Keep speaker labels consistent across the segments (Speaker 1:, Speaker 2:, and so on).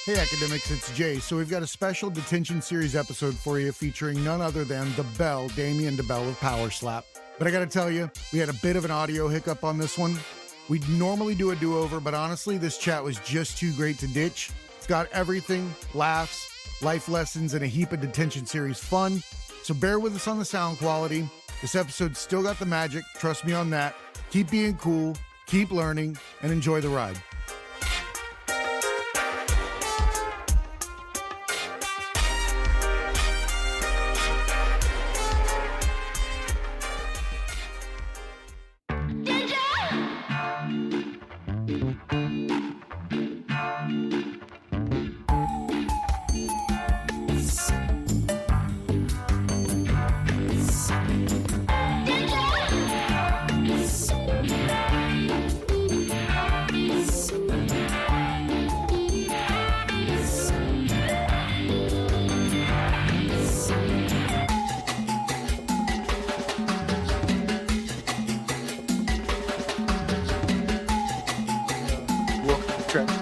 Speaker 1: Hey academics, it's Jay. So we've got a special Detention series episode for you featuring none other than the Bell, Damien Dibbell of Power Slap. But I gotta tell you, we had a bit of an audio hiccup on this one. We'd normally do a do-over, but honestly, this chat was just too great to ditch. It's got everything, laughs, life lessons, and a heap of Detention series fun. So bear with us on the sound quality. This episode's still got the magic, trust me on that. Keep being cool, keep learning, and enjoy the ride.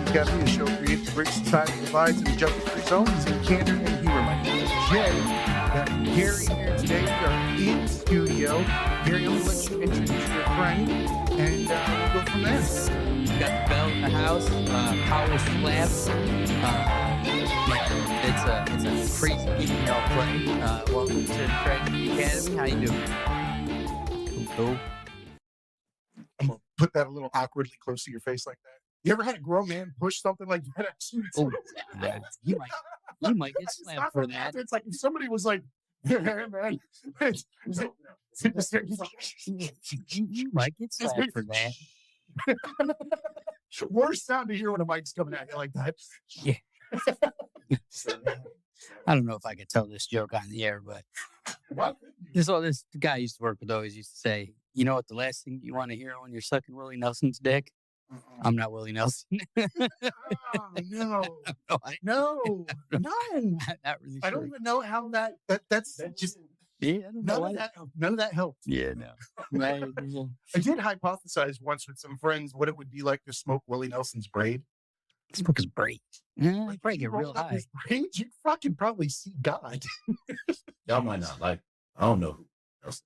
Speaker 1: Academy, a show created to bridge society divides and judgment-free zones in candor and humor. My name is Jay. Got Gary here today. We are in studio. Gary, I'm going to let you introduce your friend, and we'll go from there.
Speaker 2: We got the Bell in the house, Power Slap. It's a crazy game y'all play. Welcome to the Crazy Academy. How you doing? Cool.
Speaker 1: I'm going to put that a little awkwardly close to your face like that. You ever had a grown man push something like that?
Speaker 2: Oh, you might get slapped for that.
Speaker 1: It's like if somebody was like, "Hey, man,"
Speaker 2: you might get slapped for that.
Speaker 1: Worst sound to hear when a mic's coming at you like that.
Speaker 2: Yeah. I don't know if I could tell this joke on the air, but this guy I used to work with always used to say, you know what the last thing you want to hear when you're sucking Willie Nelson's dick? I'm not Willie Nelson.
Speaker 1: Oh, no. No.
Speaker 2: Not really sure.
Speaker 1: I don't even know how that's just
Speaker 2: yeah, I don't know
Speaker 1: none of that helped.
Speaker 2: Yeah, no.
Speaker 1: I did hypothesize once with some friends what it would be like to smoke Willie Nelson's braid.
Speaker 2: Smoke his braid. Yeah, like, probably get real high.
Speaker 1: Braid, you'd fucking probably see God.
Speaker 3: Y'all might not like. I don't know who else.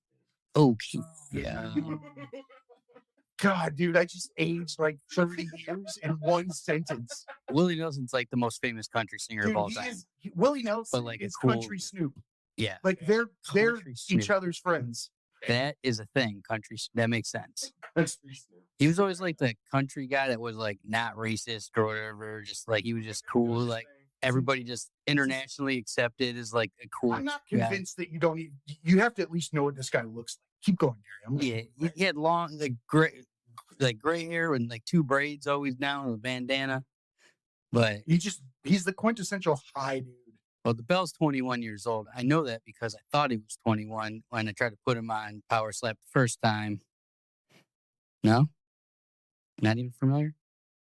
Speaker 2: Okay. Yeah.
Speaker 1: God, dude, I just aged like 30 years in one sentence.
Speaker 2: Willie Nelson's like the most famous country singer of all time.
Speaker 1: Willie Nelson
Speaker 2: but like
Speaker 1: is
Speaker 2: cool,
Speaker 1: country Snoop.
Speaker 2: Yeah.
Speaker 1: Like they're
Speaker 2: Snoop.
Speaker 1: each other's friends.
Speaker 2: That is a thing. Country. That makes sense.
Speaker 1: Country Snoop.
Speaker 2: He was always like the country guy that was like not racist or whatever. Just like he was just cool. Like everybody just internationally accepted as like a cool.
Speaker 1: I'm not convinced that you don't need. You have to at least know what this guy looks like. Keep going, Gary.
Speaker 2: Yeah, he had long, gray hair and like two braids always down with a bandana. But
Speaker 1: he's the quintessential high dude.
Speaker 2: Well, the Bell's 21 years old. I know that because I thought he was 21 when I tried to put him on Power Slap the first time. No? Not even familiar?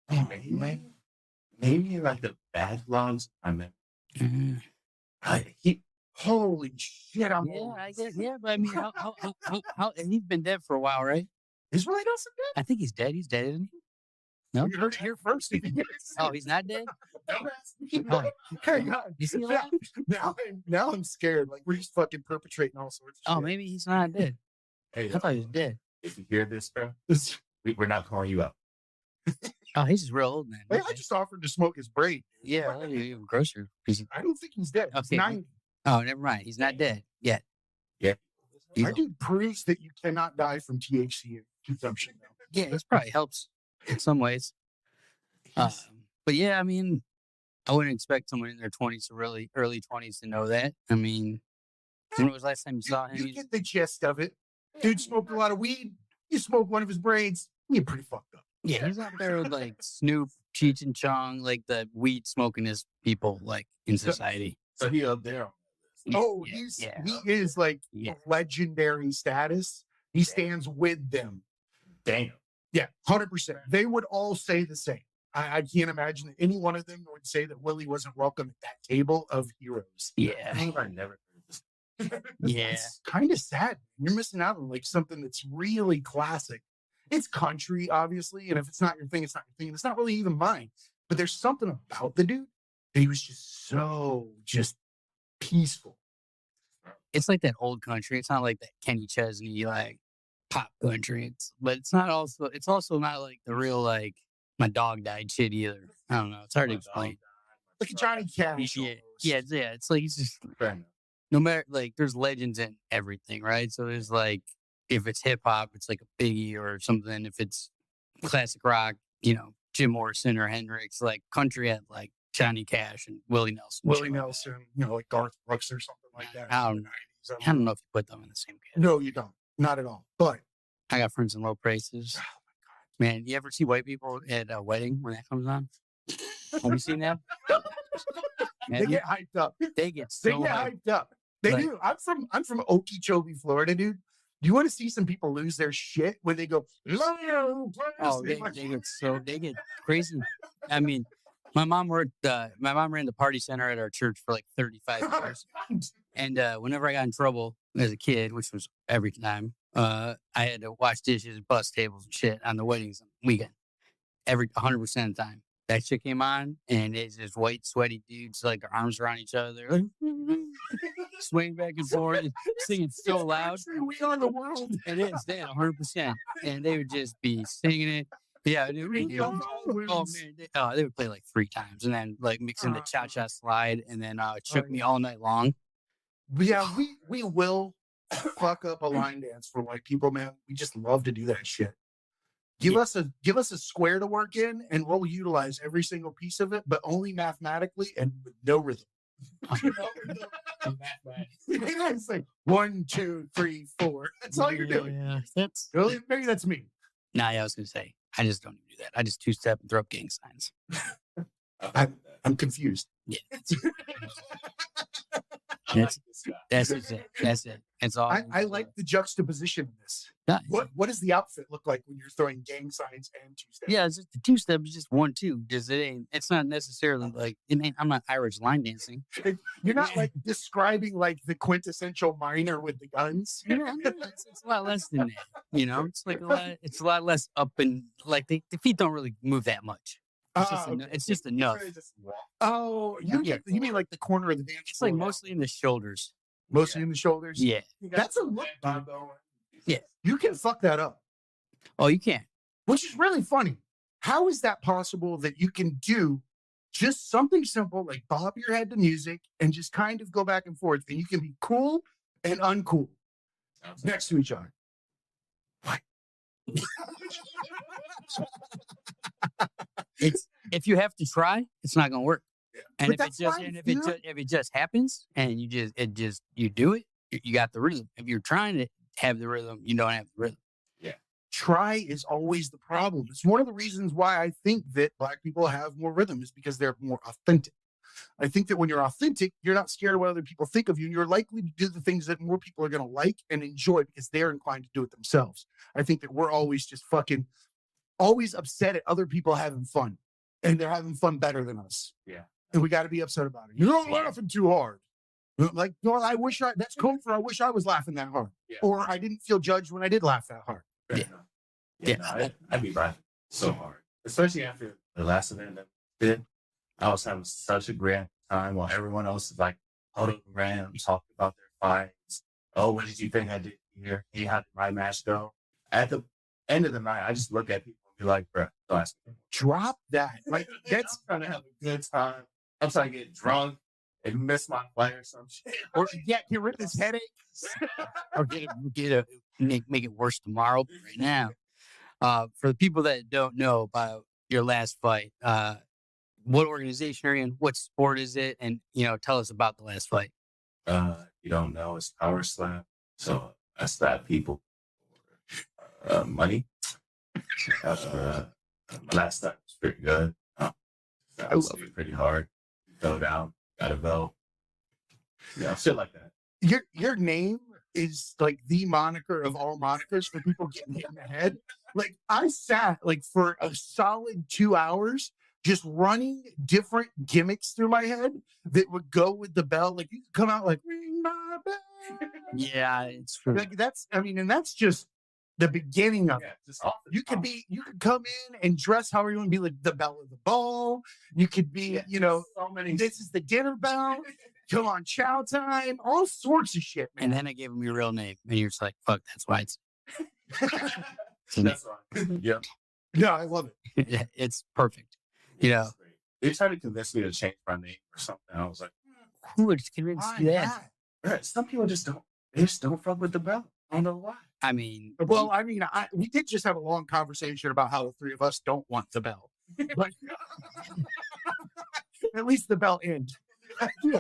Speaker 3: Maybe like the backlogs. I mean,
Speaker 1: Holy shit!
Speaker 2: I guess. Yeah, but I mean, how he's been dead for a while, right?
Speaker 1: Is Willie Nelson dead?
Speaker 2: I think he's dead. He's dead, isn't he? No?
Speaker 1: You heard it here first.
Speaker 2: Oh, he's not dead?
Speaker 1: Oh, hang on.
Speaker 2: You see that?
Speaker 1: Now I'm scared. Like we're just fucking perpetrating all sorts of shit.
Speaker 2: Oh, maybe he's not dead.
Speaker 3: hey,
Speaker 2: I thought he was dead.
Speaker 3: if you hear this, bro, we're not calling you out.
Speaker 2: Oh, he's just real old, man.
Speaker 1: Hey, I just offered to smoke his braid.
Speaker 2: Yeah, I'll give you a grocer.
Speaker 1: I don't think he's dead. He's
Speaker 2: Okay.
Speaker 1: 90.
Speaker 2: Oh, never mind. He's not dead yet.
Speaker 3: Yeah.
Speaker 2: He's
Speaker 1: My dude proves that you cannot die from THC consumption.
Speaker 2: Yeah, it probably helps in some ways. But yeah, I mean, I wouldn't expect someone in their 20s to really early 20s to know that. I mean, when was the last time you saw him?
Speaker 1: You get the gist of it. Dude smoked a lot of weed. You smoke one of his braids. You're pretty fucked up.
Speaker 2: Yeah, he's out there with like Snoop, Cheech and Chong, like the weed smokingest people like in society.
Speaker 3: So he up there.
Speaker 1: Oh,
Speaker 2: Yeah,
Speaker 1: he is like
Speaker 2: Yeah.
Speaker 1: legendary status. He stands with them.
Speaker 3: Damn.
Speaker 1: Yeah, 100%. They would all say the same. I can't imagine that any one of them would say that Willie wasn't welcome at that table of heroes.
Speaker 2: Yeah.
Speaker 3: I never heard this.
Speaker 2: Yeah.
Speaker 1: It's kind of sad. You're missing out on like something that's really classic. It's country, obviously, and if it's not your thing, it's not your thing. It's not really even mine. But there's something about the dude
Speaker 4: he was just peaceful.
Speaker 2: It's like that old country. It's not like that Kenny Chesney like pop country. But it's not also. It's also not like the real like my dog died shit either. I don't know. It's hard to explain.
Speaker 4: Like a Johnny Cash.
Speaker 2: Yeah,
Speaker 4: almost.
Speaker 2: yeah. It's like he's just no matter like there's legends in everything, right? So there's like if it's hip hop, it's like a Biggie or something. If it's classic rock, Jim Morrison or Hendrix. Like country had like Johnny Cash and Willie Nelson.
Speaker 4: Willie Nelson, like Garth Brooks or something like that.
Speaker 2: I don't know if you put them in the same category.
Speaker 4: No, you don't. Not at all. But
Speaker 2: I got friends in low places.
Speaker 4: oh
Speaker 2: Man, you ever see white people at a wedding when that comes on? Have you seen that?
Speaker 4: they get hyped up.
Speaker 2: They get
Speaker 4: They
Speaker 2: so
Speaker 4: get
Speaker 2: hyped.
Speaker 4: hyped up. They
Speaker 2: Like-
Speaker 4: do. I'm from Okeechobee, Florida, dude. Do you want to see some people lose their shit when they go?
Speaker 2: Oh, they get crazy. I mean, my mom ran the party center at our church for like 35 years. And whenever I got in trouble as a kid, which was every time, I had to wash dishes, bust tables and shit on the weddings weekend. 100% of the time. That shit came on, and it's just white, sweaty dudes, like their arms around each other, like, swaying back and forth, and singing so loud.
Speaker 4: We are the world.
Speaker 2: It is, they 100%. And they would just be singing it. Yeah, they would play like 3 times, and then like mix in the cha-cha slide, and then it took me all night long.
Speaker 4: Yeah, we will fuck up a line dance for white people, man. We just love to do that shit. Give us a square to work in, and we'll utilize every single piece of it, but only mathematically and with no rhythm. It's like 1, 2, 3, 4. That's all you're doing.
Speaker 2: Yeah, that's
Speaker 4: Really? Maybe that's me.
Speaker 2: Nah, yeah, I was gonna say I just don't even do that. I just 2-step and throw up gang signs.
Speaker 4: I'm confused.
Speaker 2: Yeah, that's it. That's it. It's all.
Speaker 4: I like the juxtaposition of this.
Speaker 2: Yeah,
Speaker 4: What does the outfit look like when you're throwing gang signs and 2-step?
Speaker 2: yeah, it's just the 2-step is just 1-2. Just it ain't. It's not necessarily like it ain't. I'm not Irish line dancing.
Speaker 4: You're not like describing like the quintessential miner with the guns.
Speaker 2: Yeah, it's a lot less than that. It's like a lot. It's a lot less up and like the feet don't really move that much. It's just enough.
Speaker 4: Oh, you mean like the corner of the dance
Speaker 2: It's
Speaker 4: floor?
Speaker 2: like mostly in the shoulders.
Speaker 4: Mostly in the shoulders?
Speaker 2: Yeah.
Speaker 4: That's a look.
Speaker 2: Yeah.
Speaker 4: You can fuck that up,
Speaker 2: Oh, you can't.
Speaker 4: which is really funny. How is that possible that you can do just something simple like bob your head to music and just kind of go back and forth, and you can be cool and uncool next to each other?
Speaker 2: It's if you have to try, it's not gonna work. And
Speaker 4: But
Speaker 2: if
Speaker 4: that's
Speaker 2: it just
Speaker 4: fine,
Speaker 2: and
Speaker 4: you know?
Speaker 2: if it just happens and you do it, you got the rhythm. If you're trying to have the rhythm, you don't have the rhythm.
Speaker 4: Try is always the problem. It's one of the reasons why I think that Black people have more rhythm is because they're more authentic. I think that when you're authentic, you're not scared of what other people think of you, and you're likely to do the things that more people are going to like and enjoy because they're inclined to do it themselves. I think that we're always just always upset at other people having fun, and they're having fun better than us.
Speaker 3: Yeah.
Speaker 4: And we got to be upset about it. You're not laughing too hard. Like, no, that's code for I wish I was laughing that hard.
Speaker 3: Yeah.
Speaker 4: Or I didn't feel judged when I did laugh that hard.
Speaker 3: Yeah. No, I'd be laughing so hard, especially after the last event that I did. I was having such a great time while everyone else is like huddled around, talking about their fights. Oh, what did you think I did here? He had my match go. At the end of the night, I just look at people and be like, bro, don't ask me.
Speaker 4: Drop that. Like,
Speaker 3: That's trying to have a good time. I'm trying to get drunk and miss my fight or some shit.
Speaker 4: or get rid of this headache.
Speaker 2: Or make it worse tomorrow. But right now, for the people that don't know about your last fight, what organization are you in? What sport is it? And tell us about the last fight.
Speaker 3: You don't know, it's Power Slap. So I slap people for money. Last time was pretty good. I love it pretty hard. Go down, got a belt. Yeah, shit like that.
Speaker 4: Your name is like the moniker of all monikers for people getting hit in the head. Like, I sat like for a solid 2 hours just running different gimmicks through my head that would go with the bell. Like, you could come out like ring my bell.
Speaker 2: Yeah, it's true.
Speaker 4: Like, and that's just the beginning of it.
Speaker 3: Yeah, just off the
Speaker 4: You could
Speaker 3: top.
Speaker 4: you could come in and dress however you want to be, like the belle of the ball. You could be, you know,
Speaker 3: so many.
Speaker 4: this is the dinner bell. Come on, chow time. All sorts of shit, man.
Speaker 2: And then I gave him your real name, and you're just like, "Fuck, that's why it's."
Speaker 3: That's right. Yeah.
Speaker 4: No, I love it.
Speaker 2: It's perfect. You know,
Speaker 3: It's great. They tried to convince me to change my name or something. I was like,
Speaker 2: who would convince
Speaker 4: Why
Speaker 2: you that?
Speaker 4: not?
Speaker 3: right, some people just don't. They just don't fuck with the bell. I don't know why.
Speaker 2: I mean,
Speaker 4: Well, I mean, we did just have a long conversation about how the three of us don't want the bell, but at least the bell end.
Speaker 2: yeah.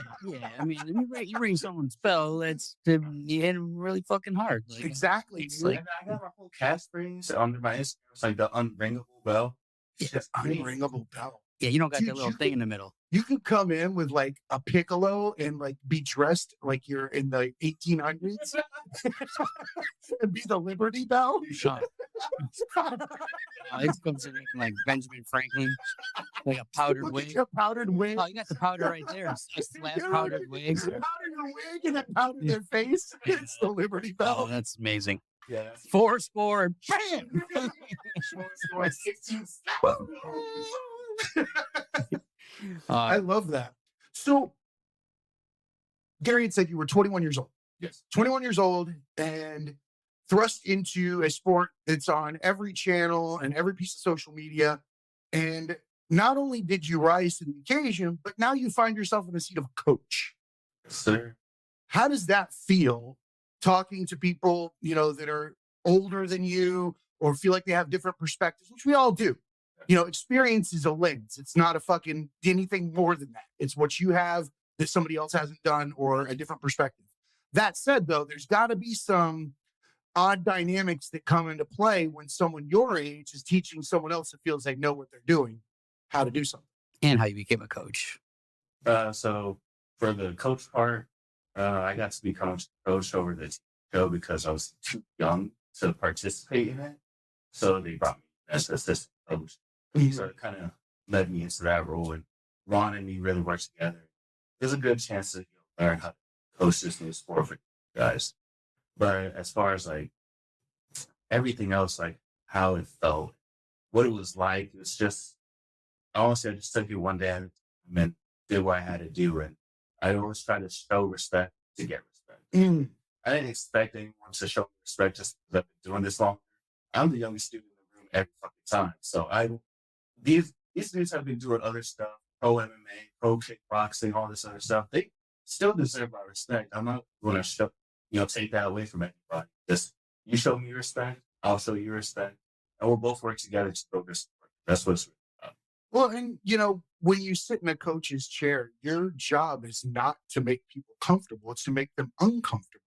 Speaker 2: I mean, you ring someone's bell, that's you hit them really fucking hard. Like,
Speaker 4: Exactly.
Speaker 2: It's
Speaker 4: dude.
Speaker 2: like-
Speaker 3: And I got my whole catchphrase under my Instagram. It's like the unringable bell.
Speaker 2: Yeah,
Speaker 3: It's great.
Speaker 4: Unringable bell.
Speaker 2: yeah, you don't got
Speaker 4: Dude,
Speaker 2: that little
Speaker 4: you
Speaker 2: thing
Speaker 4: could-
Speaker 2: in the middle.
Speaker 4: You could come in with like a piccolo and like be dressed like you're in the 1800s and be the Liberty Bell.
Speaker 2: It comes in looking like Benjamin Franklin, like a powdered
Speaker 4: Look at
Speaker 2: wig.
Speaker 4: your powdered wig.
Speaker 2: Oh, you got the powder right there. A slap
Speaker 4: Dude,
Speaker 2: powdered wig.
Speaker 4: Powder your wig and then powder their face. It's the Liberty
Speaker 2: Oh,
Speaker 4: Bell.
Speaker 2: that's amazing.
Speaker 3: Yeah, that's
Speaker 2: 4 score, bam.
Speaker 3: like 16
Speaker 4: I love that. So, Gary had said you were 21 years old.
Speaker 3: Yes.
Speaker 4: 21 years old and thrust into a sport that's on every channel and every piece of social media. And not only did you rise to the occasion, but now you find yourself in the seat of a coach.
Speaker 3: Sir.
Speaker 4: How does that feel talking to people, you know, that are older than you or feel like they have different perspectives, which we all do? You know, experience is a lens. It's not a fucking anything more than that. It's what you have that somebody else hasn't done or a different perspective. That said, though, there's got to be some odd dynamics that come into play when someone your age is teaching someone else that feels they know what they're doing how to do something.
Speaker 2: And how you became a coach.
Speaker 3: So for the coach part, I got to become coach over the show because I was too young to participate in it. So they brought me as assistant coach. So it kind of led me into that role. And Ron and me really worked together. There's a good chance to learn how to coach this new sport for you guys. But as far as like everything else, like how it felt, what it was like, it's just, honestly, I just took it one day at a time and did what I had to do. And I always try to show respect to get respect. I didn't expect anyone to show me respect just because I've been doing this long. I'm the youngest student in the room every fucking time. So these dudes have been doing other stuff, pro MMA, pro kickboxing, all this other stuff. They still deserve my respect. I'm not going to show, take that away from anybody. Just you show me respect, I'll show you respect, and we'll both work together to build this sport. That's what it's about.
Speaker 4: Well, and when you sit in a coach's chair, your job is not to make people comfortable. It's to make them uncomfortable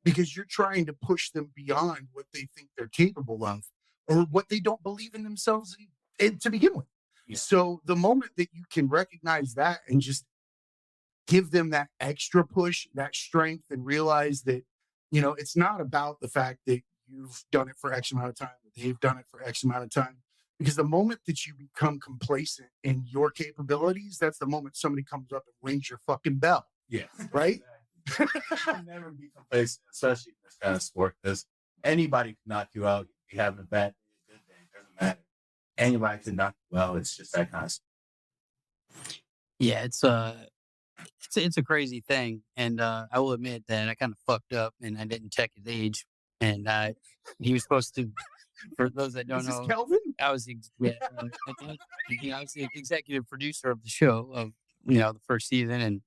Speaker 4: because you're trying to push them beyond what they think they're capable of or what they don't believe in themselves in to begin with.
Speaker 3: Yeah.
Speaker 4: So the moment that you can recognize that and just give them that extra push, that strength, and realize that, it's not about the fact that you've done it for X amount of time, or they've done it for X amount of time. Because the moment that you become complacent in your capabilities, that's the moment somebody comes up and rings your fucking bell,
Speaker 3: Yeah.
Speaker 4: right?
Speaker 3: I'll never be complacent, especially in this kind of sport, because anybody can knock you out. If you have a bad day, a good day, it doesn't matter. Anybody can knock you out. It's just that kind of stuff.
Speaker 2: Yeah, it's a crazy thing, and I will admit that I kind of fucked up, and I didn't check his age, and he was supposed to. For those that don't
Speaker 4: Is this
Speaker 2: know,
Speaker 4: Kelvin?
Speaker 2: I was I was the executive producer of the show of the first season, and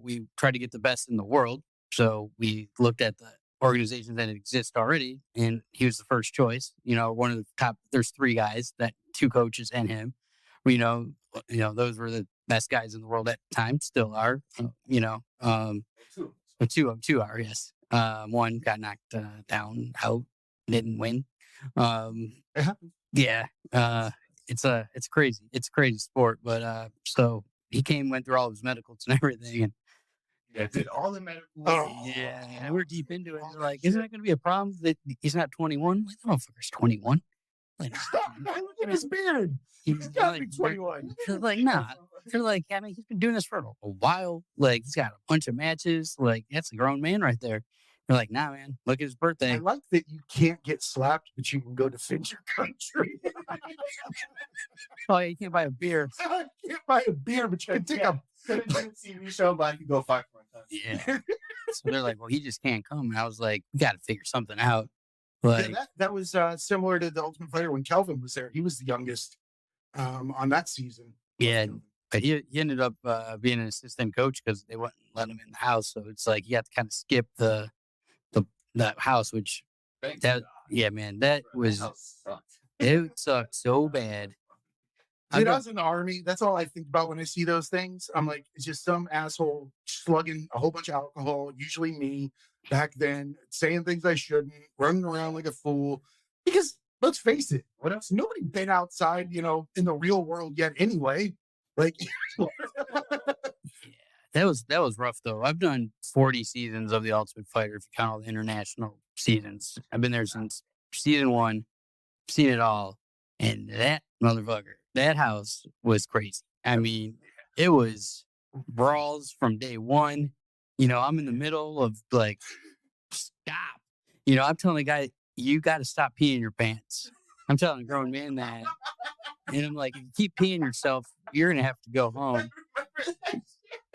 Speaker 2: we tried to get the best in the world, so we looked at the organizations that exist already, and he was the first choice. One of the top. There's 3 guys, 2 coaches and him. Those were the best guys in the world at the time, still are. Two are, yes. One got knocked down, out, didn't win. Yeah. It's crazy. It's a crazy sport, but so he went through all of his medicals and everything, and
Speaker 3: Yeah, did all the medical.
Speaker 2: yeah, and we're deep into it. They're like, isn't that going to be a problem that he's not 21? Like, the motherfucker's 21. Like,
Speaker 4: Stop! Look at his beard. He's got to be 21.
Speaker 2: They're like, nah. They're like, I mean, he's been doing this for a while. Like, he's got a bunch of matches. Like, that's a grown man right there. They're like, nah, man, look at his
Speaker 4: I
Speaker 2: birthday.
Speaker 4: like that you can't get slapped, but you can go defend your country.
Speaker 2: Oh, yeah, you can't buy a beer.
Speaker 4: I can't buy a beer, but you can take a
Speaker 3: TV show, but I can go fight for my country.
Speaker 2: Yeah. So they're like, well, he just can't come. And I was like, we got to figure something out.
Speaker 4: Yeah,
Speaker 2: Like,
Speaker 4: that was similar to the Ultimate Fighter when Kelvin was there. He was the youngest on that season.
Speaker 2: yeah, but he ended up being an assistant coach because they wouldn't let him in the house. So it's like you have to kind of skip the house, which
Speaker 3: Thank
Speaker 2: that
Speaker 3: God.
Speaker 2: yeah, man, that
Speaker 3: Bro,
Speaker 2: was
Speaker 3: house sucked.
Speaker 2: it sucked so bad.
Speaker 4: Dude, I
Speaker 2: got-
Speaker 4: was in the Army. That's all I think about when I see those things. I'm like, it's just some asshole slugging a whole bunch of alcohol, usually me back then, saying things I shouldn't, running around like a fool. Because let's face it,
Speaker 3: What else?
Speaker 4: nobody been outside, in the real world yet anyway. Like,
Speaker 2: That was rough though. I've done 40 seasons of The Ultimate Fighter if you count all the international seasons. I've been there since season 1, seen it all, and that motherfucker, that house was crazy. I mean, it was brawls from day one. I'm in the middle of like, stop. I'm telling the guy, you got to stop peeing your pants. I'm telling a grown man that, and I'm like, if you keep peeing yourself, you're gonna have to go home.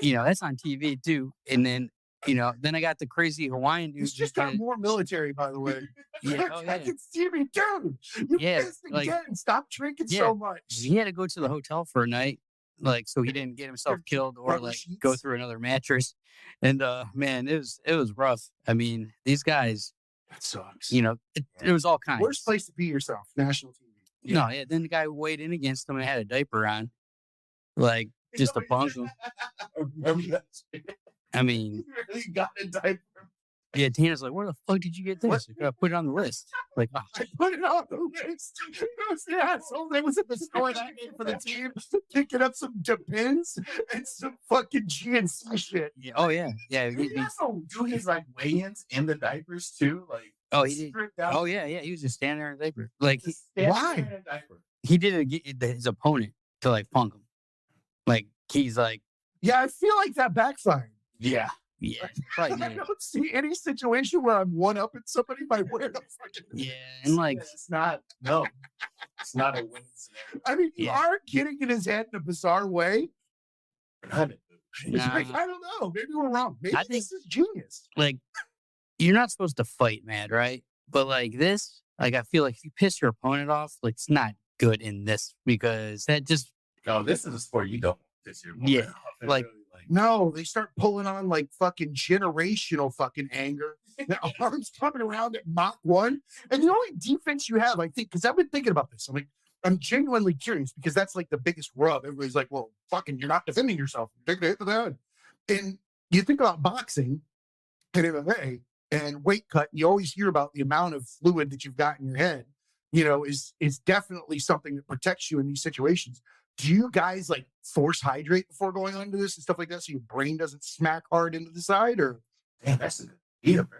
Speaker 2: That's on TV too. And then, then I got the crazy Hawaiian dude.
Speaker 4: it's just got more military, by the way.
Speaker 2: Yeah, oh,
Speaker 4: I
Speaker 2: yeah.
Speaker 4: can see me, dude. You
Speaker 2: Yeah,
Speaker 4: pissed
Speaker 2: like-
Speaker 4: again. Stop drinking
Speaker 2: Yeah.
Speaker 4: so much.
Speaker 2: He had to go to the hotel for a night, like so he didn't get himself killed or
Speaker 4: rubber
Speaker 2: like go
Speaker 4: sheets?
Speaker 2: through another mattress. And man, it was rough. I mean, these guys,
Speaker 4: That sucks.
Speaker 2: it was all kinds.
Speaker 4: Worst place to be yourself, national TV.
Speaker 2: No, yeah. Then the guy weighed in against him and had a diaper on, like just to bunk him.
Speaker 3: Remember that shit?
Speaker 2: I mean,
Speaker 3: You really got a diaper.
Speaker 2: yeah. Tina's like, "Where the fuck did you get this? You gotta put it on the list." Like, oh,
Speaker 4: I put it on the list. It was the asshole that was at the store that day for the team, picking up some Depends and some fucking GNC shit.
Speaker 2: yeah, oh yeah, yeah.
Speaker 3: Did he also do his like weigh-ins in the diapers too? Like,
Speaker 2: Oh, he did.
Speaker 3: stripped out,
Speaker 2: Oh yeah, yeah. He was just standing there in a diaper. Like
Speaker 3: just standing
Speaker 4: Why?
Speaker 3: there in a diaper.
Speaker 2: he did it his opponent to like punk him. Like he's like,
Speaker 4: Yeah, I feel like that backfired.
Speaker 3: Yeah.
Speaker 2: yeah, probably
Speaker 4: I
Speaker 2: did.
Speaker 4: don't see any situation where I'm one-upping somebody by wearing a fucking.
Speaker 2: Yeah, and like,
Speaker 3: it's not. No, it's not a win scenario.
Speaker 4: I mean, you
Speaker 2: Yeah.
Speaker 4: are getting in his head in a bizarre way.
Speaker 3: Not it.
Speaker 4: It's
Speaker 2: Nah.
Speaker 4: like, I don't know. Maybe we're wrong. Maybe
Speaker 2: I think-
Speaker 4: this is genius.
Speaker 2: like you're not supposed to fight mad, right? But like this, like I feel like if you piss your opponent off, like it's not good in this because that just
Speaker 3: No, this is a sport you don't want this year.
Speaker 2: Yeah, like-
Speaker 4: No, they start pulling on like fucking generational fucking anger. Their arms coming around at Mach 1. And the only defense you have, I think, because I've been thinking about this. I'm genuinely curious because that's like the biggest rub. Everybody's like, well, fucking, you're not defending yourself. Take a hit to the head. And you think about boxing and MMA and weight cut, you always hear about the amount of fluid that you've got in your head, is definitely something that protects you in these situations. Do you guys like force hydrate before going on to this and stuff like that so your brain doesn't smack hard into the side? Or
Speaker 3: Damn, that's a good idea, bro.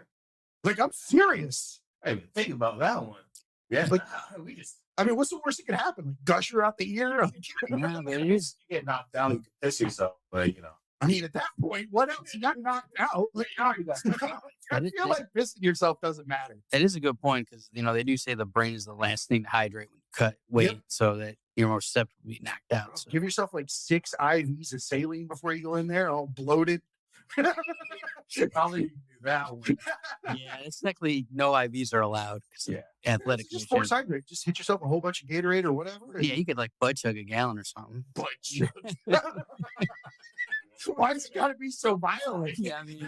Speaker 4: like, I'm serious.
Speaker 3: I didn't even think about that one. Yeah,
Speaker 4: Like-
Speaker 3: we just
Speaker 4: I mean, what's the worst that could happen? Like gusher out the ear? Like,
Speaker 2: nah, but it is.
Speaker 3: you get knocked down, you can piss yourself, but
Speaker 4: I mean, at that point, what else? You got knocked out. Like, I feel like pissing yourself doesn't matter.
Speaker 2: That is a good point because they do say the brain is the last thing to hydrate when you cut weight, so that you're more susceptible to be knocked out. So.
Speaker 4: Give yourself like 6 IVs of saline before you go in there, all bloated.
Speaker 3: probably do that one.
Speaker 2: Yeah, it's technically no IVs are allowed. 'Cause of
Speaker 3: Yeah.
Speaker 2: athletic.
Speaker 4: Just
Speaker 2: commission.
Speaker 4: force hydrate. Just hit yourself a whole bunch of Gatorade or whatever.
Speaker 2: Yeah, you could like butt chug a gallon or something.
Speaker 4: But why's it got to be so violent?
Speaker 2: Yeah, I mean,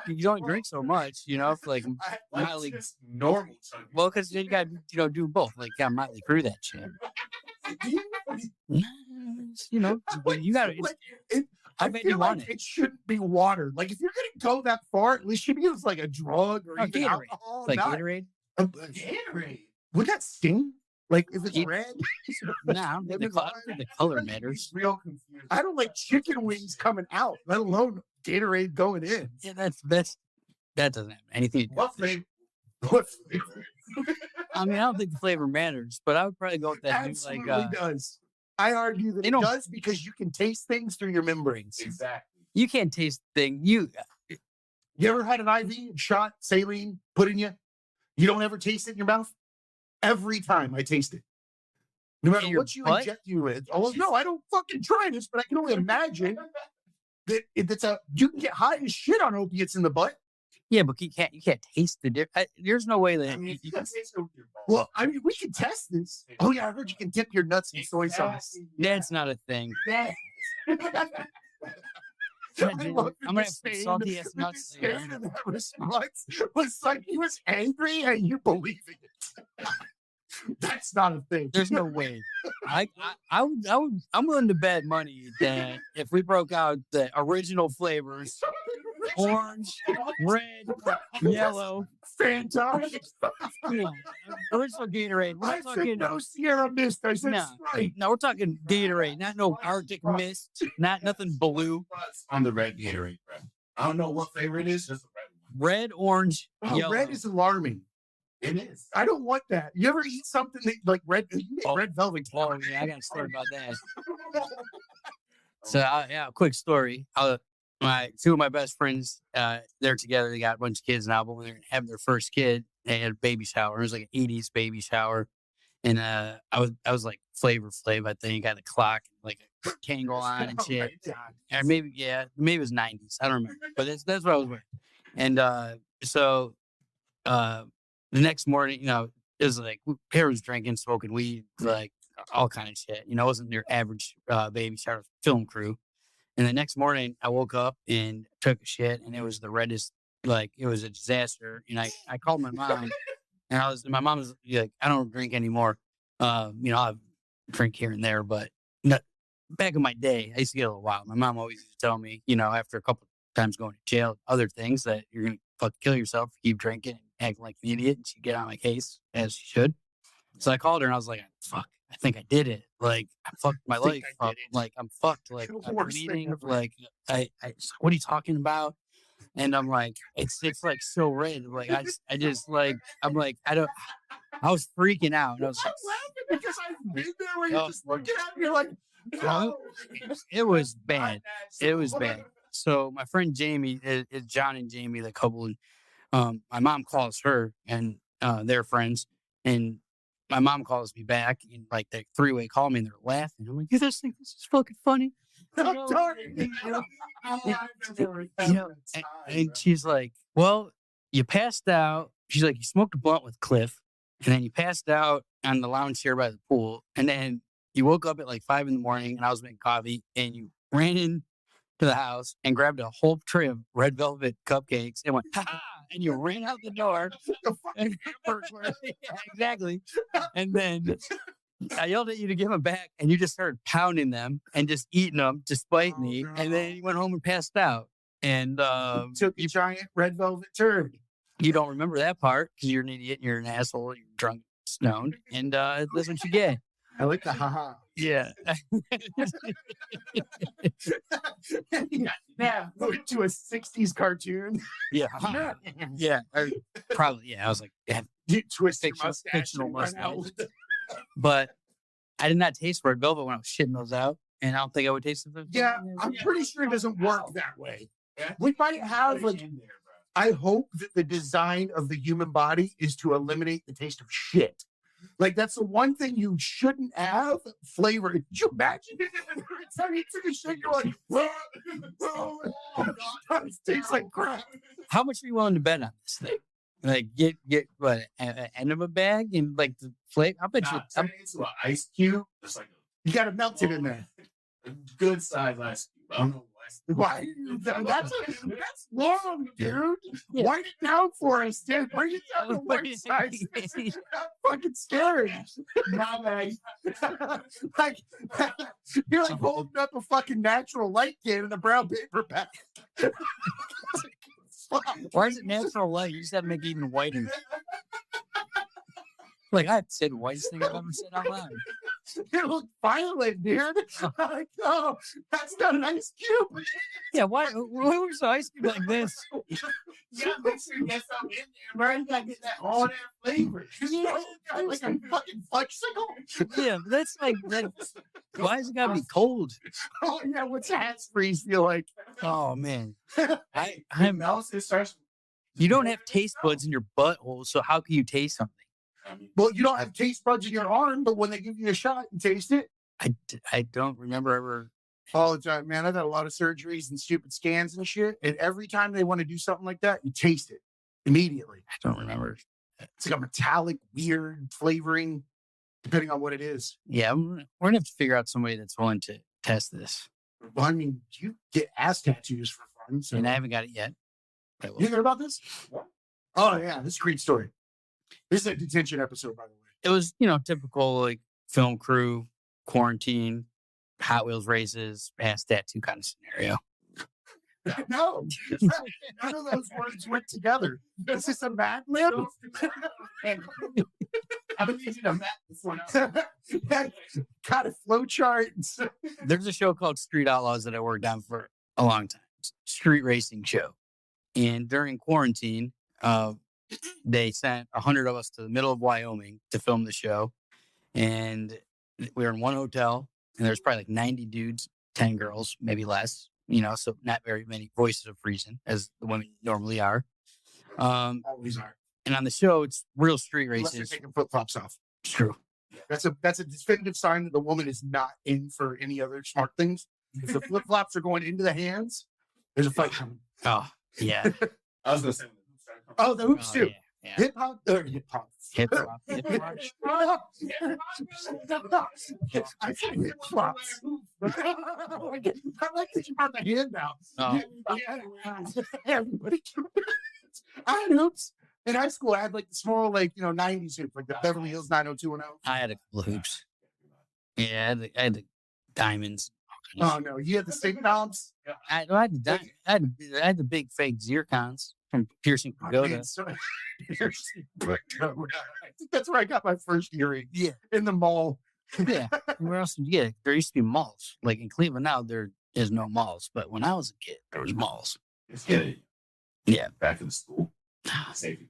Speaker 2: you don't drink so much, if like
Speaker 3: Like
Speaker 2: Miley-
Speaker 3: just normal chugging.
Speaker 2: well, because you got to do both. Like, got Motley Crue that shit. But you got to.
Speaker 4: Like, I
Speaker 2: bet
Speaker 4: feel
Speaker 2: you want
Speaker 4: like
Speaker 2: it.
Speaker 4: it shouldn't be water. Like if you're gonna go that far, at least you use like a drug or
Speaker 2: Oh,
Speaker 4: even
Speaker 2: Gatorade.
Speaker 4: alcohol.
Speaker 2: Like
Speaker 4: not-
Speaker 2: Gatorade?
Speaker 3: Gatorade.
Speaker 4: Would that sting? Like if it's
Speaker 2: Gator-
Speaker 4: red?
Speaker 2: Nah, I don't think I don't think the color matters.
Speaker 3: Real confused.
Speaker 4: I don't like chicken wings coming out, let alone Gatorade going in.
Speaker 2: Yeah, that doesn't have anything to do.
Speaker 3: What flavor?
Speaker 4: What flavor?
Speaker 2: I mean, I don't think the flavor matters, but I would probably go with that new
Speaker 4: Absolutely
Speaker 2: like
Speaker 4: does. I argue that
Speaker 2: they
Speaker 4: it
Speaker 2: don't-
Speaker 4: does because you can taste things through your membranes.
Speaker 3: Exactly.
Speaker 2: you can't taste thing.
Speaker 4: You ever had an IV shot, saline put in you? You don't ever taste it in your mouth? Every time I taste it. No matter
Speaker 2: In your
Speaker 4: what you
Speaker 2: butt?
Speaker 4: inject you with. Oh, no, I don't fucking try this, but I can only imagine that you can get high as shit on opiates in the butt.
Speaker 2: Yeah, but you can't taste the difference. There's no way that
Speaker 3: I mean, you can taste it with your balls.
Speaker 4: Well, I mean, we can test this. Oh, yeah, I heard you can dip your nuts in soy sauce.
Speaker 2: that's not a thing.
Speaker 4: Yeah.
Speaker 2: Yeah,
Speaker 4: I
Speaker 2: dude,
Speaker 4: love
Speaker 2: I'm gonna have
Speaker 4: the
Speaker 2: some
Speaker 4: disdain,
Speaker 2: salty ass
Speaker 4: the
Speaker 2: nuts
Speaker 4: disdain
Speaker 2: later.
Speaker 4: in that response was like he was angry and you believing it. That's not a thing.
Speaker 2: There's no way. I'm willing to bet money that if we broke out the original flavors, orange, red, yellow,
Speaker 4: Fanta.
Speaker 2: yeah, original Gatorade. We're
Speaker 4: I
Speaker 2: not
Speaker 4: said
Speaker 2: talking
Speaker 4: no Sierra Mist. I said
Speaker 2: No.
Speaker 4: Sprite.
Speaker 2: No, we're talking Gatorade, not no Arctic Mist, not nothing blue.
Speaker 3: On the red Gatorade, bro. I don't know what flavor it is, just a red one.
Speaker 2: Red, orange,
Speaker 4: Oh,
Speaker 2: yellow.
Speaker 4: red is alarming.
Speaker 3: It is.
Speaker 4: I don't want that. You ever eat something that like red? You make
Speaker 2: Oh.
Speaker 4: red velvet.
Speaker 2: Oh yeah, I gotta say about that. So yeah, quick story. Two of my best friends, they're together. They got a bunch of kids now, but when they're having their first kid, they had a baby shower. It was like an '80s baby shower, and I was like Flavor Flav. I think got a clock, like a Kangol on and
Speaker 4: Oh my
Speaker 2: shit.
Speaker 4: God.
Speaker 2: Or maybe it was '90s. I don't remember, but that's what I was wearing. And so the next morning, it was like parents drinking, smoking weed, like all kind of shit. It wasn't your average baby shower film crew. And the next morning, I woke up and took a shit, and it was the reddest. Like it was a disaster. And I called my mom, and my mom was like, "I don't drink anymore. I'll drink here and there, but back in my day, I used to get a little wild. My mom always used to tell me, after a couple times going to jail, other things that you're gonna fucking kill yourself, keep drinking, and acting like an idiot. And she'd get on my case as she should. So I called her and I was like, "Fuck, I think I did it. Like I fucked my life up. Like I'm fucked. Like I'm
Speaker 4: Worst thing
Speaker 2: bleeding.
Speaker 4: ever.
Speaker 2: Like what are you talking about?" And I'm like, it's like so red. Like I just like I'm like I was freaking out. And I was
Speaker 4: I'm
Speaker 2: like,
Speaker 4: laughing because I've been there where you're
Speaker 2: Oh.
Speaker 4: just looking at me, you're like, no.
Speaker 2: it was bad. It was bad. So my friend Jamie, is John and Jamie, the couple. My mom calls her and they're friends, and my mom calls me back and like they three-way call me and they're laughing. I'm like, you guys think this is fucking funny?
Speaker 4: I'm sorry.
Speaker 2: And she's like, well, you passed out. She's like, you smoked a blunt with Cliff, and then you passed out on the lounge chair by the pool, and then you woke up at like 5 a.m, and I was making coffee, and you ran in to the house and grabbed a whole tray of red velvet cupcakes and went, ha ha, and you ran out the door. And, yeah, exactly. And then I yelled at you to give them back, and you just started pounding them and just eating them despite me. And then you went home and passed out. And
Speaker 4: Took a giant red velvet turd.
Speaker 2: you don't remember that part because you're an idiot, you're an asshole, you're drunk, stoned, and that's what you get.
Speaker 4: I like the haha.
Speaker 2: Yeah.
Speaker 4: Yeah, went to a 60s cartoon.
Speaker 2: Yeah. Yeah. Or probably, yeah. I was like, yeah,
Speaker 4: You twist your
Speaker 2: Fictional-
Speaker 4: mustache.
Speaker 2: fictional
Speaker 4: and run out.
Speaker 2: mustache. But I did not taste red velvet when I was shitting those out, and I don't think I would taste it.
Speaker 4: Yeah, I'm pretty sure it doesn't work that way. We might have like I hope that the design of the human body is to eliminate the taste of shit. Like that's the one thing you shouldn't have. Flavor. Could you imagine? Every time you took a shit, you're like, oh God, it tastes like crap.
Speaker 2: How much are you willing to bet on this thing? Like get what an enema bag and like the flavor. I bet you.
Speaker 3: Turn it into an ice cube. Just like
Speaker 4: You got to melt it in there.
Speaker 3: a good size ice cube. I don't know why.
Speaker 4: Why? That's long, dude.
Speaker 2: Yeah.
Speaker 4: Wind it down for us, dude. Bring it down to one size. I'm fucking scared.
Speaker 3: My bag.
Speaker 4: Like you're like holding up a fucking natural light can in a brown paper bag.
Speaker 2: Why is it natural light? You just have to make it even whiter. Like I've said whitest thing I've ever said out loud.
Speaker 4: You look violent, dude. Like, oh, that's not an ice cube.
Speaker 2: Yeah, why was the ice cream like this?
Speaker 3: You gotta make sure you get something in there, bro. You gotta get that all that flavor.
Speaker 4: You got like a fucking fudgesicle.
Speaker 2: Yeah, that's like that. Why is it gotta be cold?
Speaker 4: Oh yeah, what's hats freeze feel like?
Speaker 2: Oh man,
Speaker 3: It
Speaker 2: I'm.
Speaker 3: melts. It starts.
Speaker 2: You don't have taste buds in your butthole, so how can you taste something?
Speaker 3: I mean,
Speaker 4: Well, you don't have taste buds in your arm, but when they give you a shot, you taste it
Speaker 2: I don't remember ever.
Speaker 4: all the time. Man, I've had a lot of surgeries and stupid scans and shit, and every time they want to do something like that, you taste it immediately.
Speaker 2: I don't remember.
Speaker 4: It's like a metallic, weird flavoring, depending on what it is.
Speaker 2: Yeah, we're gonna have to figure out somebody that's willing to test this,
Speaker 4: Well, I mean, you get ass tattoos for fun. So
Speaker 2: and I haven't got it yet. I will.
Speaker 4: you hear about this? Oh yeah, this is a great story. This is a detention episode, by the way.
Speaker 2: It was, typical like film crew, quarantine, Hot Wheels races, ass tattoo kind of scenario.
Speaker 4: No, none of those words went together. Is this a mad lib?
Speaker 3: I've been using a map before now.
Speaker 4: Got a flow chart.
Speaker 2: There's a show called Street Outlaws that I worked on for a long time. Street racing show. And during quarantine, they sent 100 of us to the middle of Wyoming to film the show. And we were in one hotel, and there's probably like 90 dudes, 10 girls, maybe less, so not very many voices of reason, as the women normally are.
Speaker 4: Always are.
Speaker 2: And on the show, it's real street
Speaker 4: Unless they're
Speaker 2: races.
Speaker 4: taking flip flops off.
Speaker 2: It's true.
Speaker 4: That's a definitive sign that the woman is not in for any other smart things. If the flip flops are going into the hands, there's a fight coming.
Speaker 2: Oh, yeah.
Speaker 3: I was gonna say.
Speaker 4: Oh, the hoops
Speaker 2: Oh,
Speaker 4: too.
Speaker 2: yeah.
Speaker 4: Hip hop or hip hop.
Speaker 2: Hip hop.
Speaker 4: I said hip flops. I like that you brought the hand out.
Speaker 2: Oh.
Speaker 4: Everybody. I had hoops in high school. I had like the small, 90s hoops, like the Beverly Hills 90210.
Speaker 2: I had a couple of hoops. Yeah, I had the diamonds.
Speaker 4: Oh no, you had the stick knobs.
Speaker 2: I had the big fake zircons from Piercing Pagoda.
Speaker 4: Man, so- I think that's where I got my first earring.
Speaker 2: Yeah.
Speaker 4: In the mall.
Speaker 2: Yeah. Where else did you get it? There used to be malls. Like in Cleveland now, there is no malls. But when I was a kid, there was malls.
Speaker 3: Let's get it.
Speaker 2: Yeah.
Speaker 3: Back in the school. Safety.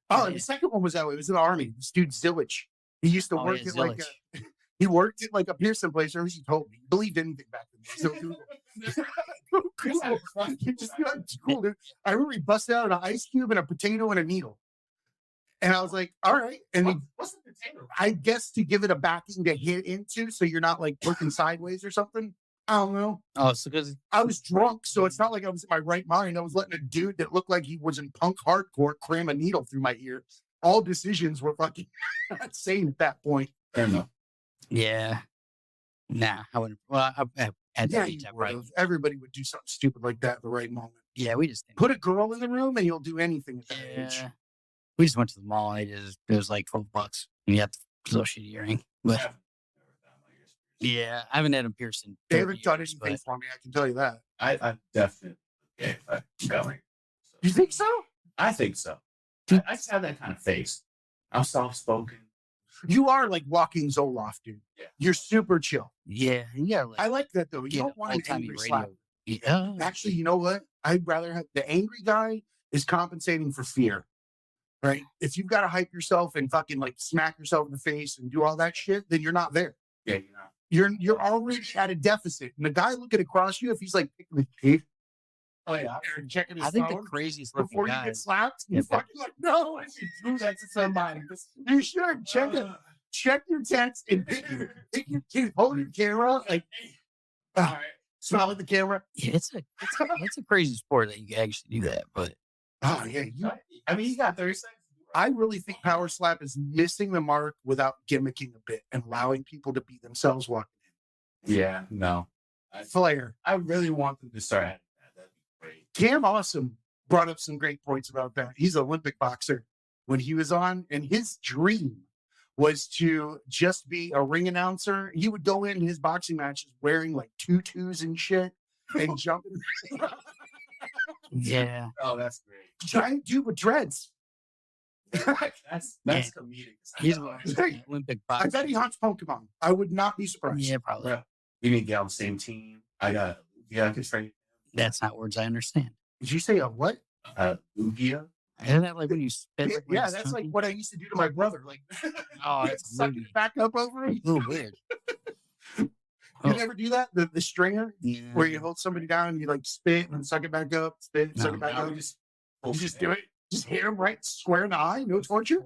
Speaker 4: Oh,
Speaker 2: Yeah.
Speaker 4: the second one was that way. It was in the army. This dude Zillich. He used to
Speaker 2: Oh,
Speaker 4: work
Speaker 2: yeah,
Speaker 4: at like
Speaker 2: Zillich.
Speaker 4: he worked at like a Pearson place, or at least he told me. He believed anything back then. So he just it's cool, dude. I remember he busted out an ice cube and a potato and a needle. And I was like, all right. And he,
Speaker 3: What's the potato?
Speaker 4: I guess to give it a backing to hit into so you're not like looking sideways or something. I don't know.
Speaker 2: Oh, so because
Speaker 4: I was drunk, so it's not like I was in my right mind. I was letting a dude that looked like he was in punk hardcore cram a needle through my ear. All decisions were fucking insane at that point.
Speaker 3: Fair enough.
Speaker 2: yeah, nah, I wouldn't. Well, I had
Speaker 4: Yeah,
Speaker 2: to
Speaker 4: you
Speaker 2: age that
Speaker 4: would
Speaker 2: right.
Speaker 4: have. Everybody would do something stupid like that at the right moment.
Speaker 2: Yeah, we just
Speaker 4: Put a girl in the room and you'll do anything at that age.
Speaker 2: yeah, we just went to the mall. And it was like $12, and you have to shitty earring. But yeah, I haven't had a piercing.
Speaker 4: They haven't done anything for me, I can tell you that.
Speaker 3: I definitely if I going.
Speaker 4: You think so?
Speaker 3: I think so. I just have that kind of face. I'm soft spoken.
Speaker 4: You are like walking Zoloft, dude.
Speaker 3: Yeah.
Speaker 4: You're super chill.
Speaker 2: Yeah, yeah. Like,
Speaker 4: I like that though. You
Speaker 2: get
Speaker 4: don't want an
Speaker 2: old-timey
Speaker 4: angry
Speaker 2: radio.
Speaker 4: slap.
Speaker 2: Yeah.
Speaker 4: Actually, you know what? I'd rather have the angry guy is compensating for fear. Right? If you've got to hype yourself and fucking like smack yourself in the face and do all that shit, then you're not there.
Speaker 3: Yeah, you know.
Speaker 4: You're already at a deficit. And the guy looking across you, if he's like picking his teeth,
Speaker 3: Oh yeah.
Speaker 4: and checking his
Speaker 2: I think the
Speaker 4: phone
Speaker 2: craziest looking
Speaker 4: before you get
Speaker 2: guys.
Speaker 4: slapped,
Speaker 2: Yeah,
Speaker 4: you're fucking like, no, I should do that to somebody. You should check it. Check your text and pick your teeth. Hold your camera, like smile at the camera.
Speaker 2: Yeah, it's a crazy sport that you can actually do that. But
Speaker 4: Oh yeah,
Speaker 3: I mean, you got 30 seconds.
Speaker 4: I really think Power Slap is missing the mark without gimmicking a bit and allowing people to be themselves walking
Speaker 3: Yeah, no.
Speaker 4: in. Flair.
Speaker 3: I really want them to start adding that. That'd be great.
Speaker 4: Cam Awesome brought up some great points about that. He's an Olympic boxer when he was on, and his dream was to just be a ring announcer. He would go in his boxing matches wearing like tutus and shit and jumping.
Speaker 2: yeah,
Speaker 3: Oh, that's great.
Speaker 4: Giant dude with dreads.
Speaker 3: That's comedic.
Speaker 2: he's an Olympic
Speaker 4: I
Speaker 2: boxer.
Speaker 4: bet he hunts Pokemon. I would not be surprised.
Speaker 2: Yeah, probably.
Speaker 3: Bro, you need to get on the same team. I got Lugia.
Speaker 2: That's not words I understand.
Speaker 4: Did you say a what?
Speaker 3: Lugia.
Speaker 2: Isn't that like when you spit?
Speaker 4: Yeah,
Speaker 2: Like when it's
Speaker 4: that's like
Speaker 2: chunky?
Speaker 4: what I used to do to my brother. Like,
Speaker 2: Oh, it's
Speaker 4: suck
Speaker 2: loony.
Speaker 4: it back up over him.
Speaker 2: A little weird.
Speaker 4: You
Speaker 2: Oh.
Speaker 4: never do that? The stringer
Speaker 2: Yeah.
Speaker 4: where you hold somebody down and you like spit and then suck it back up, spit, suck
Speaker 2: No.
Speaker 4: it back
Speaker 3: Now
Speaker 4: up.
Speaker 3: we just
Speaker 4: You just do it. Just hit him right square in the eye. No torture.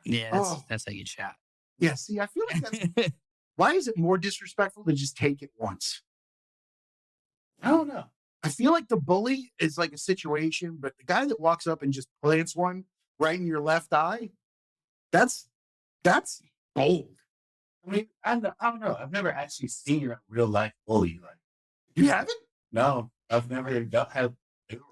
Speaker 2: Yeah, that's how you get shot.
Speaker 4: Yeah. See, I feel like that's why is it more disrespectful to just take it once?
Speaker 3: I don't know.
Speaker 4: I feel like the bully is like a situation, but the guy that walks up and just plants one right in your left eye, that's bold.
Speaker 3: I mean, I don't know. I've never actually seen a real life bully. Like,
Speaker 4: You haven't?
Speaker 3: no, I've never had.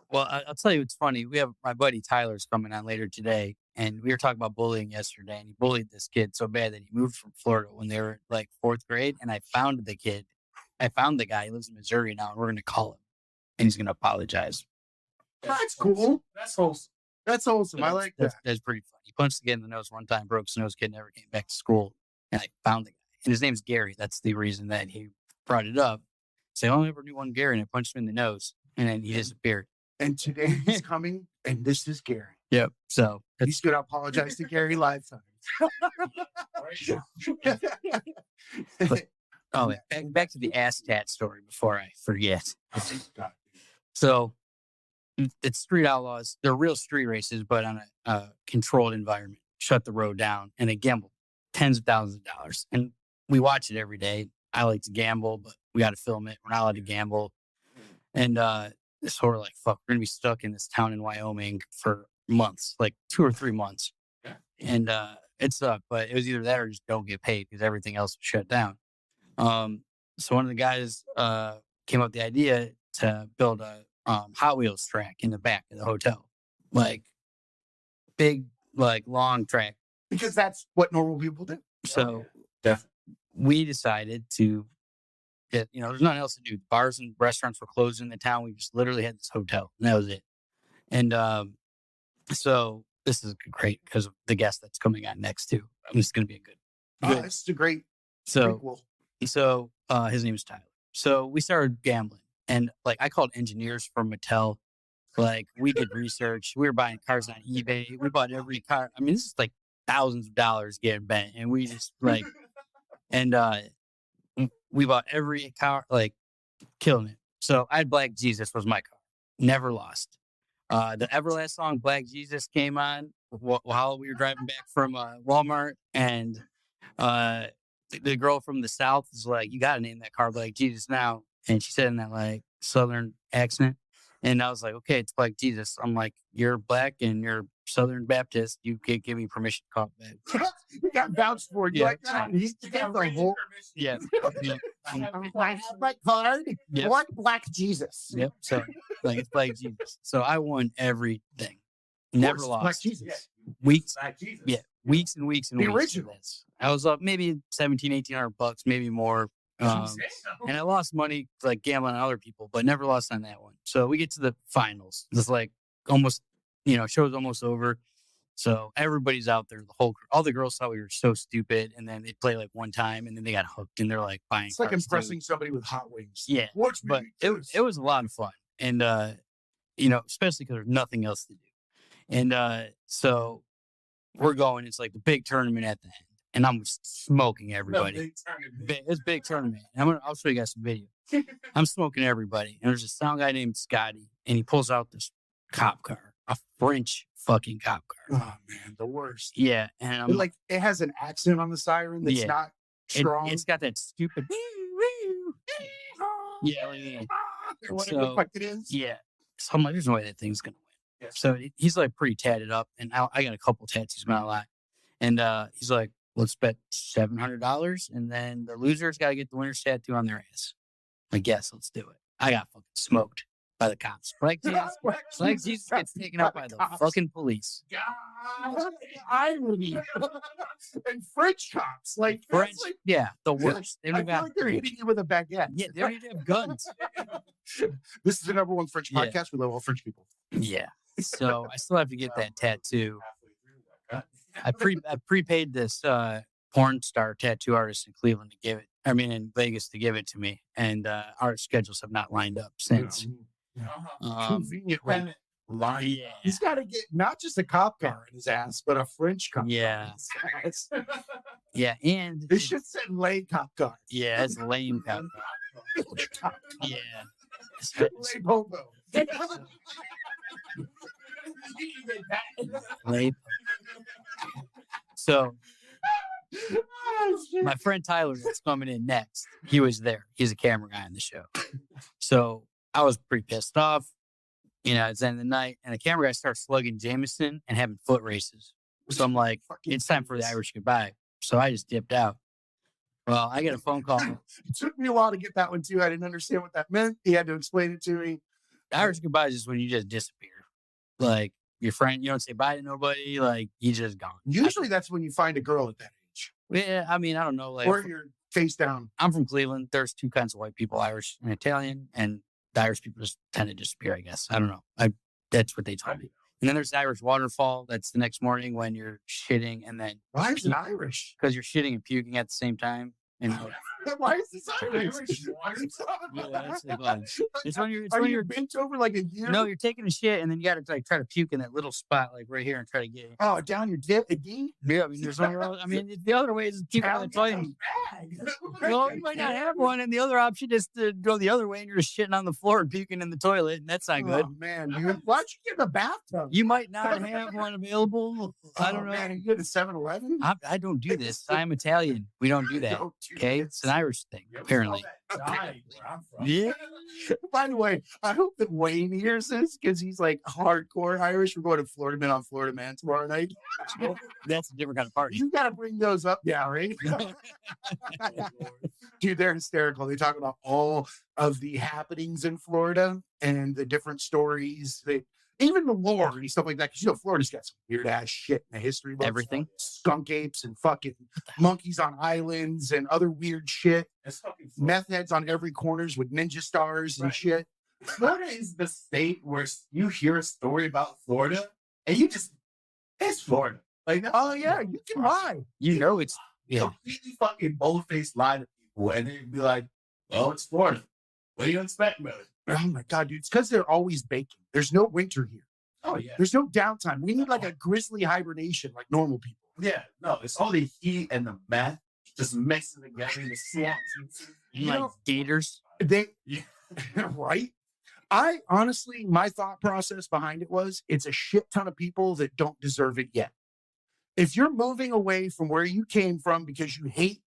Speaker 2: Well, I'll tell you what's funny. We have my buddy Tyler's coming on later today, and we were talking about bullying yesterday, and he bullied this kid so bad that he moved from Florida when they were like 4th grade, and I found the kid. I found the guy. He lives in Missouri now, and we're going to call him, and he's going to apologize.
Speaker 4: That's cool.
Speaker 3: That's wholesome.
Speaker 4: That's awesome. I like that.
Speaker 2: That's pretty funny. He punched the kid in the nose one time, broke his nose, kid never came back to school, and I found the guy. And his name's Gary. That's the reason that he brought it up. So I only ever knew one Gary, and I punched him in the nose, and then he disappeared.
Speaker 4: And today he's coming, and this is Gary.
Speaker 2: Yep. So
Speaker 4: He's going to apologize to Gary live time.
Speaker 2: oh yeah, back to the ass tat story before I forget. So it's street outlaws. They're real street races, but on a controlled environment. Shut the road down, and they gamble tens of thousands of dollars. And we watch it every day. I like to gamble, but we got to film it. We're not allowed to gamble. And so we're like, fuck, we're gonna be stuck in this town in Wyoming for months, like 2 or 3 months.
Speaker 3: Yeah.
Speaker 2: And it sucked, but it was either that or just don't get paid because everything else was shut down. So one of the guys came up with the idea to build a Hot Wheels track in the back of the hotel, like big, like long track.
Speaker 4: Because that's what normal people do.
Speaker 2: So
Speaker 3: Definitely.
Speaker 2: we decided to get, there's nothing else to do. Bars and restaurants were closed in the town. We just literally had this hotel, and that was it. And so this is great because of the guest that's coming on next too. This is going to be a good.
Speaker 4: This is a great
Speaker 2: So
Speaker 4: prequel.
Speaker 2: So his name is Tyler. So we started gambling, and like I called engineers from Mattel. Like we did research. We were buying cars on eBay. We bought every car. I mean, this is like thousands of dollars getting bent, and we just like, and we bought every car, like killing it. So I had Black Jesus was my car. Never lost. The Everlast song Black Jesus came on while we were driving back from Walmart, and the girl from the South is like, "You got to name that car Black Jesus now." And she said in that like Southern accent. And I was like, "Okay, it's Black Jesus." I'm like, "You're black and you're Southern Baptist. You can't give me permission to call it Black."
Speaker 4: You got vouched for it. You
Speaker 2: Yeah.
Speaker 4: like that? He's got the whole.
Speaker 2: Yeah. Yeah.
Speaker 4: I have my card.
Speaker 2: Yep.
Speaker 4: What Black Jesus?
Speaker 2: Yep. So like it's Black Jesus. So I won everything. Never
Speaker 4: Black
Speaker 2: lost.
Speaker 4: Jesus.
Speaker 2: Weeks.
Speaker 3: Black Jesus.
Speaker 2: Yeah. Weeks and weeks and
Speaker 4: The
Speaker 2: weeks. of
Speaker 4: original.
Speaker 2: this. I was up maybe $1,700-$1,800, maybe more. And I lost money like gambling on other people, but never lost on that one. So we get to the finals. It's like almost, show's almost over. So everybody's out there. All the girls thought we were so stupid, and then they play like one time, and then they got hooked, and they're like buying.
Speaker 4: It's like
Speaker 2: cars, too.
Speaker 4: impressing somebody with hot wings.
Speaker 2: Yeah,
Speaker 4: Watch me
Speaker 2: but
Speaker 4: do
Speaker 2: it was a lot of fun, and especially because there's nothing else to do, and so we're going. It's like the big tournament at the end, and I'm smoking everybody. It's a big tournament. I'll show you guys some video. I'm smoking everybody, and there's a sound guy named Scotty, and he pulls out this cop car, a French fucking cop car.
Speaker 4: Oh man, the worst.
Speaker 2: Yeah, and I'm
Speaker 4: Like it has an accent on the siren that's
Speaker 2: Yeah.
Speaker 4: not strong.
Speaker 2: it's got that stupid. Yeah, like,
Speaker 4: Or whatever the
Speaker 2: So,
Speaker 4: fuck it is.
Speaker 2: yeah. So I'm like, there's no way that thing's gonna win.
Speaker 3: Yes.
Speaker 2: So he's like pretty tatted up, and I got a couple tattoos, but not a lot. And he's like, let's bet $700, and then the loser's got to get the winner's tattoo on their ass. I guess let's do it. I got fucking smoked by the cops. Black Jesus gets taken up by the
Speaker 4: cops.
Speaker 2: fucking police.
Speaker 4: God, irony. And French cops, like
Speaker 2: French,
Speaker 4: that's like,
Speaker 2: yeah, the worst. They
Speaker 4: I
Speaker 2: don't
Speaker 4: feel
Speaker 2: got,
Speaker 4: like they're hitting you with a baguette.
Speaker 2: yeah, they don't even have guns.
Speaker 4: This is the number one French
Speaker 2: Yeah.
Speaker 4: podcast. We love all French people.
Speaker 2: Yeah. So I still have to get that tattoo. I prepaid this porn star tattoo artist in Cleveland to give it. I mean, in Vegas to give it to me, and our schedules have not lined up since.
Speaker 4: Yeah.
Speaker 2: Um,
Speaker 4: Convenient. line.
Speaker 2: Yeah.
Speaker 4: He's got to get not just a cop car in his ass, but a French cop car
Speaker 2: Yeah.
Speaker 4: in his ass.
Speaker 2: Yeah, and
Speaker 4: It should say lay cop car.
Speaker 2: yeah, it's lame. Cop. Yeah.
Speaker 4: Lay popo.
Speaker 2: Lame. So
Speaker 4: Oh, shit.
Speaker 2: my friend Tyler that's coming in next, he was there. He's a camera guy on the show. So I was pretty pissed off. You know, it's the end of the night, and the camera guy starts slugging Jameson and having foot races. So I'm like,
Speaker 4: Fucking
Speaker 2: it's time for the
Speaker 4: Jesus.
Speaker 2: Irish goodbye. So I just dipped out. Well, I get a phone call.
Speaker 4: It took me a while to get that one too. I didn't understand what that meant. He had to explain it to me.
Speaker 2: The Irish goodbye is just when you just disappear. Like your friend, you don't say bye to nobody. Like you just gone.
Speaker 4: Usually that's when you find a girl at that age.
Speaker 2: Yeah, I mean, I don't know. Like
Speaker 4: Or you're face down.
Speaker 2: I'm from Cleveland. There's two kinds of white people, Irish and Italian, and the Irish people just tend to disappear, I guess. I don't know. That's what they told me. And then there's the Irish waterfall. That's the next morning when you're shitting and then
Speaker 4: Why is it Irish?
Speaker 2: because you're shitting and puking at the same time. And
Speaker 4: Why is this Irish?
Speaker 2: yeah, that's the fun. It's when you're, it's
Speaker 4: Are
Speaker 2: when
Speaker 4: you
Speaker 2: you're
Speaker 4: bent over like a year?
Speaker 2: no, you're taking a shit and then you got to like try to puke in that little spot like right here and try to get it.
Speaker 4: Oh, down your dip again?
Speaker 2: Yeah, I mean, there's no. I mean, the other way is to puke on the toilet. Well, you might not have one, and the other option is to go the other way, and you're just shitting on the floor and puking in the toilet, and that's not good.
Speaker 4: Oh, man. Why'd you get in the bathtub?
Speaker 2: You might not have one available. I don't know.
Speaker 4: Man, you get a 7-Eleven?
Speaker 2: I don't do this. I'm Italian. We don't do that.
Speaker 4: Don't do
Speaker 2: Okay,
Speaker 4: this.
Speaker 2: it's an Irish thing, apparently. Yeah.
Speaker 4: By the way, I hope that Wayne hears this because he's like hardcore Irish. We're going to Florida Man on Florida Man tomorrow night.
Speaker 2: That's a different kind of party.
Speaker 4: You got to bring those up now, right? Dude, they're hysterical. They talk about all of the happenings in Florida and the different stories. Even the lore and stuff like that. Because, Florida's got some weird ass shit in the history books.
Speaker 2: Everything.
Speaker 4: Skunk apes and fucking monkeys on islands and other weird shit. Meth heads on every corners with ninja stars and
Speaker 3: Right.
Speaker 4: shit.
Speaker 3: Florida is the state where you hear a story about Florida and it's Florida. Like,
Speaker 4: Oh, yeah, you can lie.
Speaker 2: You know it's yeah.
Speaker 3: completely fucking bold-faced lie to people, and they'd be like, "Oh, it's Florida. What do you expect, man?"
Speaker 4: Oh, my God, dude. It's because they're always baking. There's no winter here.
Speaker 3: Oh yeah,
Speaker 4: There's no downtime. We need like a grizzly hibernation like normal people.
Speaker 3: yeah. No, it's all the heat and the meth just mixing together in the swamps.
Speaker 4: You
Speaker 2: like
Speaker 4: know-
Speaker 2: gators.
Speaker 4: They,
Speaker 3: Yeah.
Speaker 4: right? I honestly, my thought process behind it was it's a shit ton of people that don't deserve it yet. If you're moving away from where you came from because you hate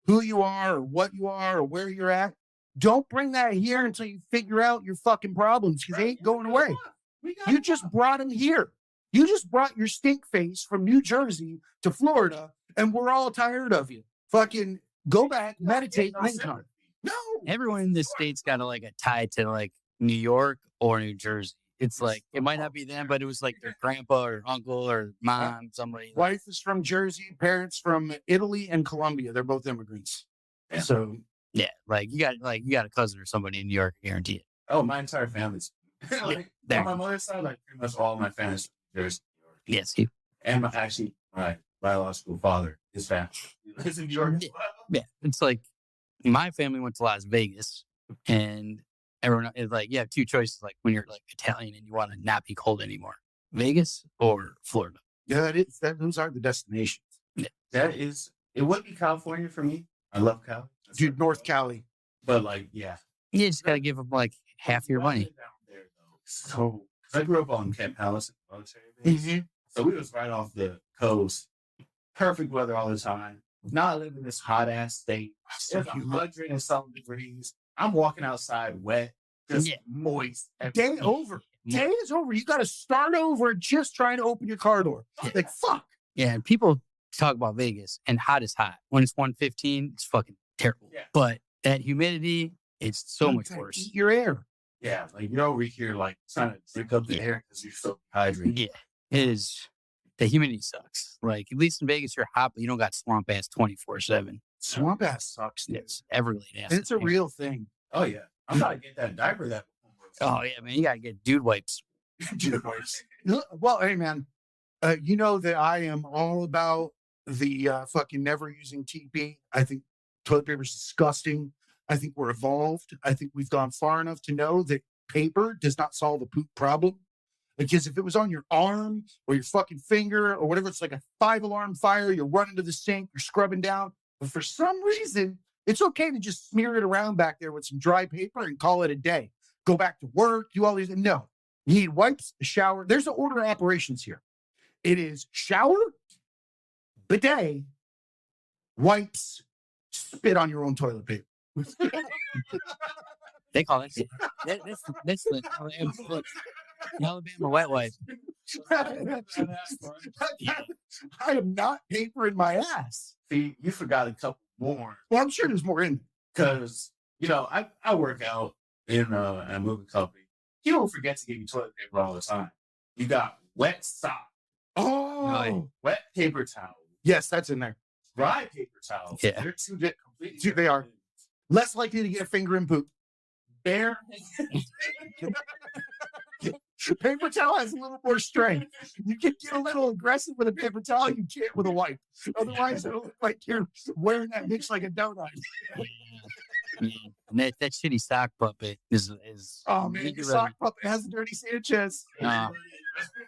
Speaker 4: who you are or what you are or where you're at, don't bring that here until you figure out your fucking problems because they ain't going away. You just brought them here. You just brought your stink face from New Jersey to Florida, and we're all tired of you. Fucking go back, meditate, and then come. No.
Speaker 2: Everyone in this state's got like a tie to like New York or New Jersey. It's like it might not be them, but it was like their grandpa or uncle or mom, somebody.
Speaker 4: Wife is from Jersey, parents from Italy and Colombia. They're both immigrants.
Speaker 3: Yeah.
Speaker 4: So
Speaker 2: Yeah, like you got a cousin or somebody in New York, I guarantee it.
Speaker 3: Oh, my entire family's like,
Speaker 2: there.
Speaker 3: on my mother's side, like pretty much all my family's from Jersey, New York.
Speaker 2: Yes, you.
Speaker 3: And my biological father, his family lives in New York as well.
Speaker 2: Yeah, it's like my family went to Las Vegas, and everyone is like, you have two choices. Like when you're like Italian and you want to not be cold anymore, Vegas or Florida.
Speaker 4: yeah, those are the destinations.
Speaker 3: It would be California for me. I love Cali. That's
Speaker 4: Dude,
Speaker 3: like-
Speaker 4: North Cali.
Speaker 3: But like, yeah.
Speaker 2: You just gotta give them like half your money.
Speaker 3: Down there, though. So, 'cause I grew up on Camp Palace military base. So we was right off the coast. Perfect weather all the time. Now I live in this hot ass state. It's 100 and something degrees. I'm walking outside wet, just
Speaker 2: Yeah.
Speaker 3: moist.
Speaker 4: Day over. Day is over. You got to start over just trying to open your car door. Like, fuck.
Speaker 2: Yeah, and people talk about Vegas and hot is hot. When it's 115, it's fucking terrible.
Speaker 3: Yeah.
Speaker 2: But that humidity, it's so much
Speaker 4: Gotta
Speaker 2: worse.
Speaker 4: Eat your air.
Speaker 3: Yeah, like you're over here like trying to drink up the air because you're so hydrated.
Speaker 2: Yeah, it is. The humidity sucks. Like at least in Vegas, you're hot, but you don't got swamp ass 24/7.
Speaker 4: Swamp ass sucks. Dude.
Speaker 2: It's everly ass.
Speaker 4: And it's a real thing.
Speaker 3: Oh yeah, I'm gonna get that diaper that.
Speaker 2: Oh yeah, man, you gotta get dude wipes.
Speaker 4: Well, hey, man, you know that I am all about the fucking never using TP. I think toilet paper is disgusting. I think we're evolved. I think we've gone far enough to know that paper does not solve a poop problem. Because if it was on your arm or your fucking finger or whatever, it's like a 5-alarm fire. You're running to the sink, you're scrubbing down. But for some reason, it's okay to just smear it around back there with some dry paper and call it a day. Go back to work, do all these. No, you need wipes, a shower. There's an order of operations here. It is shower, bidet, wipes, spit on your own toilet paper.
Speaker 2: They call it. That's the Alabama wet wipe.
Speaker 4: I am not papering my ass.
Speaker 3: See, you forgot a couple more.
Speaker 4: Well, I'm sure there's more in
Speaker 3: Because, I work out in a moving company. You don't forget to get your toilet paper all the time. You got wet sock,
Speaker 4: Oh,
Speaker 3: wet paper towel,
Speaker 4: yes, that's in there.
Speaker 3: dry paper towel.
Speaker 2: Yeah.
Speaker 3: They're two completely
Speaker 4: Dude, they are. Less likely to get a finger in poop.
Speaker 3: bare.
Speaker 4: Paper towel has a little more strength. You can get a little aggressive with a paper towel. You can't with a wipe. Otherwise, it'll look like you're wearing that mix like a donut.
Speaker 2: Yeah. And that shitty sock puppet is.
Speaker 4: Oh man,
Speaker 2: you
Speaker 4: your
Speaker 2: can
Speaker 4: sock puppet has a dirty Sanchez.
Speaker 2: Yeah,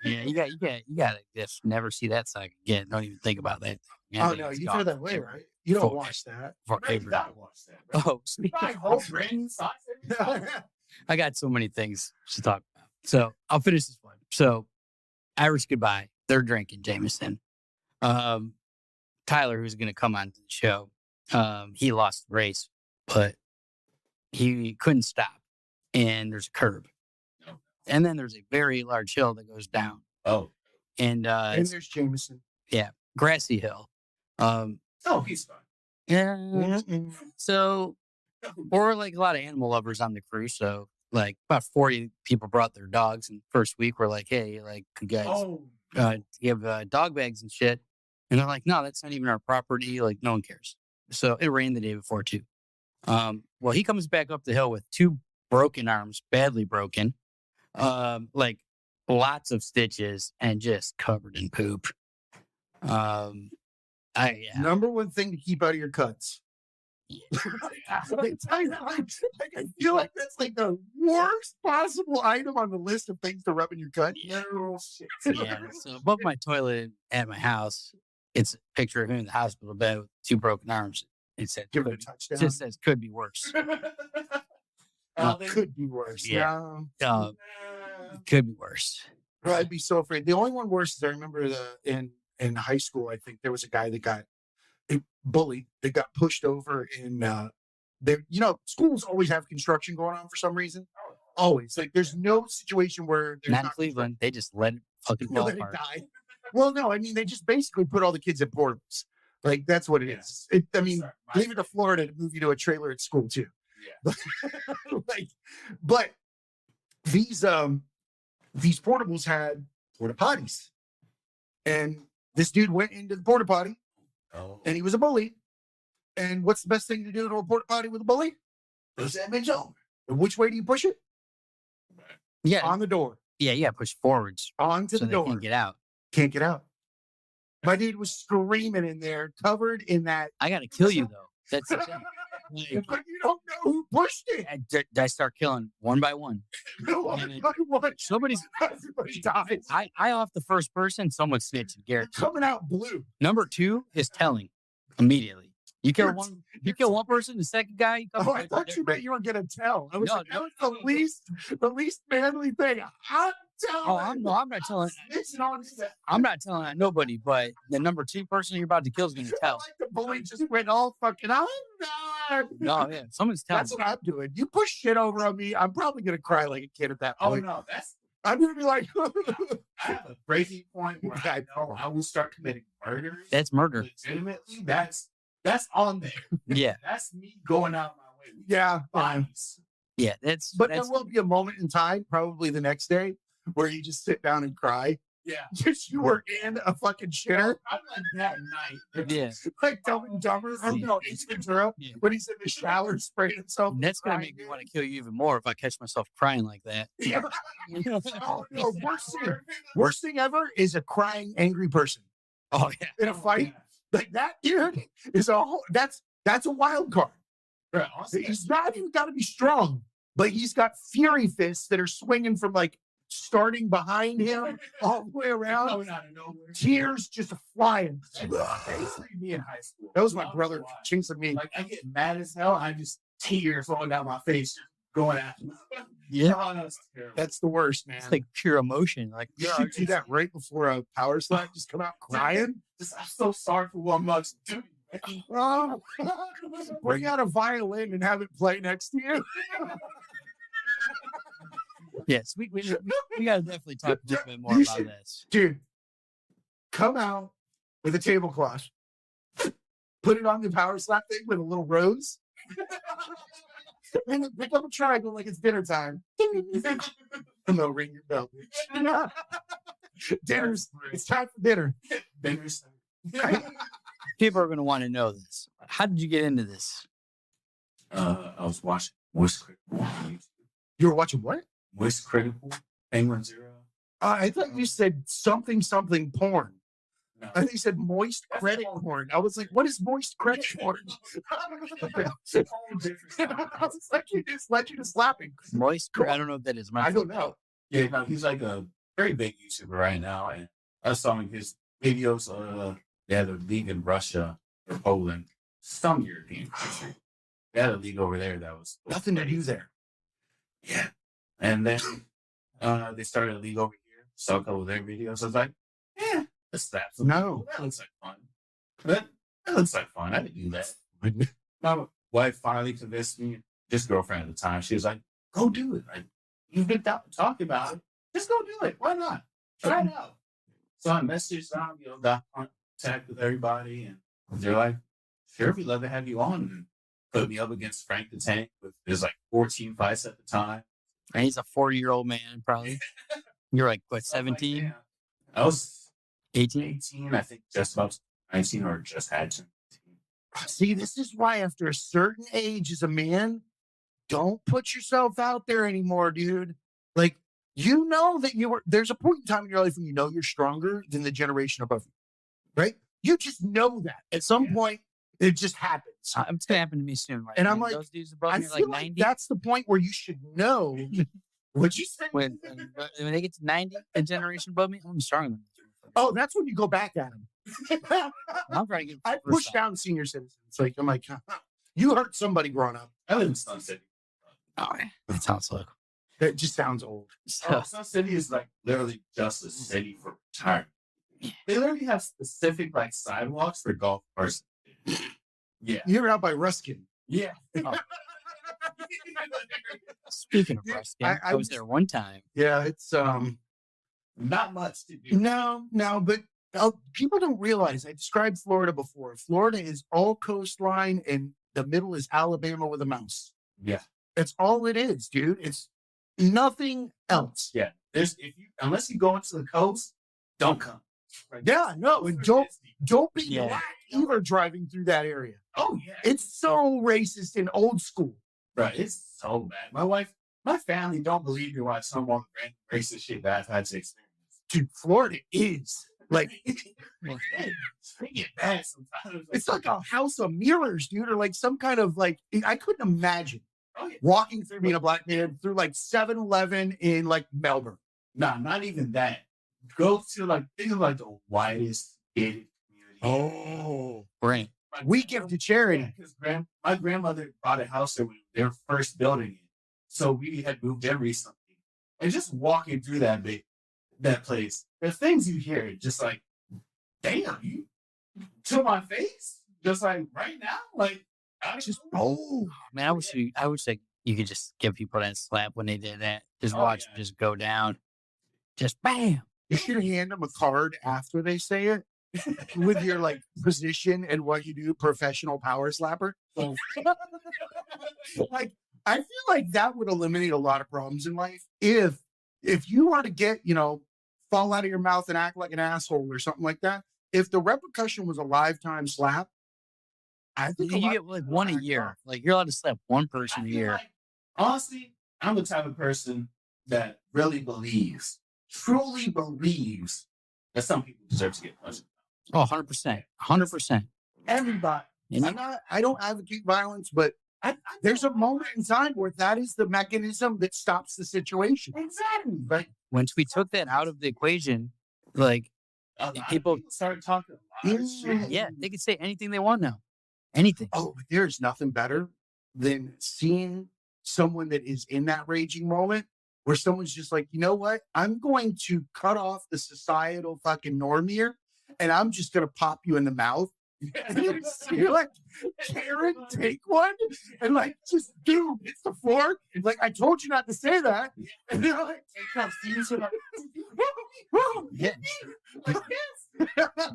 Speaker 2: you gotta just never see that sock again. Don't even think about that. Yeah,
Speaker 4: Oh no, you throw that away, right? You don't
Speaker 2: For-
Speaker 4: wash that.
Speaker 2: Forever.
Speaker 3: Gotta watch that, bro.
Speaker 2: Oh, speak.
Speaker 3: Buy whole brand new socks every time.
Speaker 2: I got so many things to talk about. So I'll finish this one. So Irish Goodbye, they're drinking Jameson. Tyler, who's going to come on to the show, he lost the race, but he couldn't stop. And there's a curb.
Speaker 3: No.
Speaker 2: And then there's a very large hill that goes down.
Speaker 3: Oh,
Speaker 2: And
Speaker 4: And
Speaker 2: it's
Speaker 4: there's Jameson.
Speaker 2: grassy hill.
Speaker 3: he's fine.
Speaker 2: Yeah.
Speaker 4: Mm-mm.
Speaker 2: So, or like a lot of animal lovers on the crew. So, like about 40 people brought their dogs. And first week, we're like, hey, like, you guys
Speaker 3: Oh,
Speaker 2: you have dog bags and shit. And they're like, no, that's not even our property. Like, no one cares. So it rained the day before, too. Well, he comes back up the hill with 2 broken arms, badly broken, like lots of stitches and just covered in poop. Yeah.
Speaker 4: Number one thing to keep out of your cuts. I feel like that's like the worst possible item on the list of things to rub in your cut.
Speaker 3: no shit.
Speaker 2: Yeah. So above my toilet at my house, it's a picture of him in the hospital bed with 2 broken arms. It said,
Speaker 4: Give it a
Speaker 2: it
Speaker 4: touchdown.
Speaker 2: just says, could be worse.
Speaker 4: Could be worse.
Speaker 2: Yeah.
Speaker 4: Yeah.
Speaker 2: Could be worse.
Speaker 4: Bro, I'd be so afraid. The only one worse is I remember in high school, I think there was a guy that got bullied, that got pushed over in schools always have construction going on for some reason. Always. Like there's no situation where there's
Speaker 2: Not in Cleveland. They just let it fucking
Speaker 4: Well,
Speaker 2: fall
Speaker 4: let it
Speaker 2: apart.
Speaker 4: die. Well, no, I mean they just basically put all the kids in portables. Like that's what it is. Leave it to Florida to move you to a trailer at school too.
Speaker 3: Yeah.
Speaker 4: But these portables had porta potties, and this dude went into the porta potty,
Speaker 3: Oh,
Speaker 4: and he was a bully. And what's the best thing to do to a porta potty with a bully? Push that bitch over. And which way do you push it?
Speaker 2: Yeah.
Speaker 4: On the door,
Speaker 2: Yeah. Yeah. Push forwards
Speaker 4: onto
Speaker 2: so
Speaker 4: the
Speaker 2: they
Speaker 4: door.
Speaker 2: can get out.
Speaker 4: Can't get out. My dude was screaming in there, covered in that.
Speaker 2: I got to kill you, though. That's the thing. Like,
Speaker 4: But you don't know who pushed it.
Speaker 2: I start killing one by one.
Speaker 4: One by one.
Speaker 2: Somebody's.
Speaker 4: Everybody dies.
Speaker 2: I off the first person, someone's snitching. Garrett.
Speaker 4: Coming out blue.
Speaker 2: Number 2 is telling immediately. You kill
Speaker 4: You're-
Speaker 2: one. You kill one person. The second guy. You come
Speaker 4: Oh, I thought you meant you were gonna tell. I was
Speaker 2: No,
Speaker 4: like, that
Speaker 2: no.
Speaker 4: was the least manly thing. I'm telling.
Speaker 2: Oh, I'm not telling.
Speaker 4: It's not.
Speaker 2: I'm not telling on nobody. But the number 2 person you're about to kill is going to
Speaker 4: I
Speaker 2: tell.
Speaker 4: like the bully just went all fucking. I'm not.
Speaker 2: No, yeah, someone's telling.
Speaker 4: That's what I'm doing. You push shit over on me, I'm probably gonna cry like a kid at that
Speaker 3: oh
Speaker 4: point.
Speaker 3: no, that's.
Speaker 4: I'm gonna be like,
Speaker 3: I have a breaking point where I know I will start committing murder.
Speaker 2: That's murder.
Speaker 3: Legitimately, that's on there.
Speaker 2: Yeah,
Speaker 3: That's me going out my way.
Speaker 4: yeah, fine.
Speaker 3: Bodies.
Speaker 2: yeah. That's.
Speaker 4: But
Speaker 2: that's,
Speaker 4: there will be a moment in time, probably the next day, where you just sit down and cry.
Speaker 3: Yeah.
Speaker 4: Because you were in a fucking shitter.
Speaker 3: I'm like that night.
Speaker 2: Yeah,
Speaker 4: Like Dumb and Dumber. I don't know, Ace Ventura,
Speaker 2: Yeah.
Speaker 4: when he's in the shower spraying himself.
Speaker 2: that's going to
Speaker 4: crying,
Speaker 2: make me want to kill you even more if I catch myself crying like that.
Speaker 4: Yeah. Oh, no, worst thing ever is a crying, angry person
Speaker 2: Oh yeah.
Speaker 4: in a fight. Like that, dude, is that's a wild card.
Speaker 3: Bro, honestly,
Speaker 4: He's not even got to be strong, but he's got fury fists that are swinging from like starting behind him all the way around.
Speaker 3: Coming out of nowhere.
Speaker 4: Tears just flying.
Speaker 3: Basically, me in high school.
Speaker 4: That was my brother chasing me.
Speaker 3: Like, I get mad as hell. I just tears falling down my face, going at him.
Speaker 2: Yeah.
Speaker 3: Oh, that's terrible.
Speaker 4: That's the worst, man.
Speaker 2: It's like pure emotion. Like,
Speaker 4: you should do that right before a power slap. Just come out crying.
Speaker 3: I'm so sorry for what Mug's doing.
Speaker 4: Oh, bring out a violin and have it play next to you.
Speaker 2: yes, we got to definitely talk a little bit more about this.
Speaker 4: Dude, come out with a tablecloth. Put it on the power slap thing with a little rose. And then pick up a triangle like it's dinner time. And they'll ring your bell. Dinner's, it's time for dinner.
Speaker 3: Dinner's.
Speaker 2: People are going to want to know this. How did you get into this?
Speaker 3: I was watching Moist Critical on YouTube.
Speaker 4: You were watching what?
Speaker 3: Moist Critical, Penguin Zero.
Speaker 4: I thought you said something porn.
Speaker 3: No.
Speaker 4: I think you said moist credit porn. I was like, what is moist credit porn? I was like, you just led you to slapping.
Speaker 2: Moist? I don't know what that is.
Speaker 4: I don't know.
Speaker 3: Yeah, no, he's like a very big YouTuber right now, and I saw his videos. They had a league in Russia or Poland, some European country. They had a league over there that was
Speaker 4: Nothing to do there.
Speaker 3: Yeah, and then they started a league over here. Saw a couple of their videos. I was like, yeah, let's slap some.
Speaker 4: No.
Speaker 3: That looks like fun. That looks like fun. I didn't do that. My wife finally convinced me. This girlfriend at the time, she was like, "Go do it. Like, you've been talking about it. Just go do it. Why not? Try it out." So I messaged them, got contact with everybody, and they're like, "Sure, we'd love to have you on." And put me up against Frank the Tank with there's like 14 fights at the time.
Speaker 2: And he's a 40-year-old man, probably. You're like, what,
Speaker 3: So I'm like,
Speaker 2: 17?
Speaker 3: damn. I was
Speaker 2: 18?
Speaker 3: 18, I think just about 19 or just had 19.
Speaker 4: See, this is why after a certain age as a man, don't put yourself out there anymore, dude. Like, you know that there's a point in time in your life when you know you're stronger than the generation above you, right? You just know that. At some point, it just happens.
Speaker 2: It's going to happen to me soon. Right?
Speaker 4: And I'm
Speaker 2: When
Speaker 4: like,
Speaker 2: those dudes above
Speaker 4: I
Speaker 2: me are
Speaker 4: feel
Speaker 2: like
Speaker 4: like
Speaker 2: 90.
Speaker 4: that's the point where you should know what you say.
Speaker 2: When they get to 90, the generation above me, I'm stronger than them.
Speaker 4: Oh, that's when you go back at them.
Speaker 2: I'm trying to get
Speaker 4: I push down senior citizens. Like, I'm like, you hurt somebody growing up.
Speaker 3: I live in Sun City.
Speaker 2: Oh, yeah. That sounds like.
Speaker 4: That just sounds old.
Speaker 2: So,
Speaker 3: Sun City is like literally just a city for retirement. They literally have specific like sidewalks for golf courses. Yeah.
Speaker 4: You're out by Ruskin.
Speaker 3: Yeah.
Speaker 2: speaking of Ruskin,
Speaker 4: I
Speaker 2: I was there one time.
Speaker 4: Yeah, it's
Speaker 3: Not much to do.
Speaker 4: no, but people don't realize. I described Florida before. Florida is all coastline, and the middle is Alabama with a mouse.
Speaker 3: Yeah.
Speaker 4: That's all it is, dude. It's nothing else.
Speaker 3: Yeah. Unless you go into the coast, don't come. Like,
Speaker 4: Yeah, no, and don't be
Speaker 2: Yeah.
Speaker 4: black either driving through that area.
Speaker 3: Oh yeah.
Speaker 4: It's so racist and old school.
Speaker 3: Right. It's so bad. My family don't believe me when I tell them all the random racist shit that I've had to experience.
Speaker 4: Dude, Florida is like
Speaker 3: They get bad sometimes.
Speaker 4: it's like a house of mirrors, dude, or like some kind of like I couldn't imagine
Speaker 3: Oh, yeah.
Speaker 4: walking through being a black man through like 7-Eleven in like Melbourne.
Speaker 3: Nah, not even that. Go to like think of like the widest gated community.
Speaker 4: Oh,
Speaker 2: Right.
Speaker 4: we give to charity.
Speaker 3: Because my grandmother bought a house there when they were first building it. So we had moved in recently. And just walking through that place, the things you hear, just like, damn, you to my face? Just like right now? Like I just
Speaker 2: Man, I wish like you could just give people that slap when they did that. Just
Speaker 3: Oh,
Speaker 2: watch
Speaker 3: yeah.
Speaker 2: them just go down. Just bam.
Speaker 4: You should hand them a card after they say it with your like position and what you do, professional power slapper. Like, I feel like that would eliminate a lot of problems in life if you were to get, fall out of your mouth and act like an asshole or something like that. If the repercussion was a lifetime slap, I think a
Speaker 2: You
Speaker 4: lot
Speaker 2: get
Speaker 4: of
Speaker 2: like
Speaker 4: people
Speaker 2: one a
Speaker 4: act
Speaker 2: year.
Speaker 4: off.
Speaker 2: Like you're allowed to slap one person a
Speaker 3: I feel
Speaker 2: year.
Speaker 3: like, honestly, I'm the type of person that really truly believes that some people deserve to get punched.
Speaker 2: Oh, 100%. 100%.
Speaker 4: Everybody.
Speaker 2: And
Speaker 4: I don't advocate violence, but There's a moment in time where that is the mechanism that stops the situation.
Speaker 3: Exactly.
Speaker 4: Right?
Speaker 2: Once we took that out of the equation, like people
Speaker 3: started talking a lot of shit.
Speaker 2: yeah, they can say anything they want now. Anything.
Speaker 4: Oh, but there's nothing better than seeing someone that is in that raging moment where someone's just like, you know what? I'm going to cut off the societal fucking norm here, and I'm just going to pop you in the mouth. And you're like, Karen, take one, and like, just dude, it's the floor. Like, I told you not to say that. And they're like,
Speaker 2: Yeah.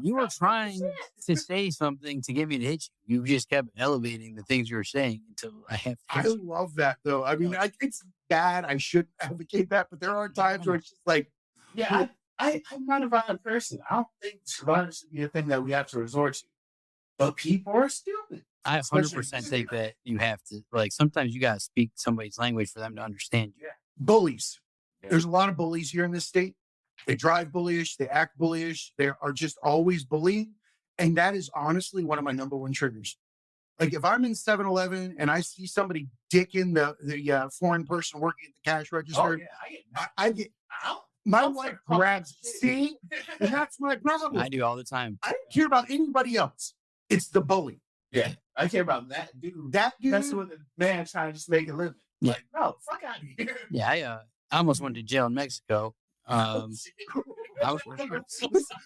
Speaker 2: You were trying to say something to get me to hit you. You just kept elevating the things you were saying until I have to
Speaker 4: I
Speaker 2: hit you.
Speaker 4: love that though. I mean, it's bad. I shouldn't advocate that, but there are times where it's just like,
Speaker 3: Yeah, I'm not a violent person. I don't think violence should be a thing that we have to resort to. But people are stupid.
Speaker 2: I 100% think that you have to, like, sometimes you got to speak somebody's language for them to understand you.
Speaker 4: bullies.
Speaker 3: Yeah.
Speaker 4: There's a lot of bullies here in this state. They drive bullyish, they act bullyish, they are just always bullying. And that is honestly one of my number one triggers. Like if I'm in 7-Eleven and I see somebody dicking the foreign person working at the cash register,
Speaker 3: Oh, yeah,
Speaker 4: I get
Speaker 3: Ow.
Speaker 4: my
Speaker 3: I'm
Speaker 4: wife
Speaker 3: sorry.
Speaker 4: grabs, see, and that's my problem.
Speaker 2: I do all the time.
Speaker 4: I don't care about anybody else. It's the bully.
Speaker 3: Yeah, I care about that dude.
Speaker 4: That dude.
Speaker 3: That's with a man trying to just make a living.
Speaker 2: Yeah.
Speaker 3: Like, no, fuck out of here.
Speaker 2: Yeah, I almost went to jail in Mexico. I was,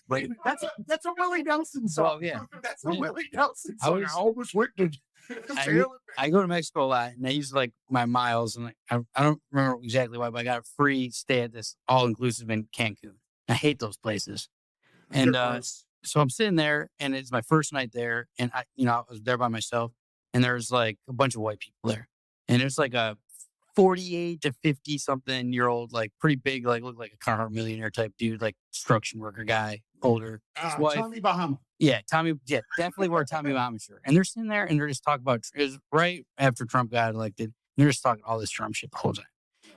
Speaker 4: Wait, that's a Willie Nelson song.
Speaker 2: Well, yeah.
Speaker 4: That's a
Speaker 2: Yeah.
Speaker 4: Willie Nelson
Speaker 2: I
Speaker 4: song. I,
Speaker 2: was-
Speaker 4: almost went to
Speaker 2: I,
Speaker 4: jail.
Speaker 2: I go to Mexico a lot, and I use like my miles, and like, I don't remember exactly why, but I got a free stay at this all inclusive in Cancun. I hate those places, and so I'm sitting there, and it's my first night there, and I was there by myself, and there's like a bunch of white people there, and there's like a 48 to 50 something year old, like pretty big, like look like a Carhartt millionaire type dude, like construction worker guy, older. His wife,
Speaker 4: Tommy Bahama.
Speaker 2: yeah, definitely wore a Tommy Bahama shirt. And they're sitting there and they're just talking about, it was right after Trump got elected. And they're just talking all this Trump shit the whole time.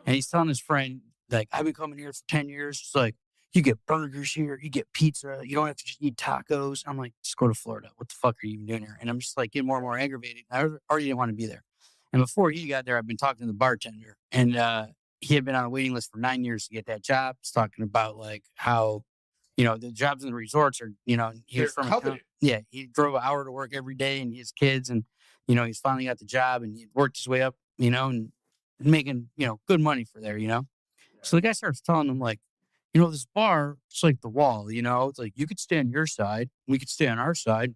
Speaker 2: And he's telling his friend, like, I've been coming here for 10 years. It's like, you get burgers here, you get pizza, you don't have to just eat tacos. I'm like, just go to Florida. What the fuck are you even doing here? And I'm just like getting more and more aggravated. I already didn't want to be there. And before he got there, I've been talking to the bartender. And he had been on a waiting list for 9 years to get that job. He's talking about like how, the jobs in the resorts are, he was from he drove an hour to work every day and his kids, and he's finally got the job and he worked his way up, and making good money for there. So the guy starts telling him like, this bar, it's like the wall. It's like you could stay on your side, we could stay on our side.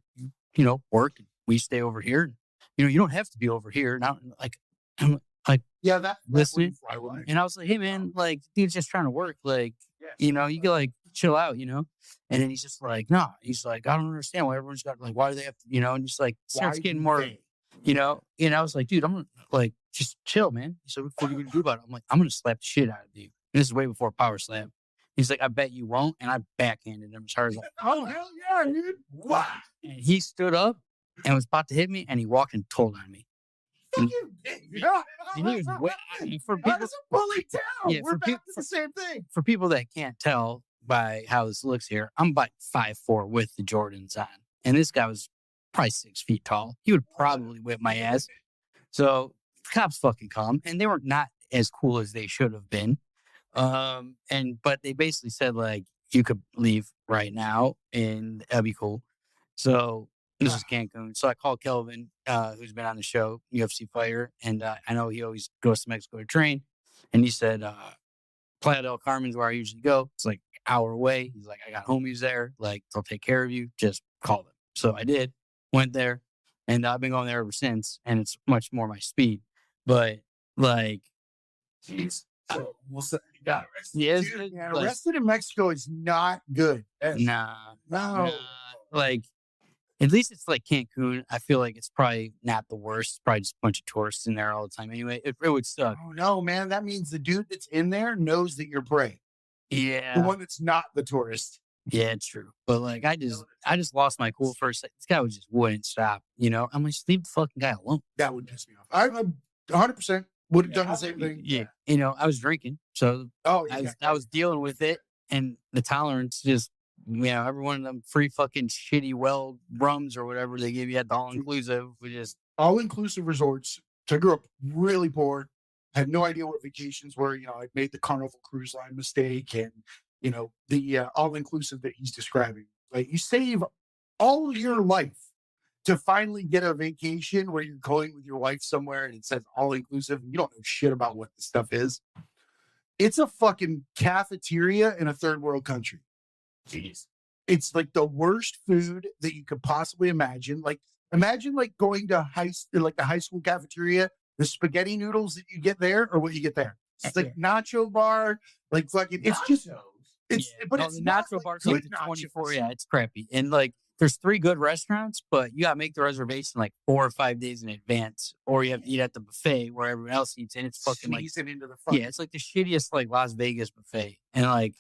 Speaker 2: Work, we stay over here. You don't have to be over here. Now, like I'm like
Speaker 4: Yeah,
Speaker 2: listening,
Speaker 4: fly right.
Speaker 2: and I was like, hey man, like dude's just trying to work, like. You can like chill out, And then he's just like, no, he's like, I don't understand why everyone's got like, why do they have to, and he's like, starts
Speaker 4: Why
Speaker 2: getting
Speaker 4: do
Speaker 2: more,
Speaker 4: they?
Speaker 2: And I was like, dude, I'm gonna like, just chill, man. He said, what are you gonna do about it? I'm like, I'm gonna slap the shit out of you. And this is way before power slap. He's like, I bet you won't. And I backhanded him as hard as
Speaker 4: Oh, hell yeah, dude. Wow.
Speaker 2: and he stood up and was about to hit me, and he walked and told on me.
Speaker 4: Yeah.
Speaker 2: And he was for people,
Speaker 4: That's a bully town.
Speaker 2: Yeah,
Speaker 4: We're
Speaker 2: for
Speaker 4: back
Speaker 2: peop-
Speaker 4: to the same thing.
Speaker 2: for people that can't tell by how this looks here, I'm about 5'4" with the Jordans on. And this guy was probably 6 feet tall. He would probably whip my ass. So cops fucking come, and they were not as cool as they should have been. But they basically said like, you could leave right now and that'd be cool. So this is Cancun. So I called Kelvin, who's been on the show, UFC fighter. And I know he always goes to Mexico to train. And he said, Playa del Carmen's where I usually go. It's like an hour away. He's like, I got homies there. Like, they'll take care of you. Just call them. So I did. Went there. And I've been going there ever since. And it's much more my speed. But, like,
Speaker 3: Jeez. So we'll say you got arrested.
Speaker 2: yeah,
Speaker 4: Dude, man,
Speaker 2: like,
Speaker 4: arrested in Mexico is not good.
Speaker 2: nah.
Speaker 4: No.
Speaker 2: Like, at least it's like Cancun. I feel like it's probably not the worst. It's probably just a bunch of tourists in there all the time. Anyway, it would suck.
Speaker 4: Oh no, man. That means the dude that's in there knows that you're prey. The
Speaker 2: Yeah,
Speaker 4: one that's not the tourist.
Speaker 2: yeah, it's true. But like, I just lost my cool for a second. This guy just wouldn't stop. I'm like, just leave the fucking guy alone.
Speaker 4: That would piss me off. I 100% would have done the same thing.
Speaker 2: Yeah, I was drinking, so
Speaker 4: Oh,
Speaker 2: I was dealing with it, and the tolerance just. Every one of them free fucking shitty well rums or whatever they give you at the all inclusive. We just
Speaker 4: all inclusive resorts So I grew up really poor. Had no idea what vacations were. I made the Carnival Cruise Line mistake, and the all-inclusive that he's describing. Like, you save all your life to finally get a vacation where you're going with your wife somewhere and it says all-inclusive and you don't know shit about what the stuff is. It's a fucking cafeteria in a third world country.
Speaker 3: Jeez.
Speaker 4: It's like the worst food that you could possibly imagine. Like, imagine like going to the high school cafeteria, the spaghetti noodles that you get there, or what you get there. It's like nacho bar, like fucking. It's just but it's
Speaker 2: the
Speaker 4: not
Speaker 2: nacho
Speaker 4: like
Speaker 2: bar's
Speaker 4: good
Speaker 2: like the
Speaker 4: nachos.
Speaker 2: 24. Yeah, it's crappy. And like, there's 3 good restaurants, but you gotta make the reservation like 4 or 5 days in advance, or you have to eat at the buffet where everyone else eats, and it's fucking like,
Speaker 4: Sneeze it into the fucking.
Speaker 2: yeah, it's like the shittiest like Las Vegas buffet, and like,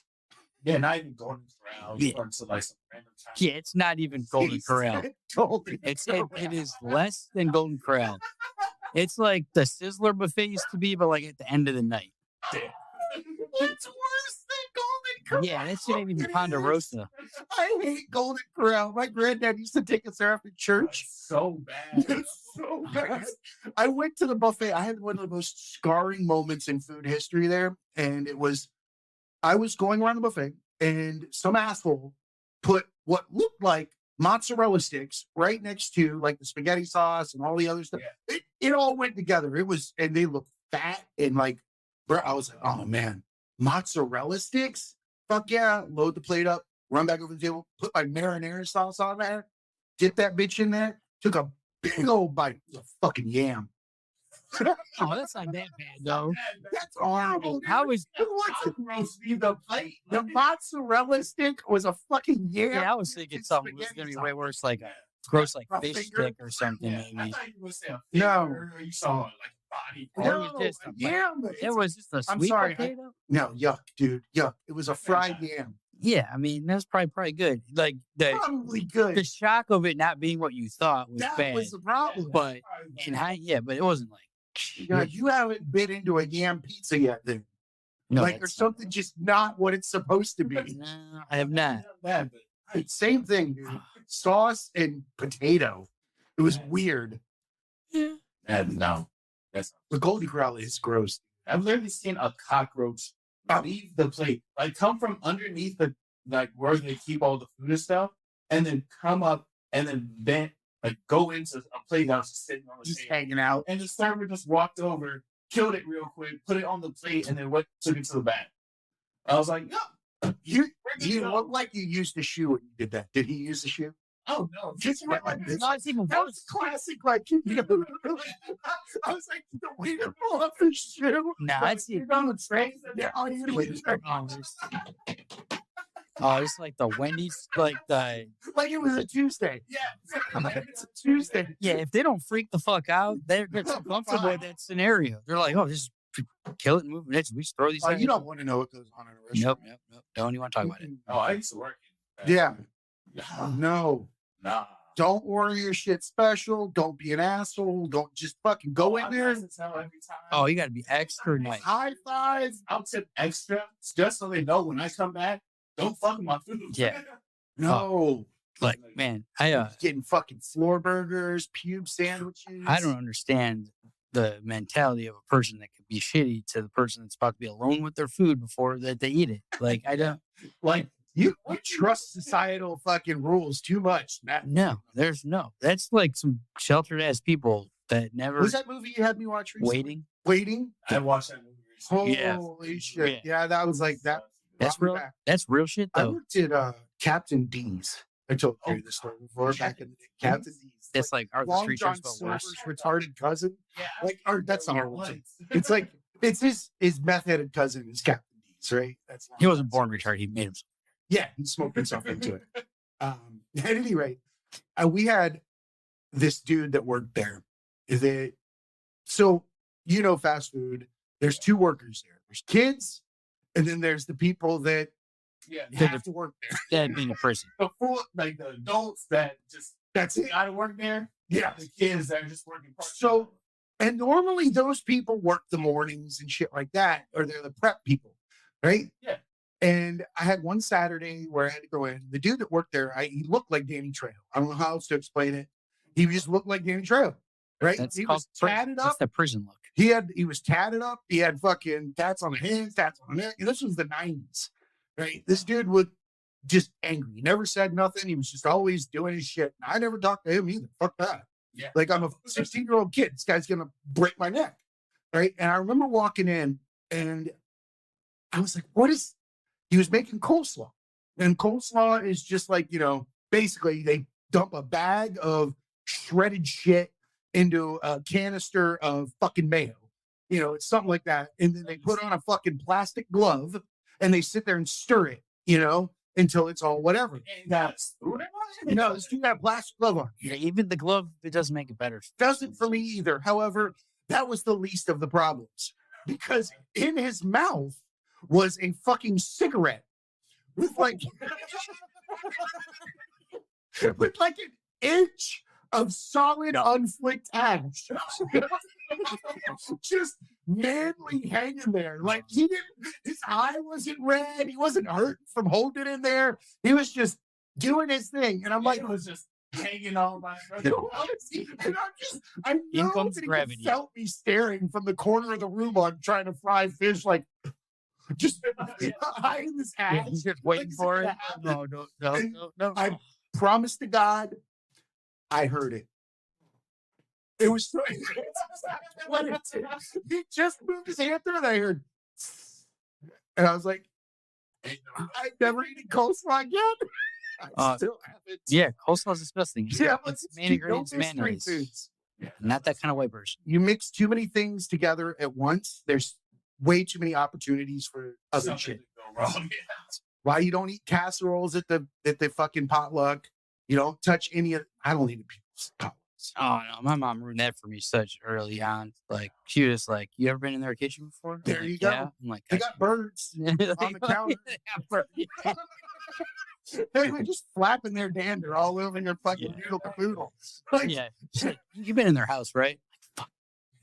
Speaker 3: Yeah, not even Golden Corral.
Speaker 2: Yeah.
Speaker 3: Or to like some random time.
Speaker 2: yeah, it's not even Golden Corral. It is less than Golden Corral. It's like the Sizzler buffet used to be, but like at the end of the night.
Speaker 4: It's worse than Golden Corral.
Speaker 2: Yeah, that shit ain't even Ponderosa.
Speaker 4: I hate Golden Corral. My granddad used to take us there after church.
Speaker 3: It's so bad.
Speaker 4: It's so bad. I went to the buffet. I had one of the most scarring moments in food history there. And I was going around the buffet and some asshole put what looked like mozzarella sticks right next to like the spaghetti sauce and all the other stuff.
Speaker 3: Yeah.
Speaker 4: It all went together. And they looked fat and like, bro, I was like, oh man, mozzarella sticks? Fuck yeah. Load the plate up, run back over the table, put my marinara sauce on there, dip that bitch in there, took a big old bite. It was a fucking yam.
Speaker 2: Oh, that's not that bad though.
Speaker 4: That's horrible.
Speaker 2: How is
Speaker 4: the plate? The mozzarella stick was a fucking yam.
Speaker 2: yeah? I was thinking something was gonna be way worse, like a gross like
Speaker 4: A
Speaker 2: fish
Speaker 4: finger?
Speaker 2: stick or something.
Speaker 3: Yeah, I
Speaker 2: Maybe
Speaker 3: thought you were saying
Speaker 4: No.
Speaker 3: or you saw like body.
Speaker 2: Or it was just a-
Speaker 4: yam.
Speaker 2: it was just a
Speaker 4: I'm
Speaker 2: sweet
Speaker 4: sorry,
Speaker 2: potato.
Speaker 4: No, yuck, dude. Yuck. It was a fried yam.
Speaker 2: Yeah, I mean that's probably good. Like
Speaker 4: Probably good.
Speaker 2: the shock of it not being what you thought was
Speaker 4: That
Speaker 2: bad.
Speaker 4: was the problem.
Speaker 2: But but it wasn't like
Speaker 4: You haven't bit into a yam pizza yet, then.
Speaker 2: no,
Speaker 4: Like, or
Speaker 2: that's-
Speaker 4: something just not what it's supposed to be.
Speaker 2: No, I have not.
Speaker 3: bad, but
Speaker 4: Same thing, dude. Sauce and potato. It was weird.
Speaker 3: no. That's
Speaker 4: The Golden Corral is gross.
Speaker 3: I've literally seen a cockroach leave the plate, like come from underneath the like where they keep all the food and stuff, and then come up and then like go into a plate that was just sitting on the
Speaker 4: Just
Speaker 3: table.
Speaker 4: hanging out.
Speaker 3: And the server just walked over, killed it real quick, put it on the plate, and then took it to the back. I was like, no,
Speaker 4: You
Speaker 3: you
Speaker 4: look like you used a shoe when you did that. Did he use the shoe?
Speaker 3: oh no,
Speaker 4: Just went like this.
Speaker 2: No, it's even
Speaker 4: That
Speaker 2: worse.
Speaker 4: was classic, like, I was like, the waiter pull up his shoe.
Speaker 2: Nah,
Speaker 4: Like,
Speaker 2: I'd see.
Speaker 4: you know, it's crazy. Yeah, oh, you know,
Speaker 2: It's like the Wendy's, like the
Speaker 4: like it was a Tuesday.
Speaker 3: yeah,
Speaker 4: It's a Tuesday.
Speaker 2: yeah. If they don't freak the fuck out, they're so comfortable with that scenario. They're like, oh, just kill it and move it. We just throw these.
Speaker 4: Oh,
Speaker 2: things.
Speaker 4: you don't want to know what goes on in a restaurant.
Speaker 2: Nope. Don't even want to talk about it.
Speaker 3: Oh, I used to work.
Speaker 4: Yeah.
Speaker 3: Yeah.
Speaker 4: No.
Speaker 3: Nah.
Speaker 4: Don't order your shit special. Don't be an asshole. Don't just fucking go in there.
Speaker 3: Every time.
Speaker 2: Oh, you got to be extra nice.
Speaker 4: High five.
Speaker 3: I'll tip extra just so they know when I come back, don't fuck with my food.
Speaker 2: Yeah.
Speaker 4: No.
Speaker 2: Like, man, I
Speaker 4: Getting fucking floor burgers, pube sandwiches.
Speaker 2: I don't understand the mentality of a person that could be shitty to the person that's about to be alone with their food before that they eat it. Like, I don't.
Speaker 4: Like, you trust societal fucking rules too much, Matt.
Speaker 2: No, there's no. That's like some sheltered ass people that never
Speaker 4: Was that movie you had me watch recently?
Speaker 2: waiting.
Speaker 4: Waiting?
Speaker 3: I watched that movie recently.
Speaker 2: Yeah.
Speaker 4: Holy shit.
Speaker 2: Yeah.
Speaker 4: Yeah, that was like that.
Speaker 2: That's
Speaker 4: brought me
Speaker 2: real.
Speaker 4: back.
Speaker 2: That's real shit
Speaker 4: I
Speaker 2: though.
Speaker 4: worked at Captain D's. I told you
Speaker 3: Oh,
Speaker 4: this story before.
Speaker 3: Captain
Speaker 4: Back in the day. Captain D's.
Speaker 2: That's like Arthur
Speaker 4: Long
Speaker 2: Street
Speaker 4: John
Speaker 2: Shirts, but worse.
Speaker 4: Silver's retarded cousin.
Speaker 3: Yeah.
Speaker 4: Like, or that's not
Speaker 3: Or
Speaker 4: what
Speaker 3: what?
Speaker 4: it's like. It's his meth-headed cousin is Captain D's, right? That's
Speaker 2: He wasn't born retarded. He made himself.
Speaker 4: Yeah, he smoked himself into it. At any rate, we had this dude that worked there. So, fast food, there's 2 workers there. There's kids, and then there's the people that
Speaker 3: Yeah.
Speaker 4: have to work there.
Speaker 2: Dad being a person.
Speaker 3: The full, like the adults that just
Speaker 4: That's it.
Speaker 3: gotta work there.
Speaker 4: Yeah.
Speaker 3: The kids that are just working part.
Speaker 4: So, and normally those people work the mornings and shit like that, or they're the prep people, right?
Speaker 3: Yeah.
Speaker 4: And I had one Saturday where I had to go in. The dude that worked there, he looked like Danny Trejo. I don't know how else to explain it. He just looked like Danny Trejo. right?
Speaker 2: That's
Speaker 4: He
Speaker 2: called
Speaker 4: was tatted
Speaker 2: that's
Speaker 4: up.
Speaker 2: the prison look.
Speaker 4: He was tatted up. He had fucking tats on the hands, tats on the neck. This was the 90s, right? This dude was just angry. He never said nothing. He was just always doing his shit. And I never talked to him either. Fuck that.
Speaker 3: Yeah.
Speaker 4: Like, I'm a 16-year-old kid. This guy's gonna break my neck, right? And I remember walking in, and I was like, "What is?" He was making coleslaw, and coleslaw is just like, basically they dump a bag of shredded shit into a canister of fucking mayo. It's something like that. And then they put on a fucking plastic glove and they sit there and stir it, until it's all whatever. No, this dude got a plastic glove on.
Speaker 2: Yeah, even the glove, it doesn't make it better.
Speaker 4: Doesn't for me either. However, that was the least of the problems because in his mouth was a fucking cigarette with like with like an inch of solid unflicked ash. Just manly hanging there. Like his eye wasn't red. He wasn't hurt from holding it in there. He was just doing his thing. And I'm like,
Speaker 3: It was just hanging on my
Speaker 4: and I
Speaker 2: In
Speaker 4: know
Speaker 2: comes
Speaker 4: that he
Speaker 2: gravity.
Speaker 4: felt me staring from the corner of the room on trying to fry fish, like just eyeing this ass.
Speaker 2: He's just waiting
Speaker 4: Like,
Speaker 2: for it.
Speaker 4: gonna
Speaker 2: No.
Speaker 4: I promise to God, I heard it. It was so what it did. He just moved his hand through and I heard, and I was like, I've never eaten coleslaw again. I still haven't.
Speaker 2: Yeah, coleslaw's disgusting.
Speaker 4: Yeah,
Speaker 2: It's
Speaker 4: let's
Speaker 2: main
Speaker 4: keep- don't
Speaker 2: ingredients,
Speaker 4: do street
Speaker 2: mayonnaise.
Speaker 4: foods.
Speaker 2: Not that kind of white person.
Speaker 4: You mix too many things together at once. There's way too many opportunities for other
Speaker 3: Something
Speaker 4: shit.
Speaker 3: to go wrong.
Speaker 4: Why you don't eat casseroles at the fucking potluck? You don't touch any of. I don't eat people's potlucks.
Speaker 2: Oh no, my mom ruined that for me such early on. Like she was like, "You ever been in their kitchen before?" I'm
Speaker 4: There
Speaker 2: like,
Speaker 4: you go.
Speaker 2: Yeah. I'm like,
Speaker 4: They got birds on the counter. They were just flapping their dander all over your fucking
Speaker 2: Yeah.
Speaker 4: noodle caboodle. Like,
Speaker 2: Yeah, she's like, you've been in their house, right? Like, fuck,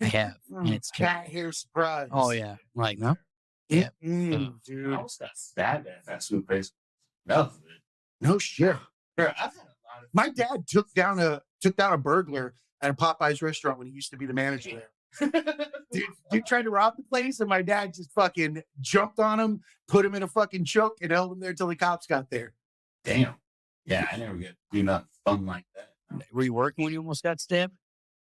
Speaker 2: I have, and it's
Speaker 4: cat hair surprise.
Speaker 2: Oh yeah, I'm like no.
Speaker 4: Yeah,
Speaker 2: Yeah.
Speaker 4: dude.
Speaker 3: I almost got stabbed at a fast food place. That was it.
Speaker 4: No shit.
Speaker 3: Bro, I've had a lot of
Speaker 4: My dad took down a burglar at a Popeyes restaurant when he used to be the manager there. Dude tried to rob the place, and my dad just fucking jumped on him, put him in a fucking choke, and held him there till the cops got there.
Speaker 3: Damn. Yeah, I never get do nothing fun like that.
Speaker 2: Were you working when you almost got stabbed?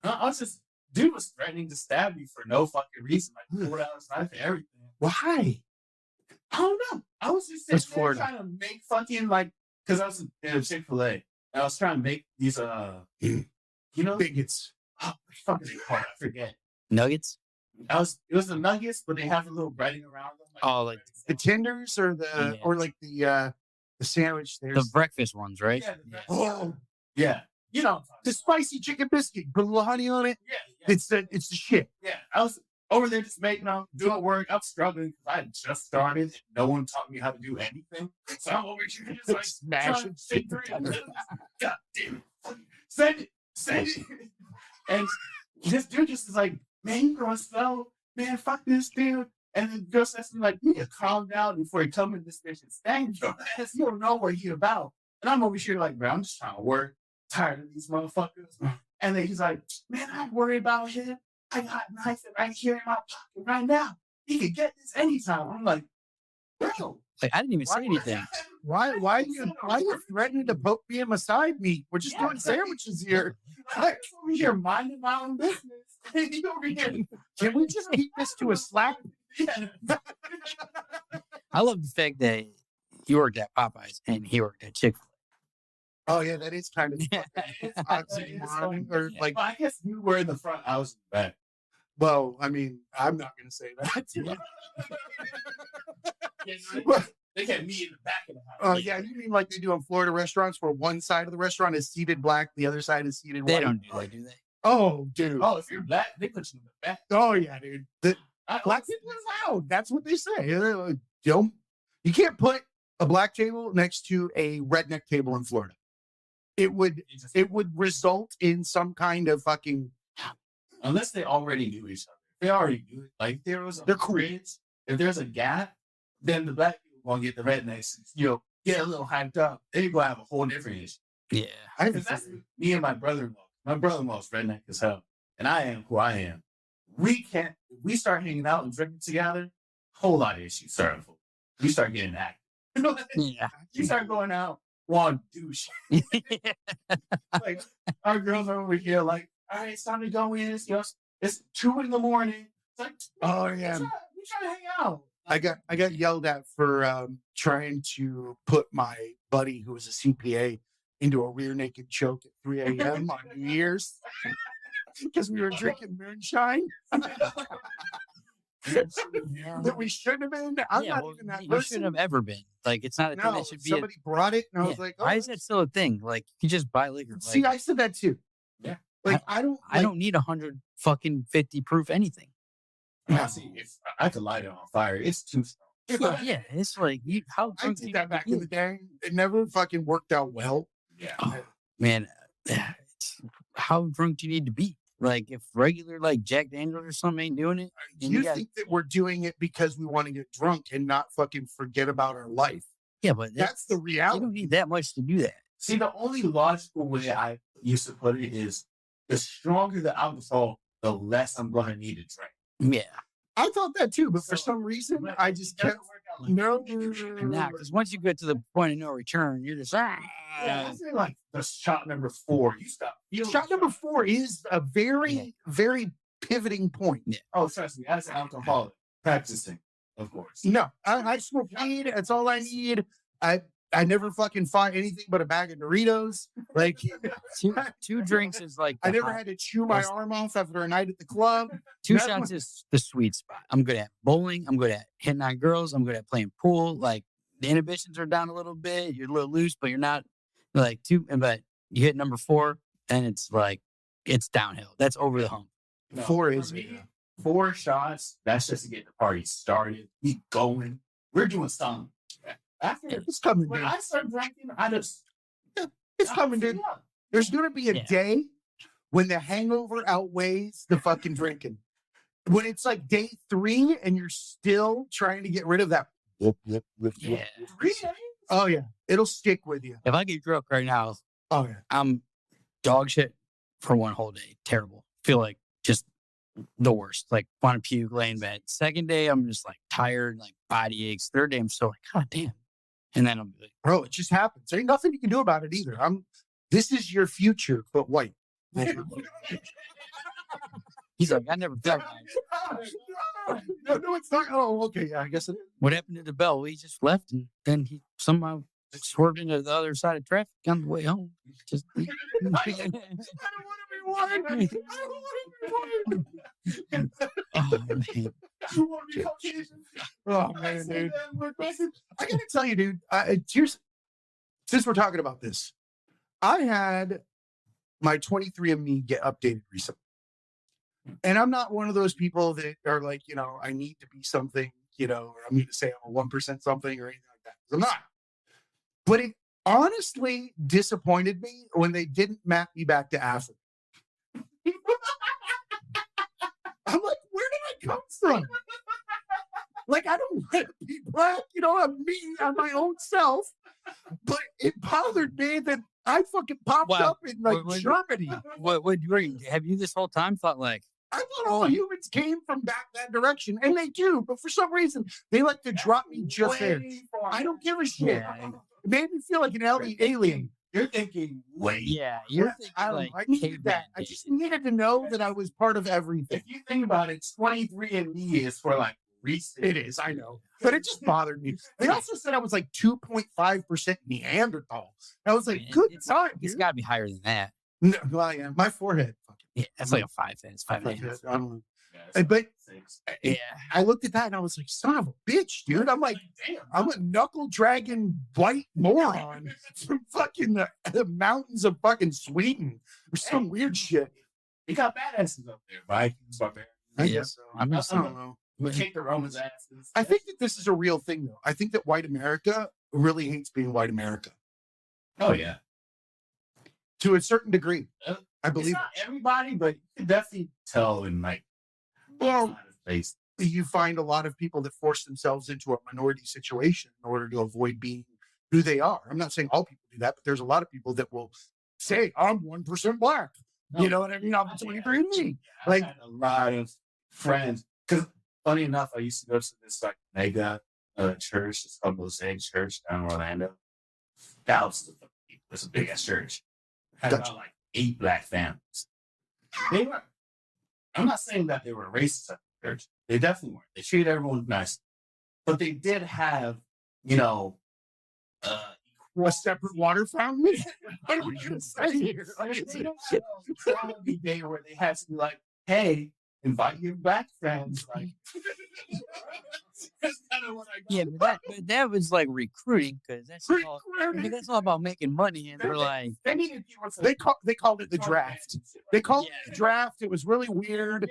Speaker 3: I was just dude was threatening to stab me for no fucking reason. Like $4 knife and everything.
Speaker 4: Why?
Speaker 3: I don't know. I was just
Speaker 4: It's
Speaker 3: sitting there
Speaker 4: Florida.
Speaker 3: trying to make fucking like because I was in a Chick-fil-A. I was trying to make these
Speaker 4: Bigots.
Speaker 3: oh, fucking called? I forget.
Speaker 2: Nuggets?
Speaker 3: It was the nuggets, but they have a little breading around them.
Speaker 2: Oh, like
Speaker 4: The tenders or
Speaker 2: Yeah.
Speaker 4: the sandwich. There's
Speaker 2: the breakfast ones, right?
Speaker 3: Yeah, the breakfast.
Speaker 4: oh,
Speaker 3: Yeah. You know,
Speaker 4: the spicy chicken biscuit. Put a little honey on it.
Speaker 3: yeah.
Speaker 4: It's the shit.
Speaker 3: Yeah, I was over there just making them doing work. I'm struggling because I just started. And no one taught me how to do anything. So I'm over here just like
Speaker 4: Smash
Speaker 3: trying
Speaker 4: it.
Speaker 3: to sit through it. God damn it. Send it. And this dude just is like, man, you going slow. Man, fuck this dude. And then girl says to me like, you need to calm down before you come in this bitch and stand your ass. You don't know what he about. And I'm over here like, bro, I'm just trying to work. Tired of these motherfuckers. And then he's like, man, I'm worried about him. I got a knife right here in my pocket right now. He could get this anytime. I'm like, bro.
Speaker 2: Like I didn't even say anything.
Speaker 4: Why are you threatening to poke me in my side meat? We're just doing sandwiches here.
Speaker 3: I'm over here minding my own business. And you over here.
Speaker 4: Can we just keep this to a slack?
Speaker 3: Yeah.
Speaker 2: I love the fact that you worked at Popeyes and he worked at Chick-fil-A.
Speaker 4: Oh yeah, that is kind of
Speaker 3: It's
Speaker 4: oxymoron, or like.
Speaker 3: well, I guess you were in the front. I was in the back.
Speaker 4: Well, I mean, I'm not gonna say that.
Speaker 3: They kept me in the back of the house.
Speaker 4: Oh yeah, you mean like they do in Florida restaurants, where one side of the restaurant is seated black, the other side is seated
Speaker 2: They
Speaker 4: white?
Speaker 2: don't do that, do they?
Speaker 4: Oh, dude.
Speaker 3: Oh, if you're black, they put you in the back.
Speaker 4: Oh yeah, dude. The
Speaker 3: I
Speaker 4: black people are loud. That's what they say. They're like, you can't put a black table next to a redneck table in Florida. It would result in some kind of fucking.
Speaker 3: unless they already knew each other. They already knew it. Like if there was a
Speaker 4: They're cool.
Speaker 3: bridge, if there's a gap, then the black people gonna get the rednecks, get a little hyped up. Then you're gonna have a whole different issue.
Speaker 2: Yeah.
Speaker 4: I
Speaker 3: Because that's me and my brother-in-law. My brother-in-law's redneck as hell. and I am who I am, we start hanging out and drinking together, whole lot of issues start. We start getting active. You know,
Speaker 2: Yeah.
Speaker 3: we start going out, want to do shit. Like our girls are over here, like, all right, it's time to go in. It's 2 a.m. It's like,
Speaker 4: Oh yeah.
Speaker 3: we try to hang out.
Speaker 4: I got yelled at for trying to put my buddy who was a CPA into a rear naked choke at 3 a.m. on New Year's because we were drinking moonshine that we shouldn't have been. I'm not even that
Speaker 2: you
Speaker 4: person.
Speaker 2: shouldn't have ever been. Like, it's not a thing
Speaker 4: No,
Speaker 2: that should be.
Speaker 4: somebody brought it, and I
Speaker 2: Yeah.
Speaker 4: was like,
Speaker 2: Why is that still a thing? Like, you just buy liquor. Like,
Speaker 4: See, I said that too.
Speaker 3: Yeah.
Speaker 4: Like I don't.
Speaker 2: I don't need 150 proof anything.
Speaker 3: Now, see, if I could light it on fire, it's too strong.
Speaker 2: Yeah, it's like how
Speaker 4: I
Speaker 2: drunk do
Speaker 4: did
Speaker 2: you
Speaker 4: that
Speaker 2: need to
Speaker 4: back in
Speaker 2: be?
Speaker 4: the day. It never fucking worked out well.
Speaker 3: Yeah.
Speaker 2: Oh, man, how drunk do you need to be? Like, if regular like Jack Daniels or something ain't doing it, and
Speaker 4: You
Speaker 2: got-
Speaker 4: think that we're doing it because we want to get drunk and not fucking forget about our life?
Speaker 2: yeah, but
Speaker 4: That's the
Speaker 2: you
Speaker 4: reality.
Speaker 2: don't need that much to do that.
Speaker 3: See, the only logical way I used to put it is the stronger the alcohol, the less I'm going to need to drink.
Speaker 2: Yeah,
Speaker 4: I thought that too, but for
Speaker 3: So-
Speaker 4: some reason,
Speaker 3: But
Speaker 4: I just
Speaker 3: it doesn't
Speaker 4: kept
Speaker 3: work out like
Speaker 4: no.
Speaker 2: nah, because once you get to the point of no return, you're just
Speaker 3: Yeah, I feel like the shot number 4, you stop.
Speaker 4: Shot number 4 is a very,
Speaker 2: Yeah.
Speaker 4: very pivoting point.
Speaker 2: Yeah.
Speaker 3: Oh, trust me, as an alcoholic, practicing, of course.
Speaker 4: No, I smoke weed. That's all I need. I never fucking fought anything but a bag of Doritos. Like
Speaker 2: two drinks is like
Speaker 4: I
Speaker 2: the
Speaker 4: never
Speaker 2: high-
Speaker 4: had to chew my arm off after a night at the club.
Speaker 2: two
Speaker 4: that
Speaker 2: shots
Speaker 4: one-
Speaker 2: is the sweet spot. I'm good at bowling. I'm good at hitting on girls. I'm good at playing pool. Like the inhibitions are down a little bit. You're a little loose, but you're not like but you hit number 4, and it's like it's downhill. That's over the hump.
Speaker 3: No,
Speaker 4: 4
Speaker 3: for
Speaker 4: is
Speaker 3: me, 4 shots. That's just to get the party started. We going. We're doing something. After
Speaker 4: It's coming,
Speaker 3: when
Speaker 4: dude.
Speaker 3: I start drinking, I just
Speaker 4: It's coming, dude.
Speaker 3: Yeah.
Speaker 4: There's gonna be a
Speaker 2: Yeah.
Speaker 4: day when the hangover outweighs the fucking drinking. When it's like day 3 and you're still trying to get rid of that.
Speaker 2: Yeah.
Speaker 3: 3 days?
Speaker 4: Oh yeah, it'll stick with you.
Speaker 2: If I get drunk right now,
Speaker 4: Oh yeah.
Speaker 2: I'm dog shit for one whole day. Terrible. Feel like just the worst. Like want to puke, lay in bed. Second day, I'm just like tired, like body aches. Third day, I'm still like, God damn. And then I'm like,
Speaker 4: Bro, it just happens. There ain't nothing you can do about it either. This is your future, but white.
Speaker 2: he's like, I never felt like
Speaker 4: No, it's not. Oh, okay. Yeah, I guess it is.
Speaker 2: what happened to the bell? He just left, and then he somehow swerved into the other side of traffic on the way home. Just
Speaker 4: I don't want to be white. I don't want to be white.
Speaker 2: oh man.
Speaker 3: You want to be Caucasian?
Speaker 4: Oh
Speaker 3: I
Speaker 4: man,
Speaker 3: said
Speaker 4: dude.
Speaker 3: that word, man.
Speaker 4: I gotta tell you, dude. Here's since we're talking about this, I had my 23andMe get updated recently, and I'm not one of those people that are like, I need to be something, or I'm going to say I'm a 1% something or anything like that. 'Cause I'm not. But it honestly disappointed me when they didn't map me back to Africa. I'm like, where did I come from? Like, I don't want to be black, I'm me, I'm my own self. But it bothered me that I fucking popped
Speaker 2: Wow.
Speaker 4: up in like
Speaker 2: What-
Speaker 4: Germany.
Speaker 2: Have you this whole time thought like,
Speaker 4: I thought all humans came from back that direction, and they do. But for some reason, they like to drop me just there.
Speaker 3: Way far.
Speaker 4: I don't give a shit.
Speaker 2: yeah,
Speaker 4: It made me feel like an alien.
Speaker 3: You're thinking, wait.
Speaker 2: yeah, you're
Speaker 4: Yeah,
Speaker 2: thinking
Speaker 4: I don't
Speaker 2: like
Speaker 4: know. I needed
Speaker 2: caveman
Speaker 4: that. I
Speaker 2: days.
Speaker 4: just needed to know that I was part of everything.
Speaker 3: If you think about it, 23andMe is for like recent.
Speaker 4: It is, I know. But it just bothered me. They also said I was like 2.5% Neanderthal. I was like,
Speaker 2: Man,
Speaker 4: good
Speaker 2: it's-
Speaker 4: time.
Speaker 2: It's
Speaker 4: dude.
Speaker 2: got to be higher than that.
Speaker 4: No, well, yeah, my forehead. Fucking
Speaker 2: Yeah, that's like a 5. It's 5
Speaker 4: fucking-
Speaker 2: days.
Speaker 4: I don't know.
Speaker 3: Yeah, it's
Speaker 4: But
Speaker 3: 6.
Speaker 2: Yeah,
Speaker 4: I looked at that and I was like, son of a bitch, dude. I'm like,
Speaker 3: damn.
Speaker 4: I'm a knuckle dragging white moron from fucking the mountains of fucking Sweden or some weird shit.
Speaker 3: You got badasses up there, Vikings, barbarians.
Speaker 4: I
Speaker 2: Yeah.
Speaker 4: guess so.
Speaker 2: I'm
Speaker 4: I
Speaker 2: just
Speaker 4: don't know.
Speaker 3: We kick the Romans' asses.
Speaker 4: I think that this is a real thing, though. I think that white America really hates being white America
Speaker 3: Oh yeah.
Speaker 4: to a certain degree.
Speaker 3: Uh,
Speaker 4: I
Speaker 3: It's
Speaker 4: believe
Speaker 3: not everybody, but you can definitely tell in like
Speaker 4: Well,
Speaker 3: face.
Speaker 4: you find a lot of people that force themselves into a minority situation in order to avoid being who they are. I'm not saying all people do that, but there's a lot of people that will say, I'm 1% black. You know what I mean? Off of 23andMe. Like,
Speaker 3: I had a lot of friends. Because funny enough, I used to go to this like mega church. It's called Mosaic Church down in Orlando. Thousands of people. It's a big ass church. Had about like 8 black families. They were. I'm not saying that they were racist at the church. They definitely weren't. They treated everyone nice, but they did have, you know,
Speaker 4: a separate water fountain? What are we going to say here?
Speaker 3: They don't have a quality day where they had to be like, hey, invite your black friends. Like, that's kind of what I got.
Speaker 2: Yeah, but that was like recruiting because that's all about making money. And they're like,
Speaker 3: They needed people to
Speaker 4: They called it the draft. They called it the draft. It was really weird.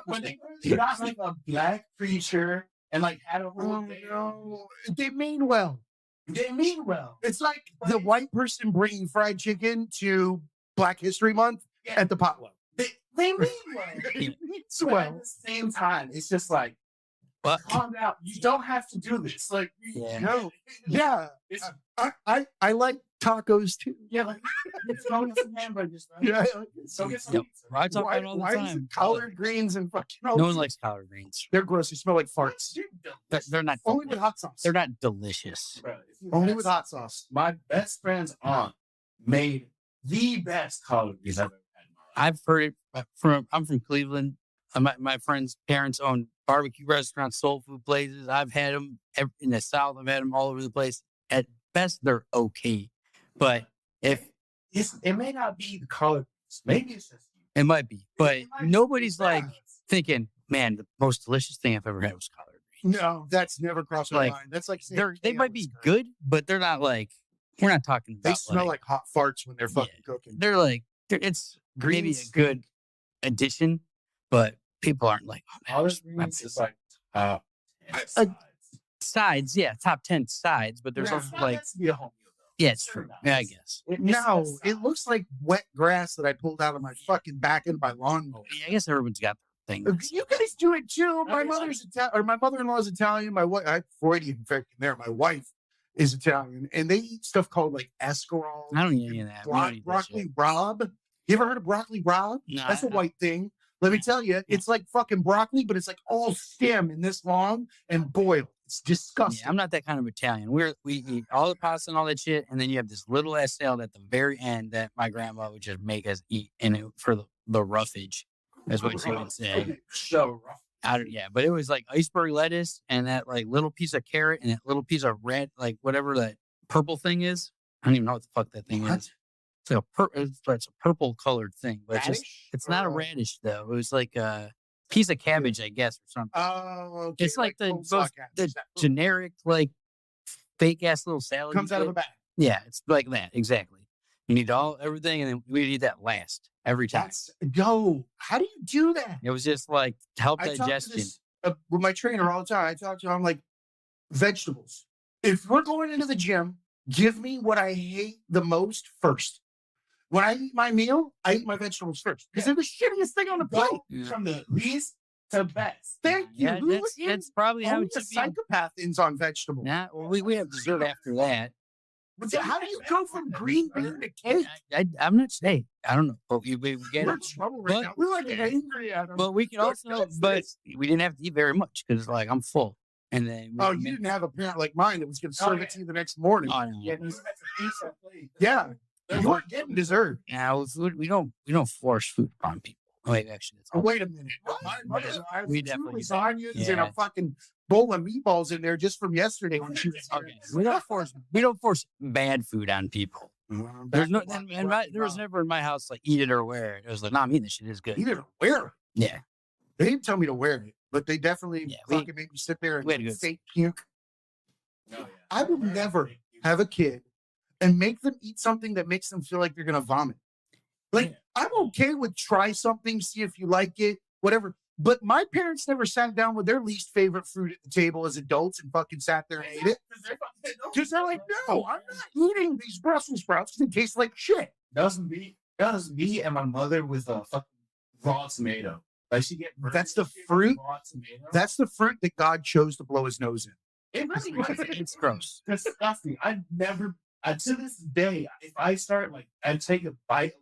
Speaker 3: when they got like a black preacher and like had a whole
Speaker 4: Oh,
Speaker 3: day.
Speaker 4: no. They mean well.
Speaker 3: They mean well.
Speaker 4: It's like the white person bringing fried chicken to Black History Month at the potluck.
Speaker 3: They mean well.
Speaker 4: It's
Speaker 3: But
Speaker 4: well.
Speaker 3: at the same time, it's just like,
Speaker 2: "Fuck."
Speaker 3: calm down. You don't have to do this. Like,
Speaker 2: Yeah.
Speaker 4: No. Yeah.
Speaker 3: It's,
Speaker 4: I like tacos too.
Speaker 3: yeah, like, go get some hamburgers, bro.
Speaker 4: Yeah.
Speaker 3: Go get some
Speaker 2: Yep.
Speaker 3: pizza.
Speaker 2: I talk
Speaker 4: Why,
Speaker 2: about it all the
Speaker 4: why is
Speaker 2: time.
Speaker 4: it collard greens and fucking all
Speaker 2: No one
Speaker 4: this?
Speaker 2: likes collard greens.
Speaker 4: They're gross. They smell like farts.
Speaker 2: They're not.
Speaker 4: Only with hot sauce.
Speaker 2: They're not delicious.
Speaker 3: Bro, if you
Speaker 4: Only
Speaker 3: had
Speaker 4: with
Speaker 3: some-
Speaker 4: hot sauce.
Speaker 3: My best friend's aunt made the best collard greens I've ever had in my life.
Speaker 2: I've heard it from. I'm from Cleveland. My friend's parents own barbecue restaurants, soul food places. I've had them in the South. I've had them all over the place. At best, they're okay, but if
Speaker 3: It may not be the collard greens. Maybe it's just you.
Speaker 2: it might be, but
Speaker 3: It might just
Speaker 2: nobody's
Speaker 3: be
Speaker 2: like
Speaker 3: that.
Speaker 2: thinking, "Man, the most delicious thing I've ever had was collard greens."
Speaker 4: No, that's never crossed my
Speaker 2: Like,
Speaker 4: mind. That's like saying
Speaker 2: They
Speaker 4: kale
Speaker 2: might be
Speaker 4: is
Speaker 2: good, but they're not like. We're not talking about.
Speaker 4: They smell like hot farts when they're fucking cooking.
Speaker 2: They're like. It's maybe a
Speaker 4: Greens
Speaker 2: good addition, but people aren't like. Oh, man,
Speaker 3: Collard
Speaker 2: my
Speaker 3: greens
Speaker 2: favorite."
Speaker 3: is like top 10
Speaker 2: Uh,
Speaker 3: sides.
Speaker 2: Sides, yeah, top 10 sides, but there's
Speaker 4: Yeah.
Speaker 2: also
Speaker 3: Not
Speaker 2: like,
Speaker 3: meant to be a home meal, though.
Speaker 2: yeah, it's
Speaker 3: Sure
Speaker 2: true.
Speaker 3: not.
Speaker 2: Yeah, I guess.
Speaker 4: No,
Speaker 3: It's
Speaker 4: it looks like wet grass that I pulled out of my fucking back end by lawnmower.
Speaker 2: Yeah, I guess everyone's got their thing.
Speaker 4: You guys do it too. My
Speaker 3: Okay.
Speaker 4: mother's Italian, or my mother-in-law is Italian. My wife, I Freudian infection there. My wife is Italian, and they eat stuff called like escarole,
Speaker 2: I don't eat any of that. We don't eat that
Speaker 4: broccoli
Speaker 2: shit.
Speaker 4: rabe. You ever heard of broccoli rabe?
Speaker 2: No,
Speaker 4: That's a
Speaker 2: I-
Speaker 4: white thing. Let me tell you, it's like fucking broccoli, but it's like all stem and this long and boiled. It's disgusting.
Speaker 2: Yeah, I'm not that kind of Italian. We eat all the pasta and all that shit, and then you have this little ass salad at the very end that my grandma would just make us eat for the roughage. That's what she would say.
Speaker 3: So rough.
Speaker 2: Yeah, but it was like iceberg lettuce and that like little piece of carrot and that little piece of red, like whatever that purple thing is. I don't even know what the fuck that thing
Speaker 4: What?
Speaker 2: is. It's like it's a purple colored thing, but it's just
Speaker 4: Radish?
Speaker 2: it's not a
Speaker 4: Or-
Speaker 2: radish though. It was like a piece of cabbage, I guess, or something.
Speaker 4: Oh, okay.
Speaker 2: It's like the
Speaker 4: coleslaw cabbage.
Speaker 2: the generic like fake ass little salad.
Speaker 4: comes
Speaker 2: you
Speaker 4: out of
Speaker 2: get.
Speaker 4: a bag.
Speaker 2: Yeah, it's like that exactly. You need everything, and then we eat that last every time.
Speaker 4: That's how do you do that?
Speaker 2: It was just like to help
Speaker 4: I talk to
Speaker 2: digestion.
Speaker 4: this with my trainer all the time. I talk to him like vegetables. If we're going into the gym, give me what I hate the most first. When I eat my meal, I eat my vegetables first because they're the shittiest thing on the plate.
Speaker 3: Go
Speaker 2: Yeah.
Speaker 3: from the least to best.
Speaker 4: Thank you.
Speaker 2: Yeah,
Speaker 4: Who
Speaker 2: that's probably how
Speaker 4: only
Speaker 2: it
Speaker 4: a
Speaker 2: should be.
Speaker 4: psychopath ends on vegetables.
Speaker 2: Nah, well, we have dessert after that.
Speaker 4: How do you go from green bean to cake?
Speaker 2: I'm not saying. I don't know. But we get
Speaker 4: We're
Speaker 2: it.
Speaker 4: in trouble right
Speaker 2: But-
Speaker 4: now. We're like angry at him.
Speaker 2: But we can
Speaker 4: What
Speaker 2: also.
Speaker 4: does
Speaker 2: But
Speaker 4: this?
Speaker 2: we didn't have to eat very much because like I'm full. And then
Speaker 4: Oh, you didn't have a parent like mine that was going to serve
Speaker 3: yeah.
Speaker 4: it to you the next morning.
Speaker 2: Oh, no.
Speaker 3: Yeah, there's a piece of plate.
Speaker 4: Yeah, you weren't getting dessert.
Speaker 2: Now food. We don't force food upon people. Wait, actually, that's
Speaker 4: Oh,
Speaker 2: all.
Speaker 4: wait a minute. My mother has
Speaker 2: We
Speaker 4: two
Speaker 2: definitely do.
Speaker 4: lasagnas and
Speaker 2: Yeah.
Speaker 4: a fucking bowl of meatballs in there just from yesterday when she was here.
Speaker 2: Okay, we don't force bad food on people. There's no. There was never in my house like eat it or wear it. It was like, nah, I'm eating this shit. It's good.
Speaker 4: Either wear it.
Speaker 2: Yeah.
Speaker 4: They didn't tell me to wear it, but they definitely
Speaker 2: Yeah, we-
Speaker 4: fucking made me sit there
Speaker 2: we had a
Speaker 4: and
Speaker 2: good-
Speaker 4: fake puke.
Speaker 3: No, yeah.
Speaker 4: I would never have a kid and make them eat something that makes them feel like they're gonna vomit. Like
Speaker 3: Yeah.
Speaker 4: I'm okay with try something, see if you like it, whatever. But my parents never sat down with their least favorite fruit at the table as adults and fucking sat there and ate it. Because they're like, no, I'm not eating these Brussels sprouts because they taste like shit.
Speaker 3: That was me and my mother with a fucking raw tomato. Like she get
Speaker 4: That's the fruit?
Speaker 3: Raw tomato.
Speaker 4: That's the fruit that God chose to blow his nose in.
Speaker 3: It really was.
Speaker 2: It's gross.
Speaker 3: disgusting. To this day, if I start like I take a bite of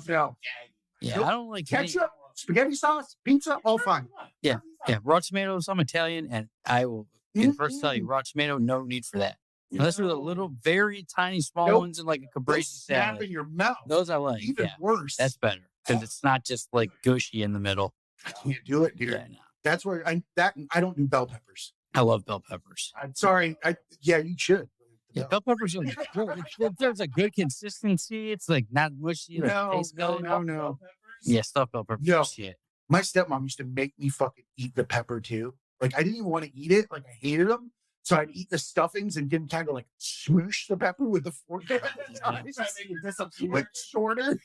Speaker 4: No.
Speaker 2: Yeah, I don't like any-
Speaker 4: Ketchup, spaghetti sauce, pizza, all fine.
Speaker 2: Yeah, raw tomatoes. I'm Italian, and I will first tell you, raw tomato, no need for that. Unless they're the little, very tiny, small
Speaker 4: Nope.
Speaker 2: ones in like a
Speaker 4: They'll
Speaker 2: caprese
Speaker 4: snap
Speaker 2: salad.
Speaker 4: in your mouth.
Speaker 2: Those I like.
Speaker 4: Even
Speaker 2: Yeah,
Speaker 4: worse.
Speaker 2: that's better because it's not just like gushy in the middle.
Speaker 4: I can't do it, dude.
Speaker 2: Yeah, no.
Speaker 4: That's where I don't do bell peppers.
Speaker 2: I love bell peppers.
Speaker 4: I'm sorry. You should.
Speaker 2: Yeah, bell peppers are good. If there's a good consistency, it's like not mushy. Like, tastes good.
Speaker 4: No.
Speaker 2: Yeah, stuffed bell peppers.
Speaker 4: No.
Speaker 2: Shit.
Speaker 4: My stepmom used to make me fucking eat the pepper too. Like I didn't even want to eat it. Like I hated them. So I'd eat the stuffings and then kind of like smoosh the pepper with the fork. Like shorter.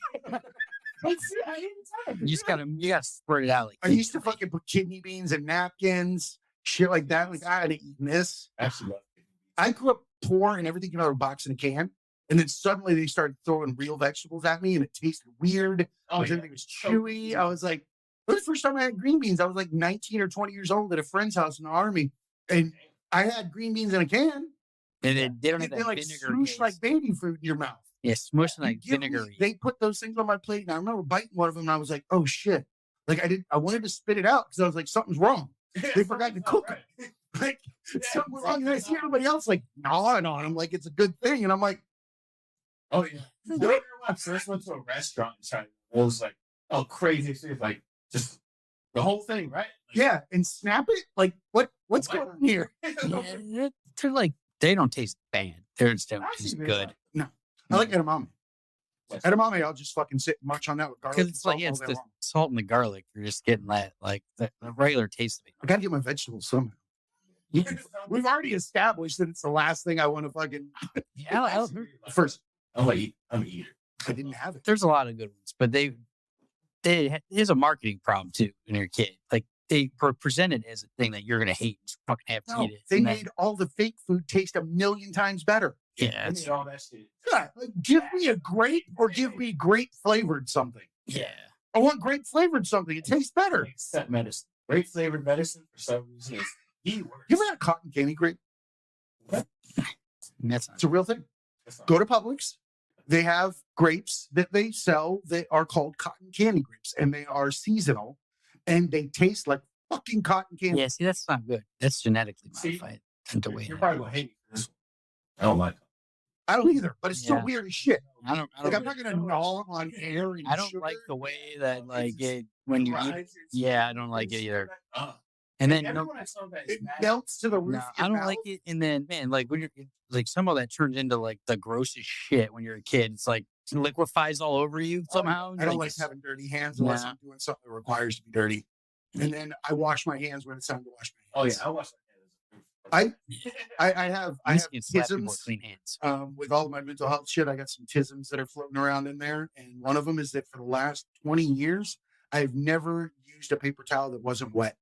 Speaker 2: You gotta spread it out. Like
Speaker 4: I used to fucking put kidney beans and napkins, shit like that. Like I had eaten this.
Speaker 3: Actually,
Speaker 4: I grew up poor and everything came out of a box in a can. And then suddenly they started throwing real vegetables at me and it tasted weird. Everything was chewy. I was like, it was the first time I had green beans. I was like 19 or 20 years old at a friend's house in the army. And I had green beans in a can.
Speaker 2: and they don't have
Speaker 4: They
Speaker 2: that
Speaker 4: like
Speaker 2: vinegar.
Speaker 4: smoosh
Speaker 2: taste.
Speaker 4: like baby fruit in your mouth.
Speaker 2: Yeah, smush like
Speaker 4: You give me-
Speaker 2: vinegar.
Speaker 4: They put those things on my plate, and I remember biting one of them, and I was like, "Oh shit!" Like I wanted to spit it out because I was like, "Something's wrong." They forgot to cook it. Like something wrong, and I see everybody else like gnawing on them, like it's a good thing, and I'm like,
Speaker 3: Oh yeah. Remember when I first went to a restaurant and tried it was like, oh crazy shit, like just the whole thing, right?
Speaker 4: "Yeah," and snap it. Like what's going on here?
Speaker 2: Yeah, they're like they don't taste bad. They're just don't taste good.
Speaker 4: I like edamame. Edamame, I'll just fucking sit and munch on that with garlic.
Speaker 2: Because
Speaker 4: and
Speaker 2: it's like
Speaker 4: salt
Speaker 2: yeah,
Speaker 4: all
Speaker 2: it's
Speaker 4: day
Speaker 2: the
Speaker 4: long.
Speaker 2: salt and the garlic. You're just getting that like the regular taste of it.
Speaker 4: I gotta get my vegetables somehow. We've already established that it's the last thing I want to fucking
Speaker 2: Yeah,
Speaker 4: first.
Speaker 3: I'm an eater.
Speaker 4: I didn't have it.
Speaker 2: there's a lot of good ones, but there's a marketing problem too when you're a kid. Like they present it as a thing that you're gonna hate and fucking have to
Speaker 4: No,
Speaker 2: eat it.
Speaker 4: they
Speaker 2: And then-
Speaker 4: made all the fake food taste a million times better.
Speaker 2: yeah,
Speaker 3: I
Speaker 2: it's,
Speaker 3: need all that shit.
Speaker 4: Yeah, like, give me a grape or give me grape flavored something.
Speaker 2: yeah.
Speaker 4: I want grape flavored something. It tastes better.
Speaker 3: Except medicine. Great flavored medicine for some reason is the worst.
Speaker 4: You ever had a cotton candy grape?
Speaker 2: And that's not
Speaker 4: It's a real thing.
Speaker 3: That's not-
Speaker 4: Go to Publix. They have grapes that they sell that are called cotton candy grapes, and they are seasonal, and they taste like fucking cotton candy.
Speaker 2: yeah. See, that's not good. That's genetically
Speaker 3: See,
Speaker 2: modified. Into way.
Speaker 3: You're probably gonna hate me for this one. I don't like them.
Speaker 4: I don't either, but it's still
Speaker 2: Yeah.
Speaker 4: weird as shit.
Speaker 2: I don't.
Speaker 4: Like I'm not gonna gnaw on air and
Speaker 2: I don't
Speaker 4: sugar.
Speaker 2: like the way that like it when you eat.
Speaker 3: Rises,
Speaker 2: Yeah, I don't like it either.
Speaker 3: uh,
Speaker 2: And then no,
Speaker 3: everyone I saw that is
Speaker 4: It
Speaker 3: mad.
Speaker 4: melts to the roof.
Speaker 2: no,
Speaker 4: of
Speaker 2: I
Speaker 4: your
Speaker 2: don't
Speaker 4: mouth.
Speaker 2: like it. And then man, like when you're like some of that turns into like the grossest shit when you're a kid. It's like it liquefies all over you somehow.
Speaker 4: I don't like
Speaker 2: it's-
Speaker 4: having dirty hands unless
Speaker 2: Nah.
Speaker 4: I'm doing something that requires to be dirty. And then I wash my hands when it's time to wash my
Speaker 3: Oh
Speaker 4: hands.
Speaker 3: yeah, I watched that.
Speaker 4: I have
Speaker 2: You just can't slap people with
Speaker 4: tisms.
Speaker 2: clean hands.
Speaker 4: With all of my mental health shit, I got some tisms that are floating around in there. And one of them is that for the last 20 years, I've never used a paper towel that wasn't wet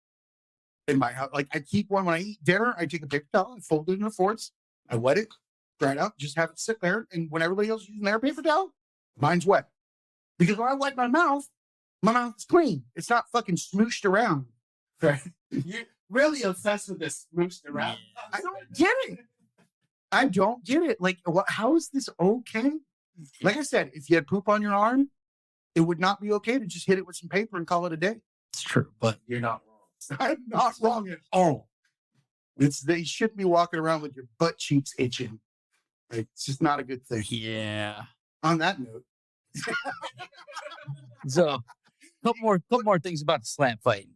Speaker 4: in my house. Like I keep one when I eat dinner, I take a paper towel and fold it into fourths. I wet it, dry it out, just have it sit there. And when everybody else is using their paper towel, mine's wet. Because when I wipe my mouth is clean. It's not fucking smooshed around.
Speaker 3: You're really obsessed with this smooshed around.
Speaker 4: I don't get it. I don't get it. Like, how is this okay? Like I said, if you had poop on your arm, it would not be okay to just hit it with some paper and call it a day.
Speaker 2: It's true, but
Speaker 3: You're not wrong.
Speaker 4: I'm not wrong at all. They shouldn't be walking around with your butt cheeks itching. Like, it's just not a good thing.
Speaker 2: yeah.
Speaker 4: On that note,
Speaker 2: So, couple more things about the slap fight.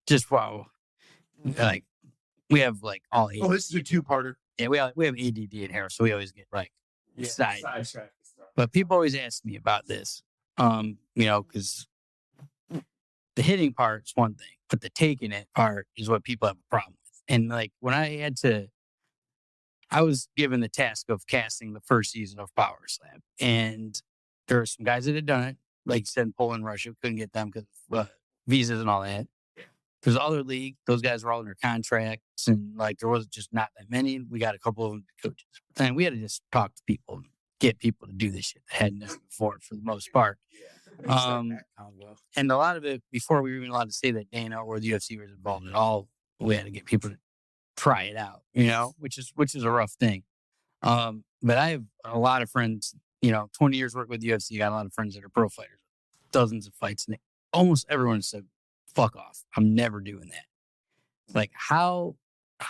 Speaker 2: Just wow, like we have like all ADD.
Speaker 4: oh, this is a two-parter.
Speaker 2: Yeah, we have ADD in here, so we always get like side.
Speaker 3: Sidetrack and stuff.
Speaker 2: But people always ask me about this, because the hitting part's one thing, but the taking it part is what people have a problem with. And like when I was given the task of casting the first season of Power Slam, and there were some guys that had done it, like you said, in Poland, Russia, couldn't get them because visas and all that. There's other league; those guys were all under contracts, and like there was just not that many. We got a couple of them coaches, and we had to just talk to people, and get people to do this shit that hadn't done it before, for the most part. And a lot of it, before we were even allowed to say that Dana or the UFC was involved at all, we had to get people to try it out, which is a rough thing. But I have a lot of friends 20 years work with UFC. Got a lot of friends that are pro fighters, dozens of fights, and almost everyone said, "Fuck off! I'm never doing that." Like,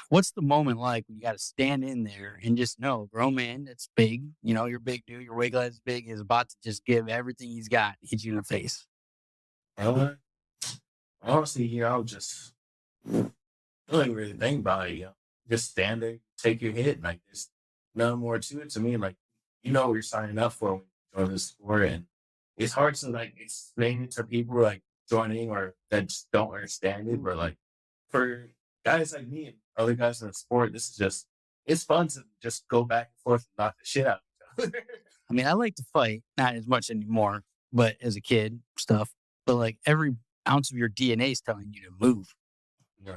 Speaker 2: what's the moment like when you got to stand in there and just know, a grown man that's big, you're big dude, your weight class is big, is about to just give everything he's got, hit you in the face.
Speaker 3: Honestly, I was just I don't even really think about it. Just stand there, take your hit. Like, there's nothing more to it to me. Like, what you're signing up for when you join the sport, and it's hard to like explain it to people like joining or that just don't understand it. But like for guys like me and other guys in the sport, this is just it's fun to just go back and forth and knock the shit out of each other.
Speaker 2: I mean, I like to fight, not as much anymore, but as a kid, stuff. But like every ounce of your DNA is telling you to move.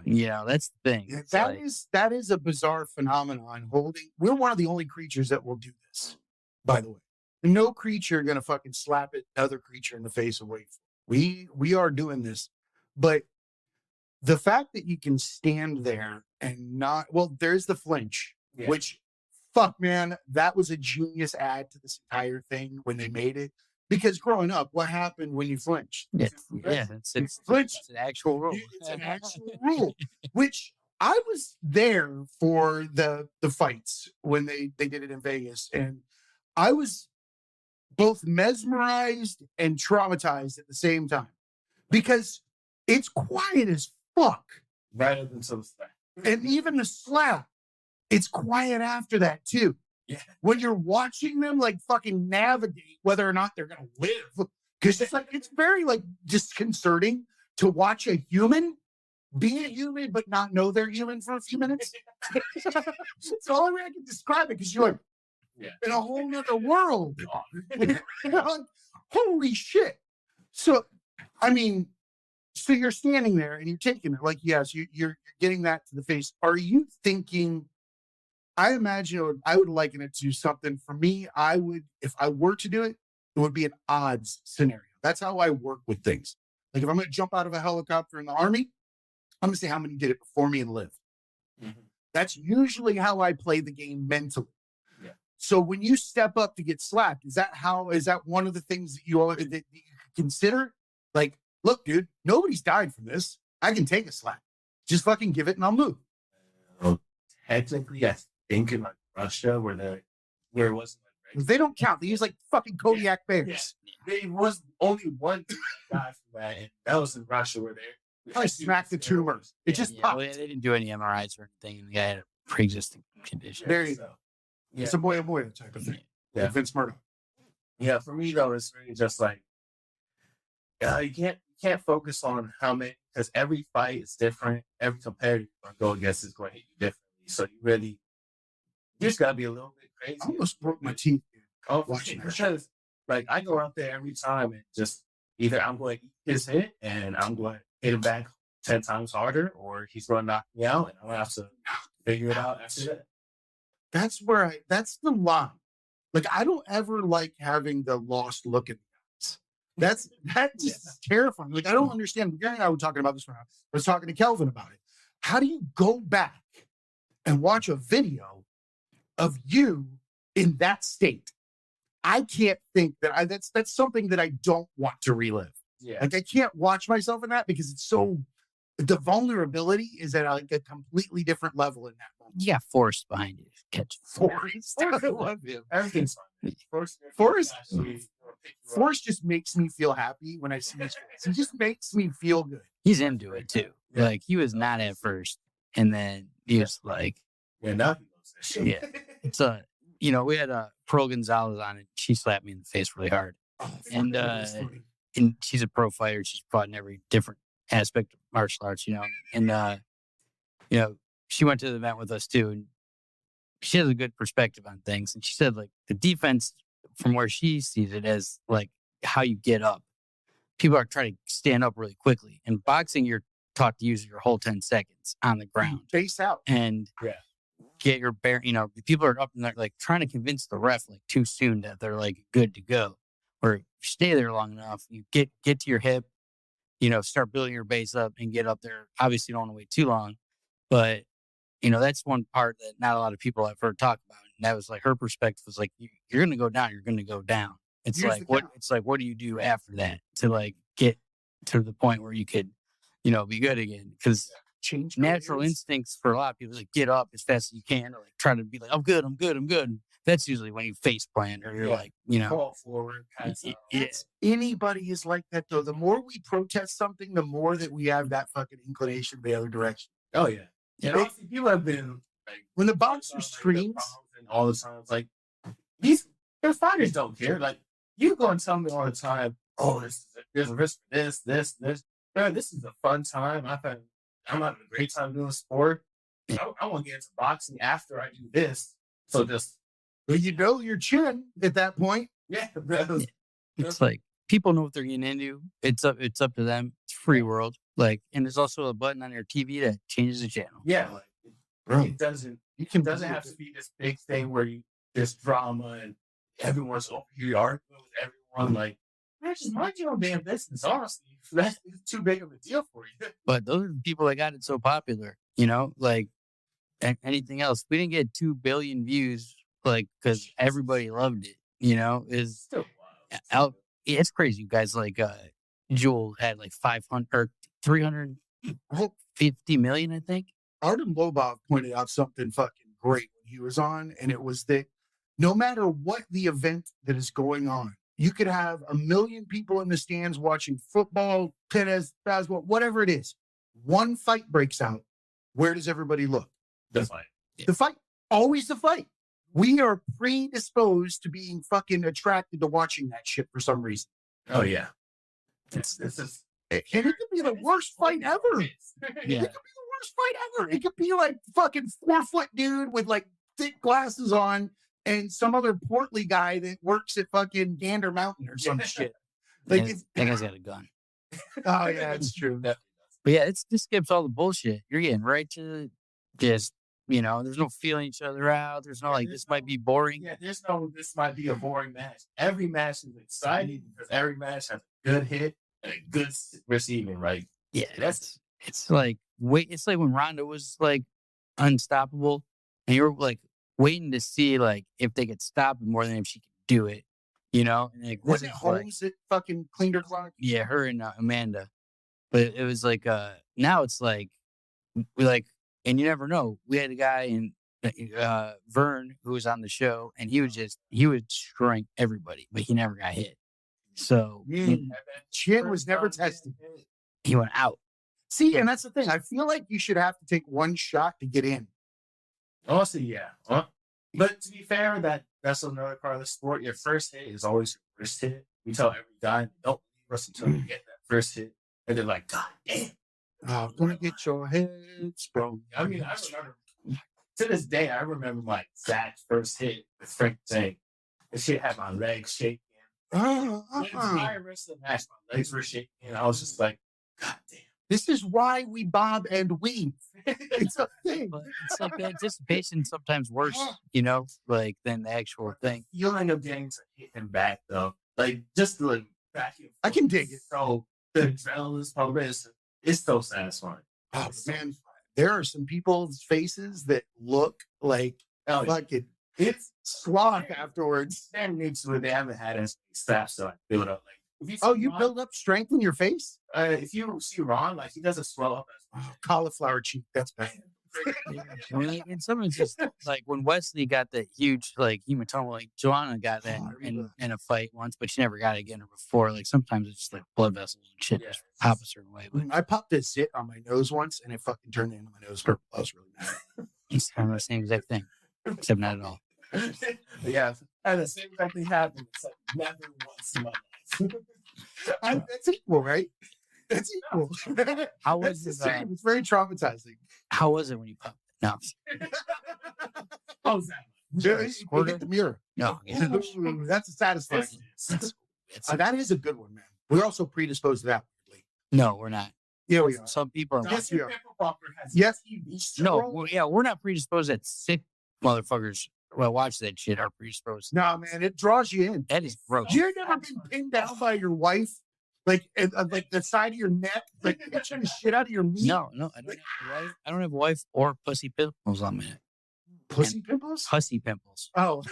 Speaker 2: That's the thing.
Speaker 4: Yeah, that is a bizarre phenomenon. We're one of the only creatures that will do this, by the way. No creature gonna fucking slap another creature in the face and wait. We are doing this, but the fact that you can stand there and not there's the flinch, which fuck man, that was a genius add to this entire thing when they made it. Because growing up, what happened when you flinched?
Speaker 2: It's an actual rule.
Speaker 4: It's an actual rule, which I was there for the fights when they did it in Vegas. And I was both mesmerized and traumatized at the same time because it's quiet as fuck.
Speaker 3: Right up until the slap.
Speaker 4: And even the slap, it's quiet after that too. Yeah. When you're watching them like fucking navigate whether or not they're gonna live, because it's very like disconcerting to watch a human be a human but not know they're human for a few minutes. It's the only way I can describe it, because you're like in a whole nother world. Holy shit! So, I mean, so you're standing there and you're taking it like, yes, you're getting that to the face. Are you thinking? I imagine I would liken it to something. For me, if I were to do it, it would be an odds scenario. That's how I work with things. Like if I'm going to jump out of a helicopter in the Army, I'm going to say how many did it before me and live. Mm-hmm. That's usually how I play the game mentally. Yeah. So when you step up to get slapped, is that one of the things that you consider? Like, look, dude, nobody's died from this. I can take a slap. Just fucking give it and I'll move.
Speaker 3: Technically, yes. Think in like Russia where it wasn't like
Speaker 4: they don't count. They use like fucking Kodiak bears.
Speaker 3: Yeah. There was only one guy for that, and that was in Russia where
Speaker 4: I smacked the tumor. It just popped.
Speaker 2: Well, they didn't do any MRIs or anything, and the guy had a pre-existing condition.
Speaker 4: There you go. Yeah. It's a boy type of thing. Yeah, like Vince Murdoch.
Speaker 3: Yeah, for me though, it's really just like you can't focus on how many, because every fight is different. Every competitor you go against is going to hit you differently. So you just gotta be a little bit crazy.
Speaker 4: I almost broke my teeth
Speaker 3: watching that. Because like I go out there every time and just either I'm going to eat his hit and I'm going to hit him back 10 times harder, or he's going to knock me out and I'm going to have to figure it out after that.
Speaker 4: That's the line. Like I don't ever like having the lost look in the eyes. That just is terrifying. Like I don't understand. Gary and I were talking about this when I was talking to Kelvin about it. How do you go back and watch a video of you in that state? I can't think that that's something that I don't want to relive. Yeah. Like I can't watch myself in that because it's so, the vulnerability is at like a completely different level in that moment.
Speaker 2: Yeah, Forrest behind you. Catch
Speaker 4: Forrest. I love him.
Speaker 3: Everything's fine.
Speaker 4: Forrest just makes me feel happy when I see his face. He just makes me feel good.
Speaker 2: He's into it too. Yeah. Like he was not at first, and then he was like,
Speaker 3: now he knows that shit.
Speaker 2: Yeah. It's we had Pearl Gonzalez on it. She slapped me in the face really hard. And she's a pro fighter. She's fought in every different aspect of martial arts, And she went to the event with us too. And she has a good perspective on things. And she said like the defense from where she sees it as like how you get up. People are trying to stand up really quickly. In boxing, you're taught to use your whole 10 seconds on the ground.
Speaker 4: Face out.
Speaker 2: And get your bear, people are up and they're like trying to convince the ref like too soon that they're like good to go. Or if you stay there long enough, you get to your hip, start building your base up and get up there. Obviously, you don't want to wait too long, but that's one part that not a lot of people I've heard talk about. that was like her perspective was like, you're gonna go down, you're gonna go down. It's
Speaker 4: Here's
Speaker 2: like
Speaker 4: the
Speaker 2: what
Speaker 4: count.
Speaker 2: it's like, what do you do after that to like get to the point where you could, be good again? Because
Speaker 4: Change
Speaker 2: natural
Speaker 4: careers.
Speaker 2: instincts for a lot of people is like get up as fast as you can, or like try to be like, I'm good, I'm good, I'm good. That's usually when you face plant or you're
Speaker 3: Yeah.
Speaker 2: like,
Speaker 3: Fall forward.
Speaker 2: yeah.
Speaker 4: Anybody is like that though. The more we protest something, the more that we have that fucking inclination the other direction.
Speaker 3: Oh yeah. And
Speaker 4: They-
Speaker 3: honestly, people have been like
Speaker 4: When the
Speaker 3: talking
Speaker 4: boxer
Speaker 3: about, like, the
Speaker 4: screams,
Speaker 3: problems and all the time. It's like their fighters don't care. Like you go and tell me all the time, oh, there's a risk for this. Bro, this is a fun time. I'm having a great time doing sport. I want to get into boxing after I do this. So just
Speaker 4: well, you know your chin at that point.
Speaker 3: yeah, bro.
Speaker 2: It's like people know what they're getting into. It's up to them. It's free world. Like, and there's also a button on your TV that changes the channel.
Speaker 3: Yeah, like
Speaker 4: Bro,
Speaker 3: it doesn't
Speaker 4: can
Speaker 3: doesn't have to be this big thing where there's drama and everyone's over here arguing with everyone. Like, man, just mind your own damn business. Honestly, that's too big of a deal for you.
Speaker 2: But those are the people that got it so popular, like anything else. We didn't get 2 billion views, like, because everybody loved it, is
Speaker 3: Still
Speaker 2: out. It's crazy. You guys like, Jewel had like 500 or 350 million, I think.
Speaker 4: Artem Lobov pointed out something fucking great when he was on, and it was that no matter what the event that is going on, you could have 1 million people in the stands watching football, tennis, basketball, whatever it is. One fight breaks out. Where does everybody look?
Speaker 3: The fight.
Speaker 4: The fight. Always the fight. We are predisposed to being fucking attracted to watching that shit for some reason.
Speaker 3: Oh yeah. This is
Speaker 4: And it could be the worst fight ever.
Speaker 2: Yeah.
Speaker 4: It could be the worst fight ever. It could be like fucking 4-foot dude with like thick glasses on and some other portly guy that works at fucking Gander Mountain or some shit. Like,
Speaker 2: And that guy's got a gun.
Speaker 4: oh yeah, it's true.
Speaker 2: But yeah, this skips all the bullshit. You're getting right to just, there's no feeling each other out. There's no like, this might be boring.
Speaker 3: Yeah, there's no this might be a boring match. Every match is exciting because every match has a good hit and a good receiving, right?
Speaker 2: Yeah, it's like it's like when Ronda was like unstoppable, and you were like waiting to see like if they could stop it more than if she could do it, And like,
Speaker 4: Was it
Speaker 2: like,
Speaker 4: Holmes that fucking cleaned her clock?
Speaker 2: yeah, her and Amanda, but it was like now it's like we like, and you never know. We had a guy in Vern who was on the show, and he would shrink everybody, but he never got hit. So
Speaker 4: Chin was never tested.
Speaker 2: he went out.
Speaker 4: See, and that's the thing. I feel like you should have to take one shot to get in.
Speaker 3: Honestly, yeah. But to be fair, that's another part of the sport. Your first hit is always your first hit. We tell every guy, don't leave us until you get that first hit. And they're like, God damn.
Speaker 4: Oh, gonna get your head sprung.
Speaker 3: I mean, I remember to this day, I remember my exact first hit with Frank Tank. The shit had my legs shaking. The entire rest of the match, my legs were shaking. And I was just like, God damn.
Speaker 4: This is why we bob and weave. It's a thing.
Speaker 2: But it's like the anticipation sometimes worse, like than the actual thing.
Speaker 3: You'll end up getting to hit him back though. Like just like back and forth.
Speaker 4: I can dig it.
Speaker 3: So the adrenaline's pumping. It's so satisfying.
Speaker 4: Oh man, there are some people's faces that look like
Speaker 3: Oh, yeah.
Speaker 4: fucking
Speaker 3: It's
Speaker 4: sloth afterwards.
Speaker 3: They're new to it. They haven't had any staff, so I build up like. If you see
Speaker 4: Oh, you
Speaker 3: Ron,
Speaker 4: build up strength in your face?
Speaker 3: if you see Ron, like he doesn't swell up as
Speaker 4: Oh, cauliflower cheek. That's bad.
Speaker 2: I mean, and some of it's just like when Wesley got that huge like hematoma, like Joanna got that
Speaker 4: Oh, I remember.
Speaker 2: in a fight once, but she never got it again before. Like sometimes it's just like blood vessels and shit just pop a certain way. But
Speaker 4: I popped a zit on my nose once and it fucking turned into my nose purple. I was really mad.
Speaker 2: it's kind of the same exact thing, except not at all.
Speaker 3: yeah, and the same exact thing happened. It's like never once in my life.
Speaker 4: That's equal, right? That's equal.
Speaker 2: How
Speaker 4: That's
Speaker 2: was
Speaker 4: the
Speaker 2: it?
Speaker 4: same. It's very traumatizing.
Speaker 2: How was it when you popped? No,
Speaker 3: How's that?
Speaker 4: Yeah, you
Speaker 2: squirter?
Speaker 4: hit the mirror.
Speaker 2: no.
Speaker 4: Ooh, that's a satisfying.
Speaker 2: It's,
Speaker 4: That is a good one, man. We're also predisposed to that. Weirdly.
Speaker 2: no, we're not.
Speaker 4: Yeah, we are.
Speaker 2: Some people are.
Speaker 4: Yes, we are.
Speaker 3: Pepper Popper has
Speaker 4: Yes.
Speaker 3: TV
Speaker 2: No,
Speaker 3: show.
Speaker 2: well, yeah, we're not predisposed. That sick motherfuckers. Well, watch that shit. Are predisposed.
Speaker 4: No, man, it draws you in.
Speaker 2: That is gross.
Speaker 4: You've never been pinned down by your wife, like like the side of your neck, like itching the shit out of your meat.
Speaker 2: No, I don't have a wife. I don't have a wife or pussy pimples on me.
Speaker 4: Pussy pimples?
Speaker 2: Pussy pimples.
Speaker 4: Oh,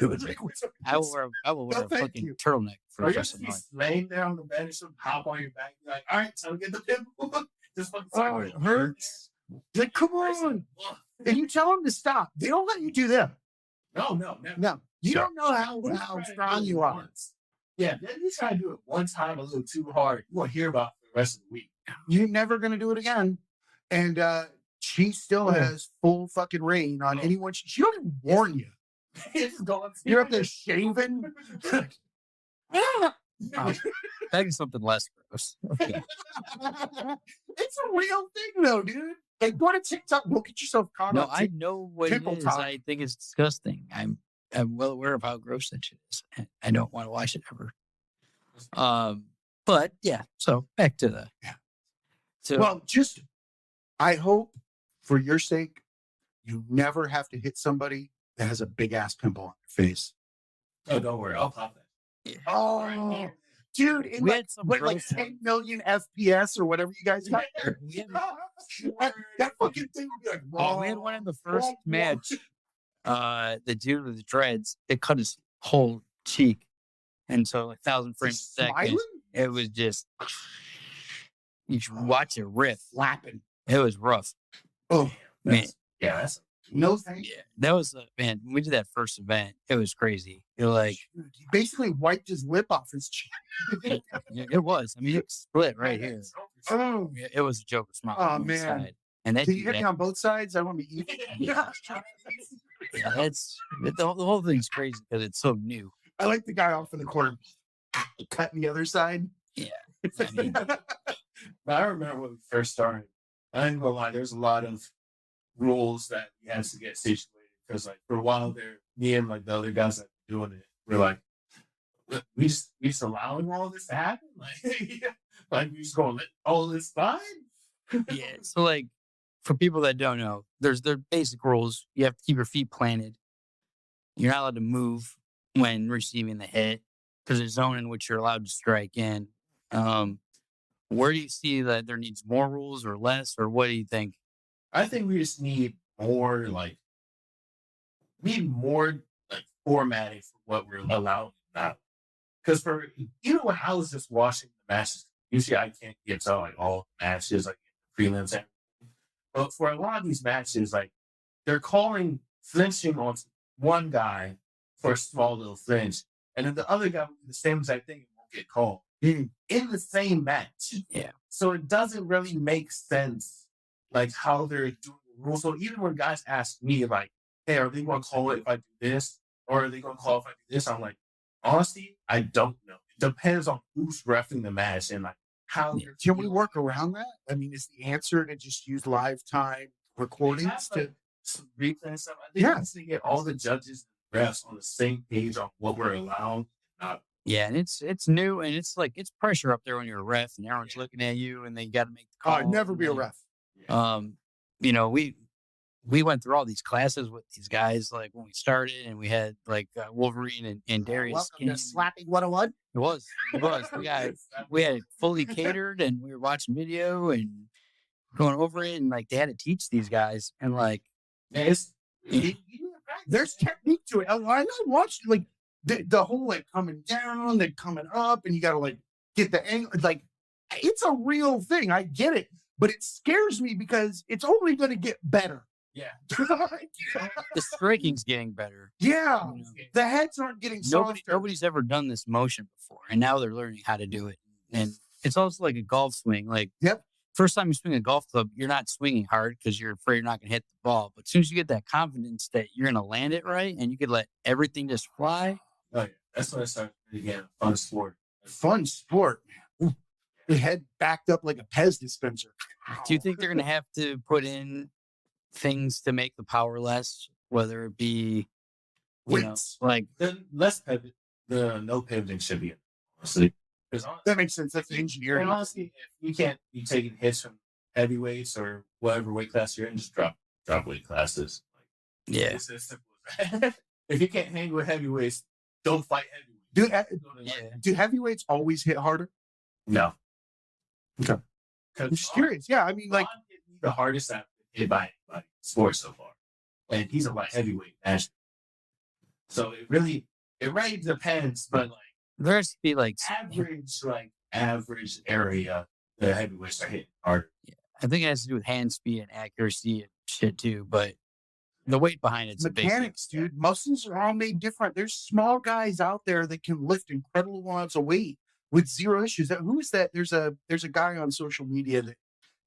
Speaker 2: I will wear
Speaker 4: No,
Speaker 2: a
Speaker 4: thank
Speaker 2: fucking
Speaker 4: you.
Speaker 2: turtleneck for
Speaker 3: Or
Speaker 2: the
Speaker 3: you
Speaker 2: rest
Speaker 3: just
Speaker 2: of
Speaker 3: be
Speaker 2: my life.
Speaker 3: laying there on the bed or something, hop on your back, be like, all right, time to get the pimple. Just fucking
Speaker 4: Oh, it hurts. Like, come on. And you tell them to stop. They don't let you do that.
Speaker 3: No, never.
Speaker 4: No. You
Speaker 3: Sure.
Speaker 4: don't know how strong you are.
Speaker 3: Once. Yeah, then you try to do it one time a little too hard. You won't hear about it for the rest of the week.
Speaker 4: You're never going to do it again. And she still has full fucking reign on anyone. She don't even warn you.
Speaker 3: It's going to
Speaker 4: You're up there shaving.
Speaker 2: Back to something less gross.
Speaker 4: It's a real thing, though, dude. Like, go to TikTok. Go get yourself caught
Speaker 2: No,
Speaker 4: up.
Speaker 2: I know what it
Speaker 4: Pimple
Speaker 2: is.
Speaker 4: talk.
Speaker 2: I think it's disgusting. I'm well aware of how gross that shit is. I don't want to watch it ever. But yeah. So back to the.
Speaker 4: Yeah.
Speaker 2: So
Speaker 4: Well, just, I hope for your sake, you never have to hit somebody that has a big ass pimple on their face.
Speaker 3: Oh, don't worry. I'll pop that.
Speaker 4: Oh, dude, in
Speaker 2: we
Speaker 4: like,
Speaker 2: had some
Speaker 4: what, like
Speaker 2: gross
Speaker 4: 10 million FPS or whatever you guys got there. that fucking thing would be like,
Speaker 2: Oh, we had one in the first match. The dude with the dreads, it cut his whole cheek, and so 1,000 frames a second,
Speaker 4: Smiling?
Speaker 2: it was just you should watch it rip.
Speaker 4: Flapping.
Speaker 2: It was rough,
Speaker 4: Oh,
Speaker 2: man.
Speaker 3: That's
Speaker 4: no thank you.
Speaker 2: Yeah, that was man. When we did that first event, it was crazy. You're like,
Speaker 4: He basically wiped his lip off his cheek.
Speaker 2: it was. I mean, it split right here.
Speaker 4: Oh,
Speaker 2: It was a Joker smile.
Speaker 4: Oh,
Speaker 2: on the
Speaker 4: man.
Speaker 2: side. And that
Speaker 4: can you
Speaker 2: dude
Speaker 4: hit me
Speaker 2: had-
Speaker 4: on both sides? I want to be eating.
Speaker 2: yeah, that's the whole thing's crazy because it's so new.
Speaker 4: I like the guy off in the corner cutting the other side.
Speaker 2: Yeah. I mean,
Speaker 3: I remember when we first started. I ain't gonna lie, there's a lot of rules that we had to get situated because, like, for a while there, me and like the other guys that were doing it, we're like, we just allowing all this to happen, like we just gonna let all this slide.
Speaker 2: yeah. So like for people that don't know, there's basic rules. You have to keep your feet planted. You're not allowed to move when receiving the hit. There's a zone in which you're allowed to strike in. Where do you see that there needs more rules or less, or what do you think?
Speaker 3: I think we just need more formatting for what we're allowed now. Because for even when I was just watching the matches, usually I can't get to like all matches like prelims and but for a lot of these matches, like they're calling flinching on one guy for a small little flinch, and then the other guy will do the same exact thing and won't get called in the same match.
Speaker 2: Yeah.
Speaker 3: So it doesn't really make sense like how they're doing the rules. So even when guys ask me like, hey, are they gonna call it if I do this? Or are they gonna call it if I do this? I'm like, honestly, I don't know. It depends on who's reffing the match and like how
Speaker 2: Yeah.
Speaker 4: Can we work around that? I mean, is the answer to just use live time recordings to?
Speaker 3: some replay and stuff. I think
Speaker 4: Yeah.
Speaker 3: we need to get all the judges and refs on the same page on what we're allowed. Not
Speaker 2: Yeah, and it's new, and it's like it's pressure up there when you're a ref, and everyone's looking at you, and they got to make the
Speaker 4: Oh,
Speaker 2: call.
Speaker 4: I'd never be a
Speaker 2: and,
Speaker 4: ref.
Speaker 2: You know, we went through all these classes with these guys, like when we started, and we had like Wolverine and Darius.
Speaker 4: Welcome to Slapping 101.
Speaker 2: It was. We had it fully catered, and we were watching video and going over it, and like they had to teach these guys, and like
Speaker 3: it's
Speaker 4: There's technique to it. I watched like the whole like coming down, then coming up, and you got to like get the angle. Like it's a real thing. I get it, but it scares me because it's only going to get better.
Speaker 3: yeah.
Speaker 2: the striking's getting better.
Speaker 4: Yeah,
Speaker 2: You know?
Speaker 4: the heads aren't getting softer.
Speaker 2: Nobody's ever done this motion before, and now they're learning how to do it. And it's also like a golf swing. Like,
Speaker 4: Yep.
Speaker 2: First time you swing a golf club, you're not swinging hard because you're afraid you're not going to hit the ball. But as soon as you get that confidence that you're going to land it right, and you could let everything just fly.
Speaker 3: Oh, yeah. That's when I started again. Fun sport.
Speaker 4: Fun sport, man. Ooh, the head backed up like a Pez dispenser.
Speaker 2: Do you think they're going to have to put in things to make the power less, whether it be, you know,
Speaker 4: Weights.
Speaker 2: like
Speaker 3: The less pivot, the no pivoting should be. Honestly, because
Speaker 4: That makes sense. That's engineering.
Speaker 3: and honestly, if you can't be taking hits from heavyweights or whatever weight class you're in, just drop weight classes. Like,
Speaker 2: yeah,
Speaker 3: it's as simple as that. If you can't hang with heavyweights, don't fight heavyweights.
Speaker 2: yeah.
Speaker 4: Do heavyweights always hit harder?
Speaker 3: No.
Speaker 4: Okay. I'm just curious. Yeah, I mean, like,
Speaker 3: the hardest I've been hit by anybody in sports so far. and he's a light heavyweight national. So it really depends, but like
Speaker 2: There has to be like
Speaker 3: average area, the heavyweights are hitting harder.
Speaker 2: I think it has to do with hand speed and accuracy and shit too, but the weight behind it's
Speaker 4: Mechanics,
Speaker 2: a big
Speaker 4: dude. Muscles are all made different. There's small guys out there that can lift incredible amounts of weight with zero issues. Who is that? There's a guy on social media that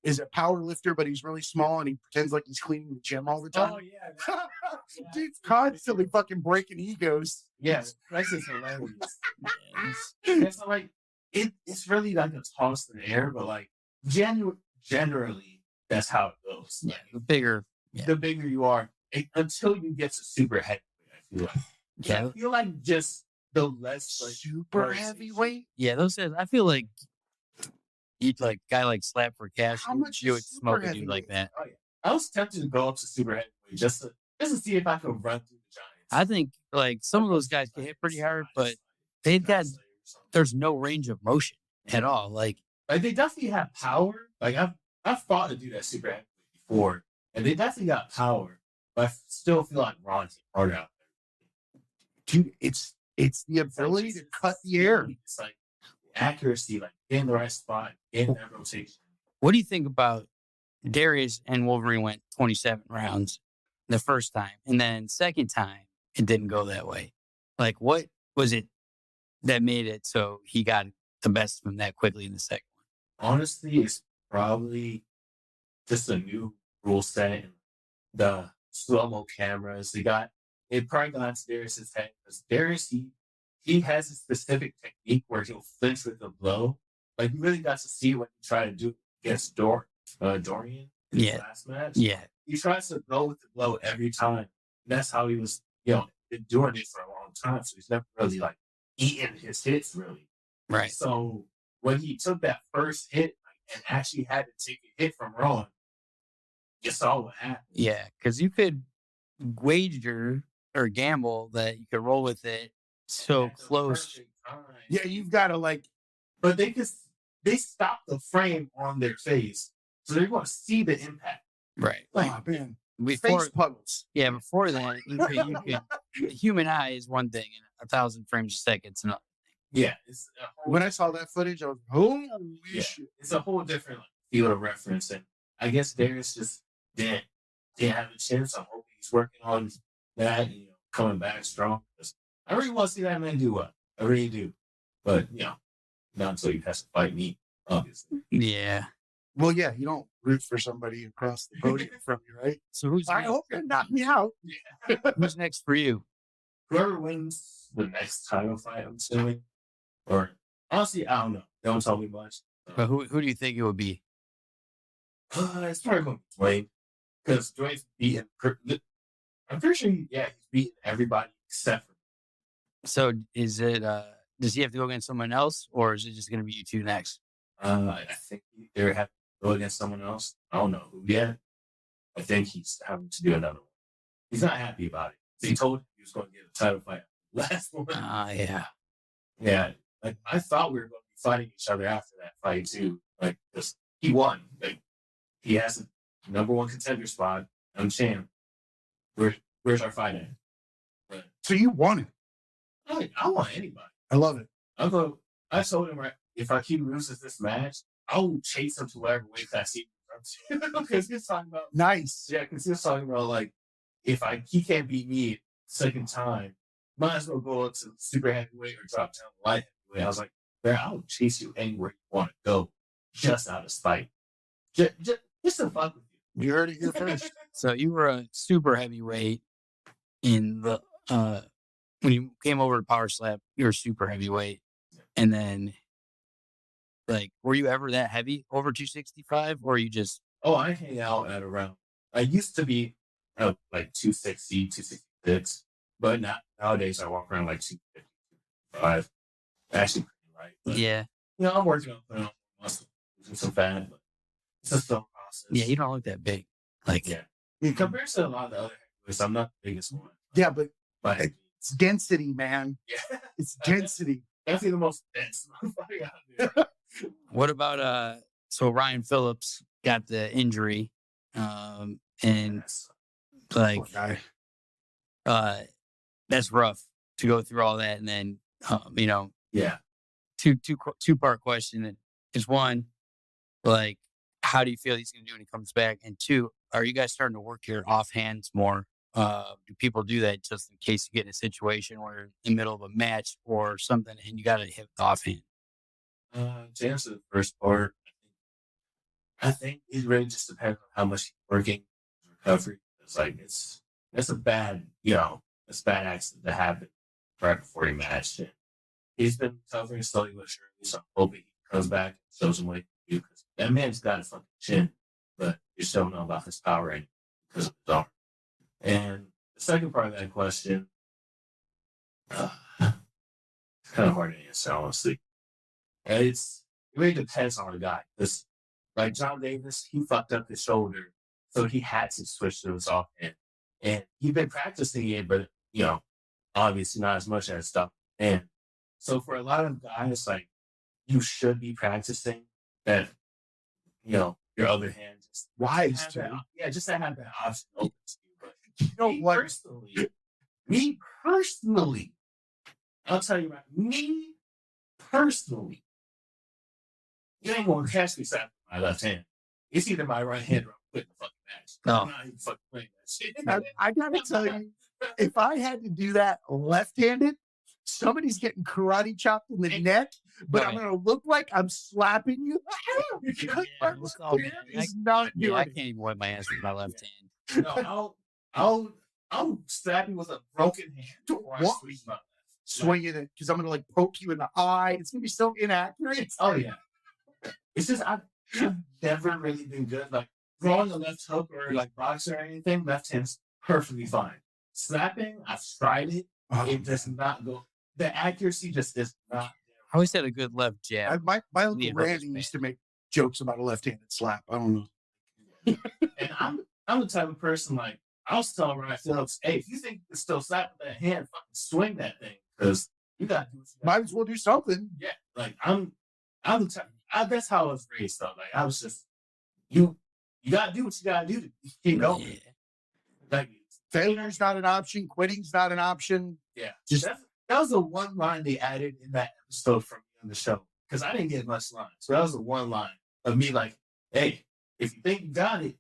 Speaker 4: is a power lifter, but he's really small and he pretends like he's cleaning the gym all the time.
Speaker 3: Oh yeah,
Speaker 4: Dude's constantly fucking breaking egos.
Speaker 3: yes, that's just hilarious. It's like it's really like a toss in the air, but like generally that's how it goes.
Speaker 2: Yeah,
Speaker 3: Like,
Speaker 2: the bigger
Speaker 3: you are, until you get to super heavyweight. I feel like.
Speaker 2: Yeah.
Speaker 3: I feel like just the less like
Speaker 4: Super
Speaker 3: versus-
Speaker 4: heavyweight.
Speaker 2: Yeah, those guys, I feel like you'd like guy like Slap for Cash.
Speaker 4: How much
Speaker 2: you
Speaker 4: is
Speaker 2: would
Speaker 4: super
Speaker 2: smoke a dude like
Speaker 4: heavyweight?
Speaker 2: that.
Speaker 3: Oh yeah, I was tempted to go up to super heavyweight just to see if I could run through the Giants.
Speaker 2: I think like some of those guys can hit pretty hard, but they've got there's no range of motion at all. Like
Speaker 3: they definitely have power. Like I've fought to do that super heavyweight before, and they definitely got power. But I still feel like Ron's harder out there.
Speaker 4: Dude, it's the ability to cut the air.
Speaker 3: It's like accuracy, like getting the right spot, getting that rotation.
Speaker 2: what do you think about Darius and Wolverine went 27 rounds the first time, and then second time it didn't go that way? Like what was it that made it so he got the best of him that quickly in the second one?
Speaker 3: Honestly, it's probably just a new rule set and the slow-mo cameras. It probably got into Darius's head because Darius, he has a specific technique where he'll flinch with the blow. Like you really got to see what he tried to do against Dorian in his last match.
Speaker 2: Yeah.
Speaker 3: He tries to go with the blow every time. That's how he was, been doing it for a long time. So he's never really like eating his hits really.
Speaker 2: Right.
Speaker 3: So when he took that first hit and actually had to take a hit from Ron, you saw what happened.
Speaker 2: Yeah, because you could wager or gamble that you could roll with it so
Speaker 3: At the
Speaker 2: close.
Speaker 3: perfect time.
Speaker 4: Yeah, you've got to like.
Speaker 3: But they stopped the frame on their face, so they're going to see the impact.
Speaker 2: Right.
Speaker 3: Like
Speaker 4: Oh man,
Speaker 2: Before,
Speaker 4: face puddles.
Speaker 2: yeah, before that, you could the human eye is one thing, and 1,000 frames a second is another.
Speaker 3: yeah, it's a whole,
Speaker 4: When I saw that footage, I was holy
Speaker 3: yeah,
Speaker 4: shit.
Speaker 3: it's a whole different field of reference, and I guess Darius just didn't have a chance. I'm hoping he's working on that, and, coming back strong. I really want to see that man do well. I really do, but not until he has to fight me, obviously.
Speaker 2: Yeah.
Speaker 4: Well, yeah, you don't root for somebody across the podium from you, right?
Speaker 2: So who's
Speaker 4: I
Speaker 2: next?
Speaker 4: hope you knock me out.
Speaker 2: Who's next for you?
Speaker 3: Whoever wins the next title fight, I'm assuming, or honestly, I don't know. They don't tell me much.
Speaker 2: But who do you think it would be?
Speaker 3: It's probably going to be Dwayne because Dwayne's beaten. I'm pretty sure, he's beaten everybody except for.
Speaker 2: So is it does he have to go against someone else, or is it just gonna be you two next?
Speaker 3: I think they have to go against someone else. I don't know who yet. I think he's having to do another one. He's not happy about it. He told him he was going to get a title fight last one.
Speaker 2: Yeah.
Speaker 3: Yeah, like I thought we were going to be fighting each other after that fight too. Like, 'cause he won. Like, he has a number one contender spot. I'm champ. Where's our fight at? But
Speaker 4: So you won it.
Speaker 3: I want anybody.
Speaker 4: I love it.
Speaker 3: I told him, right, if I keep losing this match, I will chase him to whatever weight class he comes to. Because he's talking about,
Speaker 4: Nice.
Speaker 3: yeah, because he was talking about like, he can't beat me second time, might as well go up to super heavyweight or drop down to light heavyweight. I was like, man, I'll chase you anywhere you want to go, just out of spite, just to fuck with you.
Speaker 4: You heard it here first.
Speaker 2: So you were a super heavyweight in the when you came over to Power Slap, you were super heavyweight. And then like were you ever that heavy over 265, or you just
Speaker 3: Oh, I hang out at around. I used to be like 260, 266, but nowadays I walk around like 250, 255. Actually, pretty light. But,
Speaker 2: yeah.
Speaker 3: I'm working on putting on muscle, losing some fat, but it's a slow process.
Speaker 2: Yeah, you don't look that big. Like
Speaker 3: Yeah. Compared to a lot of the other heavyweights, I'm not the biggest one.
Speaker 4: Yeah, but
Speaker 3: But
Speaker 4: it's density, man.
Speaker 3: yeah,
Speaker 4: It's density.
Speaker 3: definitely the most dense motherfucker out there.
Speaker 2: what about so Ryan Phillips got the injury and
Speaker 3: Yes.
Speaker 2: Like,
Speaker 4: Poor guy.
Speaker 2: that's rough to go through all that. And then, you know,
Speaker 3: Yeah.
Speaker 2: two-part question is one, like, how do you feel he's going to do when he comes back? And two, are you guys starting to work your offhands more? Do people do that just in case you get in a situation where you're in the middle of a match or something and you got to hit the offhand?
Speaker 3: To answer the first part, I think it really just depends on how much he's working recovery. It's like it's a bad, it's a bad accident to happen right before he matched it. He's been recovering slowly but surely, so I'm hoping he comes back and shows him what he can do, because that man's got a fucking chin, but you still don't know about his power range because of his arm. And the second part of that question, it's kind of hard to answer, honestly. It really depends on the guy. Because, like John Davis, he fucked up his shoulder, so he had to switch to his offhand. And he'd been practicing it, but, obviously not as much as stuff. And so for a lot of guys, like, you should be practicing that, your other hand. Just
Speaker 4: Wise
Speaker 3: have
Speaker 4: too.
Speaker 3: just to have that option open to you. But me personally, I'll tell you about me personally. You ain't gonna catch me slapping my left hand. It's either my right hand or I'm quitting the fucking match.
Speaker 2: No.
Speaker 3: I'm not even fucking playing that shit.
Speaker 4: I gotta tell you, if I had to do that left-handed, somebody's getting karate chopped in the neck, but I'm gonna look like I'm slapping you. Because my
Speaker 2: look,
Speaker 4: left hand is not doing
Speaker 2: I
Speaker 4: it.
Speaker 2: can't even wipe my ass with my left hand.
Speaker 3: No, I'll slap you with a broken hand before I
Speaker 4: What?
Speaker 3: swing my left.
Speaker 4: Swinging it because I'm gonna like poke you in the eye. It's gonna be so inaccurate.
Speaker 3: Oh yeah. It's just I've never really been good. Like throwing a left hook or like boxing or anything, left hand's perfectly fine. Slapping, I've tried it. It does not go. The accuracy just is not
Speaker 2: I always had a good left jab.
Speaker 4: My uncle
Speaker 2: Lead hurt
Speaker 4: Randy
Speaker 2: his
Speaker 4: used to make jokes about a left-handed slap. I don't know.
Speaker 3: there. And I'm the type of person, like, I'll tell Ryan Phillips, hey, if you think you can still slap with that hand, fucking swing that thing, because you got to do what you gotta
Speaker 4: Might as well do something.
Speaker 3: Yeah, like I'm the type. That's how I was raised, though. Like I was just, you gotta do what you gotta do to keep going.
Speaker 2: Yeah.
Speaker 3: Like
Speaker 4: Failure's not an option. Quitting's not an option.
Speaker 3: yeah,
Speaker 4: Just-
Speaker 3: that was the one line they added in that episode from me on the show, because I didn't get much lines. So that was the one line of me like, hey, if you think you got it,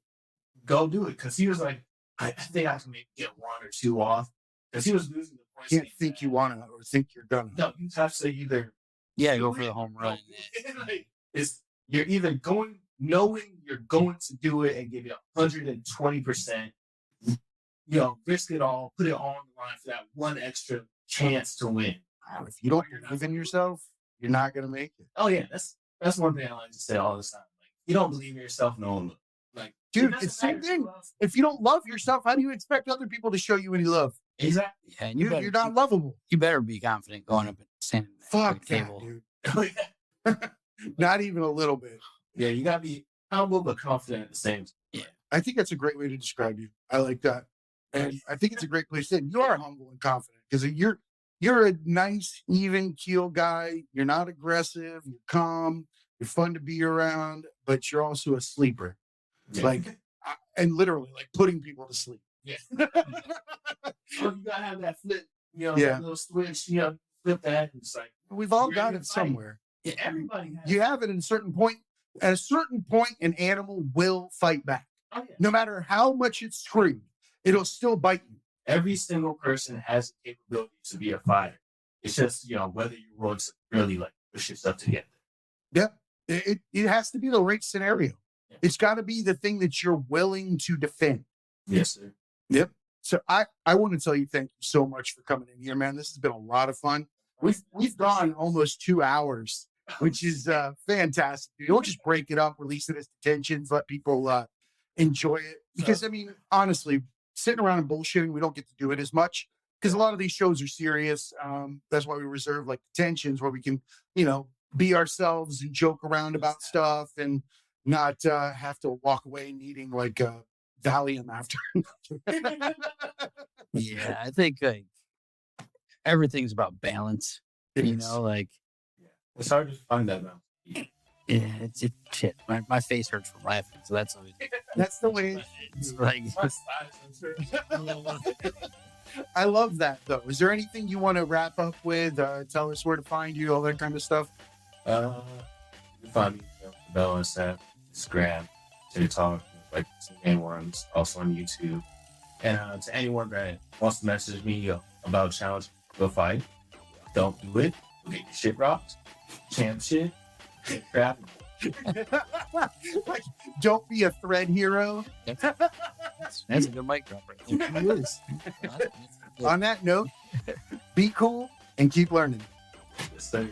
Speaker 3: go do it. Because he was like, I think I can maybe get one or two off, because he was losing the points.
Speaker 4: Can't think you want to or think you're gonna.
Speaker 3: No, you have to either
Speaker 2: Yeah,
Speaker 3: do
Speaker 2: go for
Speaker 3: it
Speaker 2: the home
Speaker 3: or
Speaker 2: run.
Speaker 3: don't. Like, you're either knowing you're going to do it and give it 120%, risk it all, put it all on the line for that one extra chance to win.
Speaker 4: If you don't believe in yourself, you're not gonna make it.
Speaker 3: Oh yeah, that's one thing I like to say all the time. Like, you don't believe in yourself, no one will. Like,
Speaker 4: Dude,
Speaker 3: it doesn't
Speaker 4: it's the same
Speaker 3: matter
Speaker 4: thing.
Speaker 3: who else-
Speaker 4: If you don't love yourself, how do you expect other people to show you any love?
Speaker 3: Exactly.
Speaker 2: Yeah, and
Speaker 4: You're not lovable.
Speaker 2: you better be confident going up and standing at the
Speaker 4: Fuck that,
Speaker 2: table.
Speaker 4: dude. Not even a little bit.
Speaker 3: Yeah, you gotta be humble but confident at the same time.
Speaker 4: I think that's a great way to describe you. I like that. And I think it's a great place to end. You are humble and confident because you're a nice, even keel guy. You're not aggressive. You're calm. You're fun to be around, but you're also a sleeper.
Speaker 3: Yeah.
Speaker 4: Like, and literally like putting people to sleep.
Speaker 3: Yeah. You gotta have that flip,
Speaker 4: Yeah.
Speaker 3: that little switch, flip that. And it's like
Speaker 4: We've all
Speaker 3: You're
Speaker 4: got
Speaker 3: in
Speaker 4: it
Speaker 3: the fight.
Speaker 4: somewhere.
Speaker 3: yeah, everybody has.
Speaker 4: You have it at a certain point. At a certain point, an animal will fight back.
Speaker 3: Oh, yeah.
Speaker 4: No matter how much it's screamed, it'll still bite you.
Speaker 3: Every single person has the capability to be a fighter. It's just, whether you're willing to really like push yourself to get there.
Speaker 4: Yep. It has to be the right scenario.
Speaker 3: Yeah.
Speaker 4: It's got to be the thing that you're willing to defend.
Speaker 3: Yes, sir.
Speaker 4: So I want to tell you thank you so much for coming in here, man. This has been a lot of fun. We've gone almost 2 hours, which is fantastic. You'll just break it up, release it as detentions, let people enjoy it. Because I mean, honestly, sitting around and bullshitting, we don't get to do it as much because a lot of these shows are serious. That's why we reserve like detentions where we can, be ourselves and joke around about stuff and not have to walk away needing like Valium after.
Speaker 2: Yeah, I think like everything's about balance.
Speaker 4: It
Speaker 2: You
Speaker 4: is.
Speaker 2: know, like
Speaker 3: It's hard to find that balance.
Speaker 2: Yeah, it's shit. My face hurts from laughing, so that's always
Speaker 4: That's the way.
Speaker 2: it's like
Speaker 4: I love that though. Is there anything you want to wrap up with? Tell us where to find you, all that kind of stuff.
Speaker 3: You can find me Bell on Snap, Instagram, TikTok, like some main ones, also on YouTube. And to anyone that wants to message me about a challenge, go fight. Don't do it. You'll get your shit rocked. Champ shit. Get crap.
Speaker 4: Like, don't be a thread hero.
Speaker 2: that's a good mic drop right there. It is.
Speaker 4: On that note, be cool and keep learning.
Speaker 3: Yes, sir.